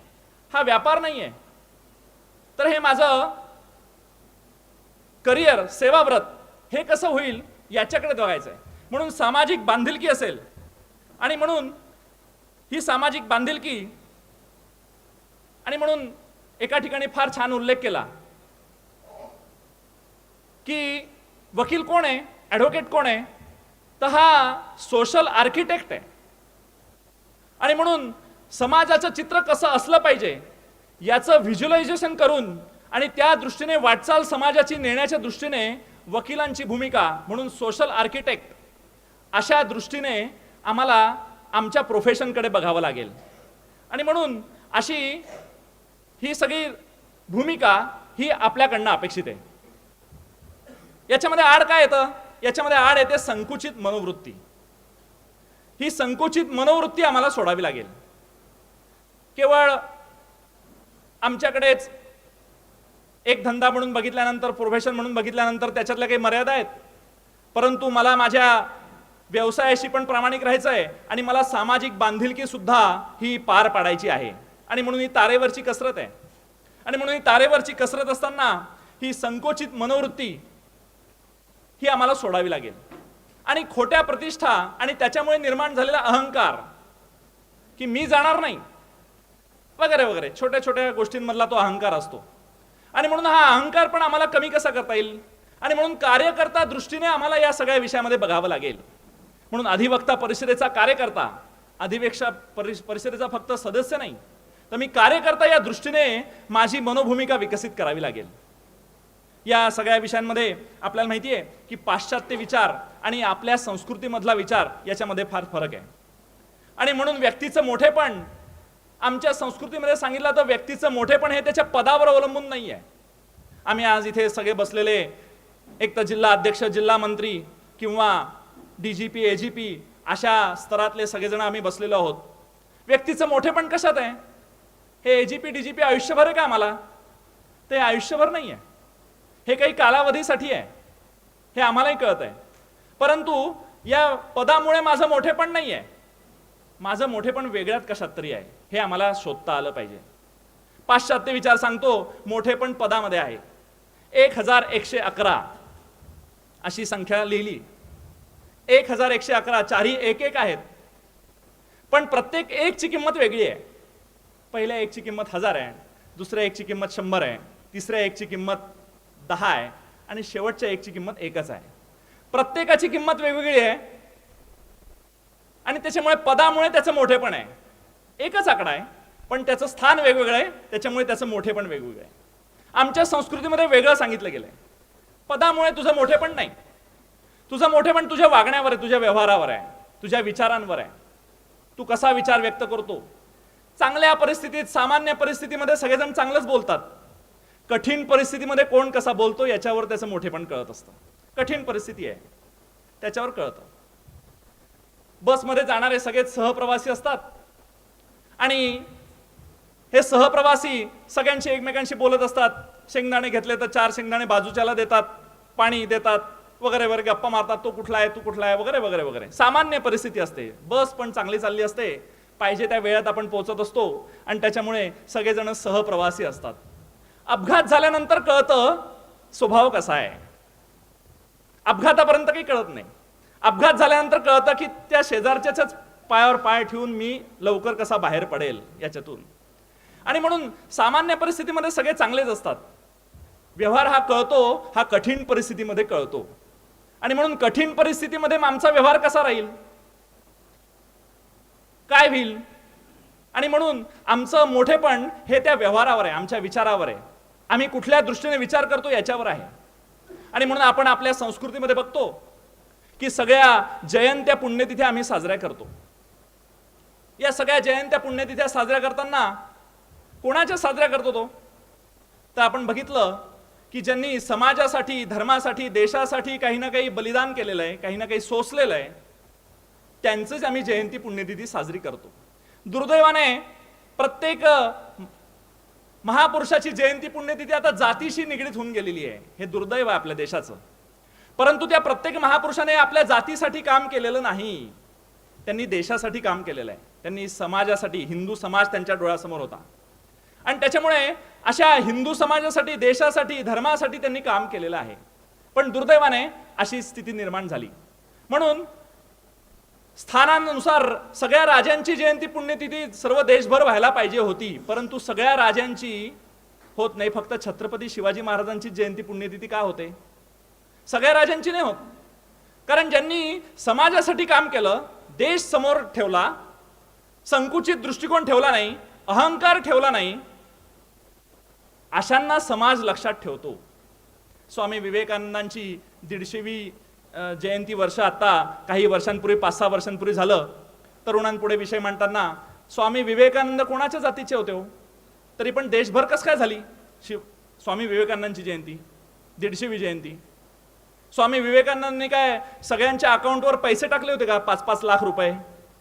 हा व्यापार नाही आहे. तर हे माझं करिअर, सेवाव्रत हे कसं होईल याच्याकडे बघायचं आहे. म्हणून सामाजिक बांधिलकी असेल आणि म्हणून ही सामाजिक बांधिलकी आणि म्हणून एका ठिकाणी फार छान उल्लेख केला की वकील कोण आहे, ॲडव्होकेट कोण आहे, तर हा सोशल आर्किटेक्ट आहे. आणि म्हणून समाजाचं चित्र कसं असलं पाहिजे याचं व्हिज्युअलायझेशन करून आणि त्या दृष्टीने वाटचाल समाजाची नेण्याच्या दृष्टीने वकिलांची भूमिका म्हणून सोशल आर्किटेक्ट अशा दृष्टीने आम्हाला आमच्या प्रोफेशनकडे बघावं लागेल. आणि म्हणून अशी ही सगळी भूमिका ही आपल्याकडनं अपेक्षित आहे. याच्यामध्ये आड काय येतं? याच्यामध्ये आड येते संकुचित मनोवृत्ती. ही संकुचित मनोवृत्ती आम्हाला सोडावी लागेल. केवळ आमच्याकडेच एक धंदा म्हणून बघितल्यानंतर, प्रोफेशन म्हणून बघितल्यानंतर त्याच्यातल्या काही मर्यादा आहेत, परंतु मला माझ्या व्यवसायाशी पण प्रामाणिक राहायचं आहे आणि मला सामाजिक बांधिलकी सुद्धा ही पार पाडायची आहे. आणि म्हणून ही तारेवरची कसरत आहे. आणि म्हणून ही तारेवरची कसरत असताना ही संकोचित मनोवृत्ती ही आम्हाला सोडावी लागेल. आणि खोट्या प्रतिष्ठा आणि त्याच्यामुळे निर्माण झालेला अहंकार की मी जाणार नाही वगैरे वगैरे छोट्या छोट्या गोष्टींमधला तो अहंकार असतो. आणि म्हणून हा अहंकार पण आम्हाला कमी कसा करता येईल आणि म्हणून कार्यकर्ता दृष्टीने आम्हाला या सगळ्या विषयामध्ये बघावं लागेल. म्हणून अधिवक्ता परिषदेचा कार्यकर्ता, अधिवेक्षा परिषदेचा फक्त सदस्य नाही, तर मी कार्यकर्ता या दृष्टीने माझी मनोभूमिका विकसित करावी लागेल. या सगळ्या विषयांमध्ये आपल्याला माहिती आहे की पाश्चात्य विचार आणि आपल्या संस्कृतीमधला विचार याच्यामध्ये फार फरक आहे. आणि म्हणून व्यक्तीचं मोठेपण आमच्या संस्कृतीमध्ये सांगितलं तर व्यक्तीचं मोठेपण हे त्याच्या पदावर अवलंबून नाही आहे. आम्ही आज इथे सगळे बसलेले एक तर जिल्हा अध्यक्ष, जिल्हा मंत्री किंवा DGP, AGP अशा स्तरातले सगळेजण आम्ही बसलेलो आहोत. व्यक्तीचं मोठेपण कशात आहे? हे AGP, DGP आयुष्यभर आहे का आम्हाला? ते आयुष्यभर नाही आहे, हे काही कालावधीसाठी आहे, हे आम्हालाही कळत आहे. परंतु या पदामुळे माझं मोठेपण नाही आहे, माझं मोठेपण वेगळ्यात कशात तरी आहे, हे आम्हाला शोधता आलं पाहिजे. पाश्चात्य विचार सांगतो मोठेपण पदामध्ये आहे. 1111 अशी संख्या लिहिली. 1111 चारही एक एक आहेत, पण प्रत्येक एकची किंमत वेगळी आहे. पहिल्या एकची किंमत 1000 आहे, दुसऱ्या एकची किंमत 100 आहे, तिसऱ्या एकची किंमत 10 आहे आणि शेवटच्या एकची किंमत 1च आहे. प्रत्येकाची किंमत वेगवेगळी आहे आणि त्याच्यामुळे पदामुळे त्याचं मोठेपण आहे. एकच आकडा आहे पण त्याचं स्थान वेगवेगळं आहे, त्याच्यामुळे त्याचं मोठेपण वेगवेगळं आहे. आमच्या संस्कृतीमध्ये वेगळं सांगितलं गेलंय. पदामुळे तुझं मोठेपण नाही, तुझं मोठेपण तुझ्या वागण्यावर आहे, तुझ्या व्यवहारावर आहे, तुझ्या विचारांवर आहे. तू कसा विचार व्यक्त करतो. चांगल्या परिस्थितीत, सामान्य परिस्थितीमध्ये सगळेजण चांगलंच बोलतात. कठीण परिस्थितीमध्ये कोण कसा बोलतो याच्यावर त्याचं मोठेपण कळत असतं. कठीण परिस्थिती आहे त्याच्यावर कळतं. बसमध्ये जाणारे सगळेच सहप्रवासी असतात आणि हे सहप्रवासी सगळ्यांशी एकमेकांशी बोलत असतात. शेंगदाणे घेतले तर 4 शेंगदाणे बाजूच्याला देतात, पाणी देतात वगैरे वगैरे, गप्पा मारतात, तो कुठला आहे, तू कुठला आहे वगैरे वगैरे वगैरे. सामान्य परिस्थिती असते, बस पण चांगली चालली असते, पाहिजे त्या वेळात आपण पोहोचत असतो आणि त्याच्यामुळे सगळेजण सहप्रवासी असतात. अपघात झाल्यानंतर कळतं स्वभाव कसा आहे. अपघातापर्यंत काही कळत नाही. अपघात झाल्यानंतर कळतं की त्या शेजारच्याच पायावर पाय ठेवून मी लवकर कसा बाहेर पडेल याच्यातून. आणि म्हणून सामान्य परिस्थितीमध्ये सगळे चांगलेच असतात. व्यवहार हा कळतो, हा कठीण परिस्थितीमध्ये कळतो. आणि म्हणून कठीण परिस्थितीमध्ये आमचा व्यवहार कसा राहील, काय होईल. आणि म्हणून आमचं मोठेपण हे त्या व्यवहारावर आहे, आमच्या विचारावर आहे, आम्ही कुठल्या दृष्टीने विचार करतो याच्यावर आहे. आणि म्हणून आपण आपल्या संस्कृतीमध्ये बघतो की सगळ्या जयंत्या पुण्यतिथ्या आम्ही साजऱ्या करतो. या सगळ्या जयंत्या पुण्यतिथ्या साजऱ्या करताना कोणाच्या साजऱ्या करतो तो? तर आपण बघितलं की ज्यांनी समाजासाठी, धर्मासाठी, देशासाठी काही ना काही बलिदान केलेलं आहे, काही ना काही सोसलेलं आहे, त्यांचंच आम्ही जयंती पुण्यतिथी साजरी करतो. दुर्दैवाने प्रत्येक महापुरुषाची जयंती पुण्यतिथी आता जातीशी निगडीत होऊन गेलेली आहे. हे दुर्दैव आहे आपल्या देशाचं. परंतु त्या प्रत्येक महापुरुषाने आपल्या जातीसाठी काम केलेलं नाही, त्यांनी देशासाठी काम केलेलं आहे. त्यांनी समाजासाठी, हिंदू समाज त्यांच्या डोळ्यासमोर होता आणि त्याच्यामुळे अशा हिंदू समाजासाठी, देशासाठी, धर्मासाठी त्यांनी काम केलेलं आहे. पण दुर्दैवाने अशी स्थिती निर्माण झाली. म्हणून स्थानानुसार सगळ्या राजांची जयंती पुण्यतिथी सर्व देशभर व्हायला पाहिजे होती, परंतु सगळ्या राजांची होत नाही. फक्त छत्रपती शिवाजी महाराजांची जयंती पुण्यतिथी का होते? सगळ्या राजांची नाही होत. कारण ज्यांनी समाजासाठी काम केलं, देश समोर ठेवला, संकुचित दृष्टिकोन ठेवला नाही, अहंकार ठेवला नाही, अशांना समाज लक्षात ठेवतो. स्वामी विवेकानंदांची 150वी जयंती वर्ष आता काही वर्षांपूर्वी, 5-6 वर्षांपूर्वी झालं. तरुणांपुढे विषय मांडताना स्वामी विवेकानंद कोणाच्या जातीचे होते हो? तरी पण देशभर कसं काय झाली स्वामी विवेकानंदांची जयंती, 150वी जयंती? स्वामी विवेकानंदांनी काय सगळ्यांच्या अकाउंटवर पैसे टाकले होते का 5-5 लाख रुपये,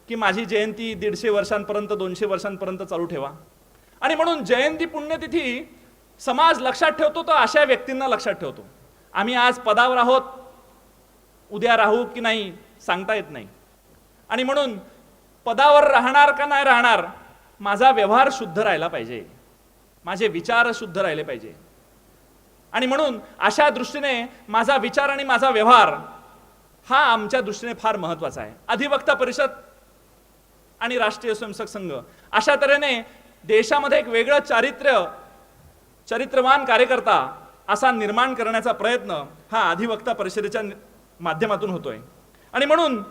की माझी जयंती 150 वर्षांपर्यंत, 200 वर्षांपर्यंत चालू ठेवा? आणि म्हणून जयंती पुण्यतिथी समाज लक्षात ठेवतो, तो अशा व्यक्तींना लक्षात ठेवतो. आम्ही आज पदावर आहोत, उद्या राहू की नाही सांगता येत नाही. आणि म्हणून पदावर राहणार का नाही राहणार, माझा व्यवहार शुद्ध राहिला पाहिजे, माझे विचार शुद्ध राहिले पाहिजे. आणि म्हणून अशा दृष्टीने माझा विचार आणि माझा व्यवहार हा आमच्या दृष्टीने फार महत्वाचा आहे. अधिवक्ता परिषद आणि राष्ट्रीय स्वयंसेवक संघ अशा तऱ्हेने देशामध्ये एक वेगळं चरित्रवान कार्यकर्ता असा निर्माण करण्याचा प्रयत्न हा अधिवक्ता परिषदेच्या माध्यमातून होतोय. आणि म्हणून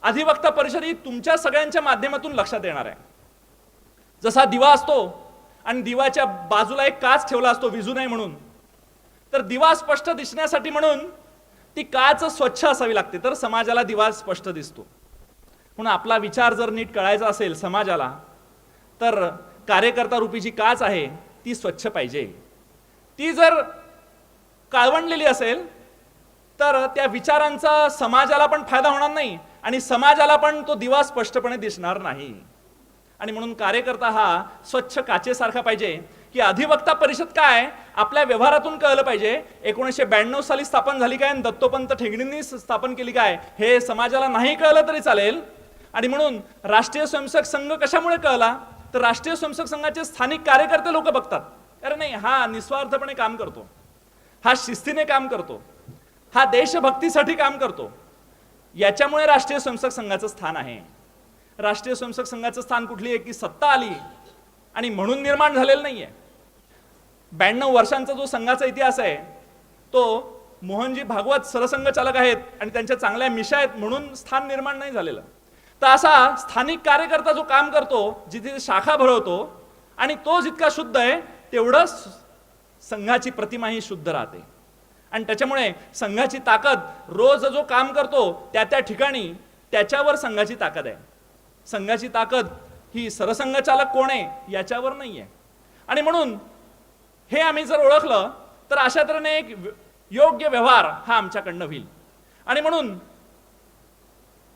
अधिवक्ता परिषद ही तुमच्या सगळ्यांच्या माध्यमातून लक्षात येणार आहे. जसा दिवा असतो आणि दिवाच्या बाजूला एक काच ठेवला असतो विझू नये म्हणून, तर दिवा स्पष्ट दिसण्यासाठी म्हणून ती काच स्वच्छ असावी लागते, तर समाजाला दिवा स्पष्ट दिसतो. म्हणून आपला विचार जर नीट कळायचा असेल समाजाला, तर कार्यकर्ता रूपी जी काच आहे ती स्वच्छ पाहिजे. ती जर काळवंडलेली असेल तर त्या विचारांचा समाजाला पण फायदा होणार नाही आणि समाजाला पण तो दिवा स्पष्टपणे दिसणार नाही. आणि म्हणून कार्यकर्ता हा स्वच्छ काचेसारखा पाहिजे. की अधिवक्ता परिषद काय आपल्या व्यवहारातून कळलं पाहिजे. 1992 साली स्थापन झाली काय आणि दत्तोपंत ठेंगडींनी स्थापन केली काय हे समाजाला नाही कळलं तरी चालेल. आणि म्हणून राष्ट्रीय स्वयंसेवक संघ कशामुळे कळला, तर राष्ट्रीय स्वयंसेवक संघाचे स्थानिक कार्यकर्ते लोक बघतात, अरे नाही हा निस्वार्थपणे काम करतो, हा शिस्तीने काम करतो, हा देशभक्तीसाठी काम करतो. याच्यामुळे राष्ट्रीय स्वयंसेवक संघाचं स्थान आहे. राष्ट्रीय स्वयंसेवक संघाचं स्थान कुठली आहे की सत्ता आली आणि म्हणून निर्माण झालेलं नाहीये. 92 वर्षांचा जो संघाचा इतिहास आहे तो मोहनजी भागवत सरसंघ चालक आहेत आणि त्यांच्या चांगल्या मिशा आहेत म्हणून स्थान निर्माण नाही झालेलं. तर असा स्थानिक कार्यकर्ता जो काम करतो, जिथे शाखा भरवतो आणि तो जितका शुद्ध आहे तेवढंच संघाची प्रतिमा ही शुद्ध राहते. आणि त्याच्यामुळे संघाची ताकद रोज जो काम करतो त्या त्या ठिकाणी त्याच्यावर संघाची ताकद आहे. संघाची ताकद ही सरसंघ चालक कोण आहे याच्यावर नाहीये. आणि म्हणून हे आम्ही जर ओळखलं तर अशा तऱ्हेने एक योग्य व्यवहार हा आमच्याकडनं होईल. आणि म्हणून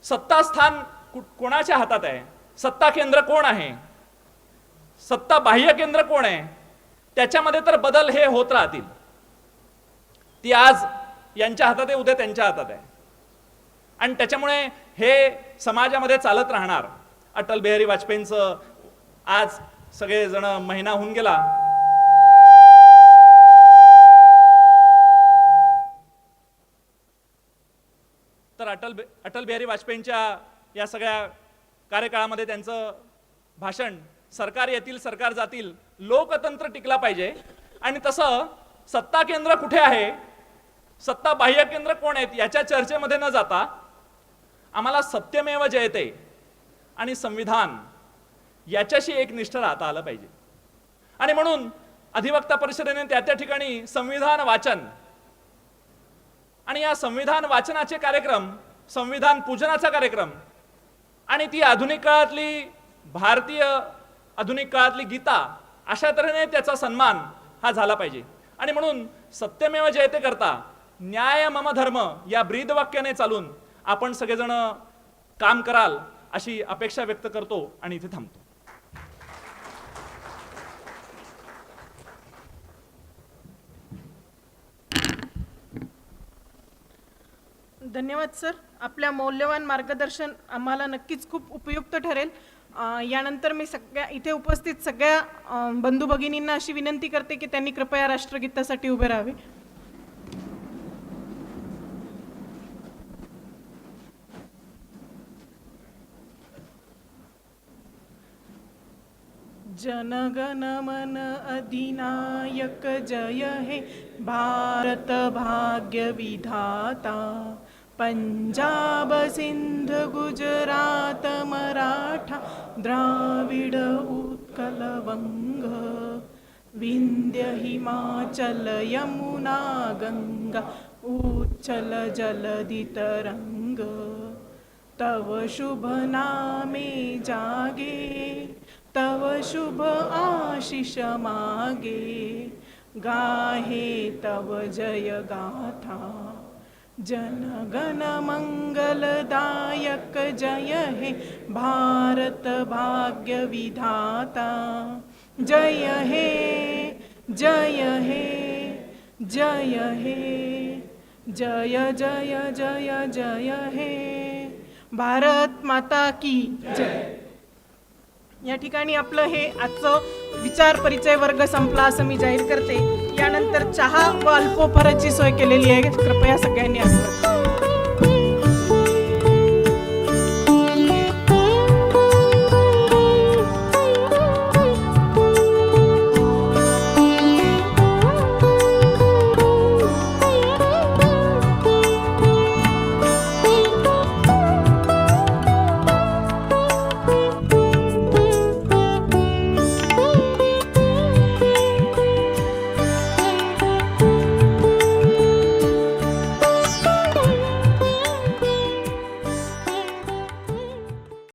सत्तास्थान कोणाच्या हातात आहे, सत्ता केंद्र कोण आहे, सत्ता बाह्य केंद्र कोण आहे, त्याच्यामध्ये तर बदल हे होत राहतील. ती आज यांच्या हातात आहे, उद्या त्यांच्या हातात आहे. आणि त्याच्यामुळे हे समाजामध्ये चालत राहणार. अटल बिहारी वाजपेयींचं आज सगळे जण महिना होऊन गेला, तर अटल बिहारी वाजपेयींच्या या सगळ्या कार्यकाळामध्ये त्यांचं भाषण सरकार येतील सरकार जातील, लोकतंत्र टिकला पाहिजे. आणि तसं सत्ता केंद्र कुठे आहे, सत्ता बाह्य केंद्र कोण आहेत याच्या चर्चेमध्ये न जाता आम्हाला सत्यमेव जयते आणि संविधान याच्याशी एकनिष्ठ राहता आलं पाहिजे. आणि म्हणून अधिवक्ता परिषदेने त्या त्या ठिकाणी संविधान वाचन आणि या संविधान वाचनाचे कार्यक्रम, संविधान पूजनाचा कार्यक्रम आणि ती आधुनिक काळातली भारतीय आधुनिक काळातली गीता अशा तऱ्हेने त्याचा सन्मान हा झाला पाहिजे. आणि म्हणून सत्यमेव जयते करता न्याय मम धर्म या ब्रीदवाक्याने चालून आपण सगळेजण काम कराल अशी अपेक्षा व्यक्त करतो आणि इथे थांबतो. धन्यवाद सर. आपल्या मौल्यवान मार्गदर्शन आम्हाला नक्कीच खूप उपयुक्त ठरेल. यानंतर मी सगळ्या इथे उपस्थित सगळ्या बंधू भगिनींना अशी विनंती करते की त्यांनी कृपया राष्ट्रगीतासाठी उभे राहावे. जनगण मन अधिनायक जय हे भारत भाग्य विधाता. पंजाब सिंध गुजरात मराठा द्राविड उत्कल वंग. विंध्य हिमाचल यमुना गंगा उच्चल जलधि तरंग. तव शुभ नामे जागे तव शुभ आशीष मागे. गाहे तव जय गाथा. जनगण मंगलदायक जय हे भारत भाग्य विधाता. जय हे जय हे जय हे जय जय जय जय हे. भारत माता की जय. या ठिकाणी आपलं हे आजचं विचार परिचय वर्ग संपला असं मी जाहीर करते. यानंतर चहा व अल्पोपहाराची सोय केलेली आहे. कृपया सगळ्यांनी असं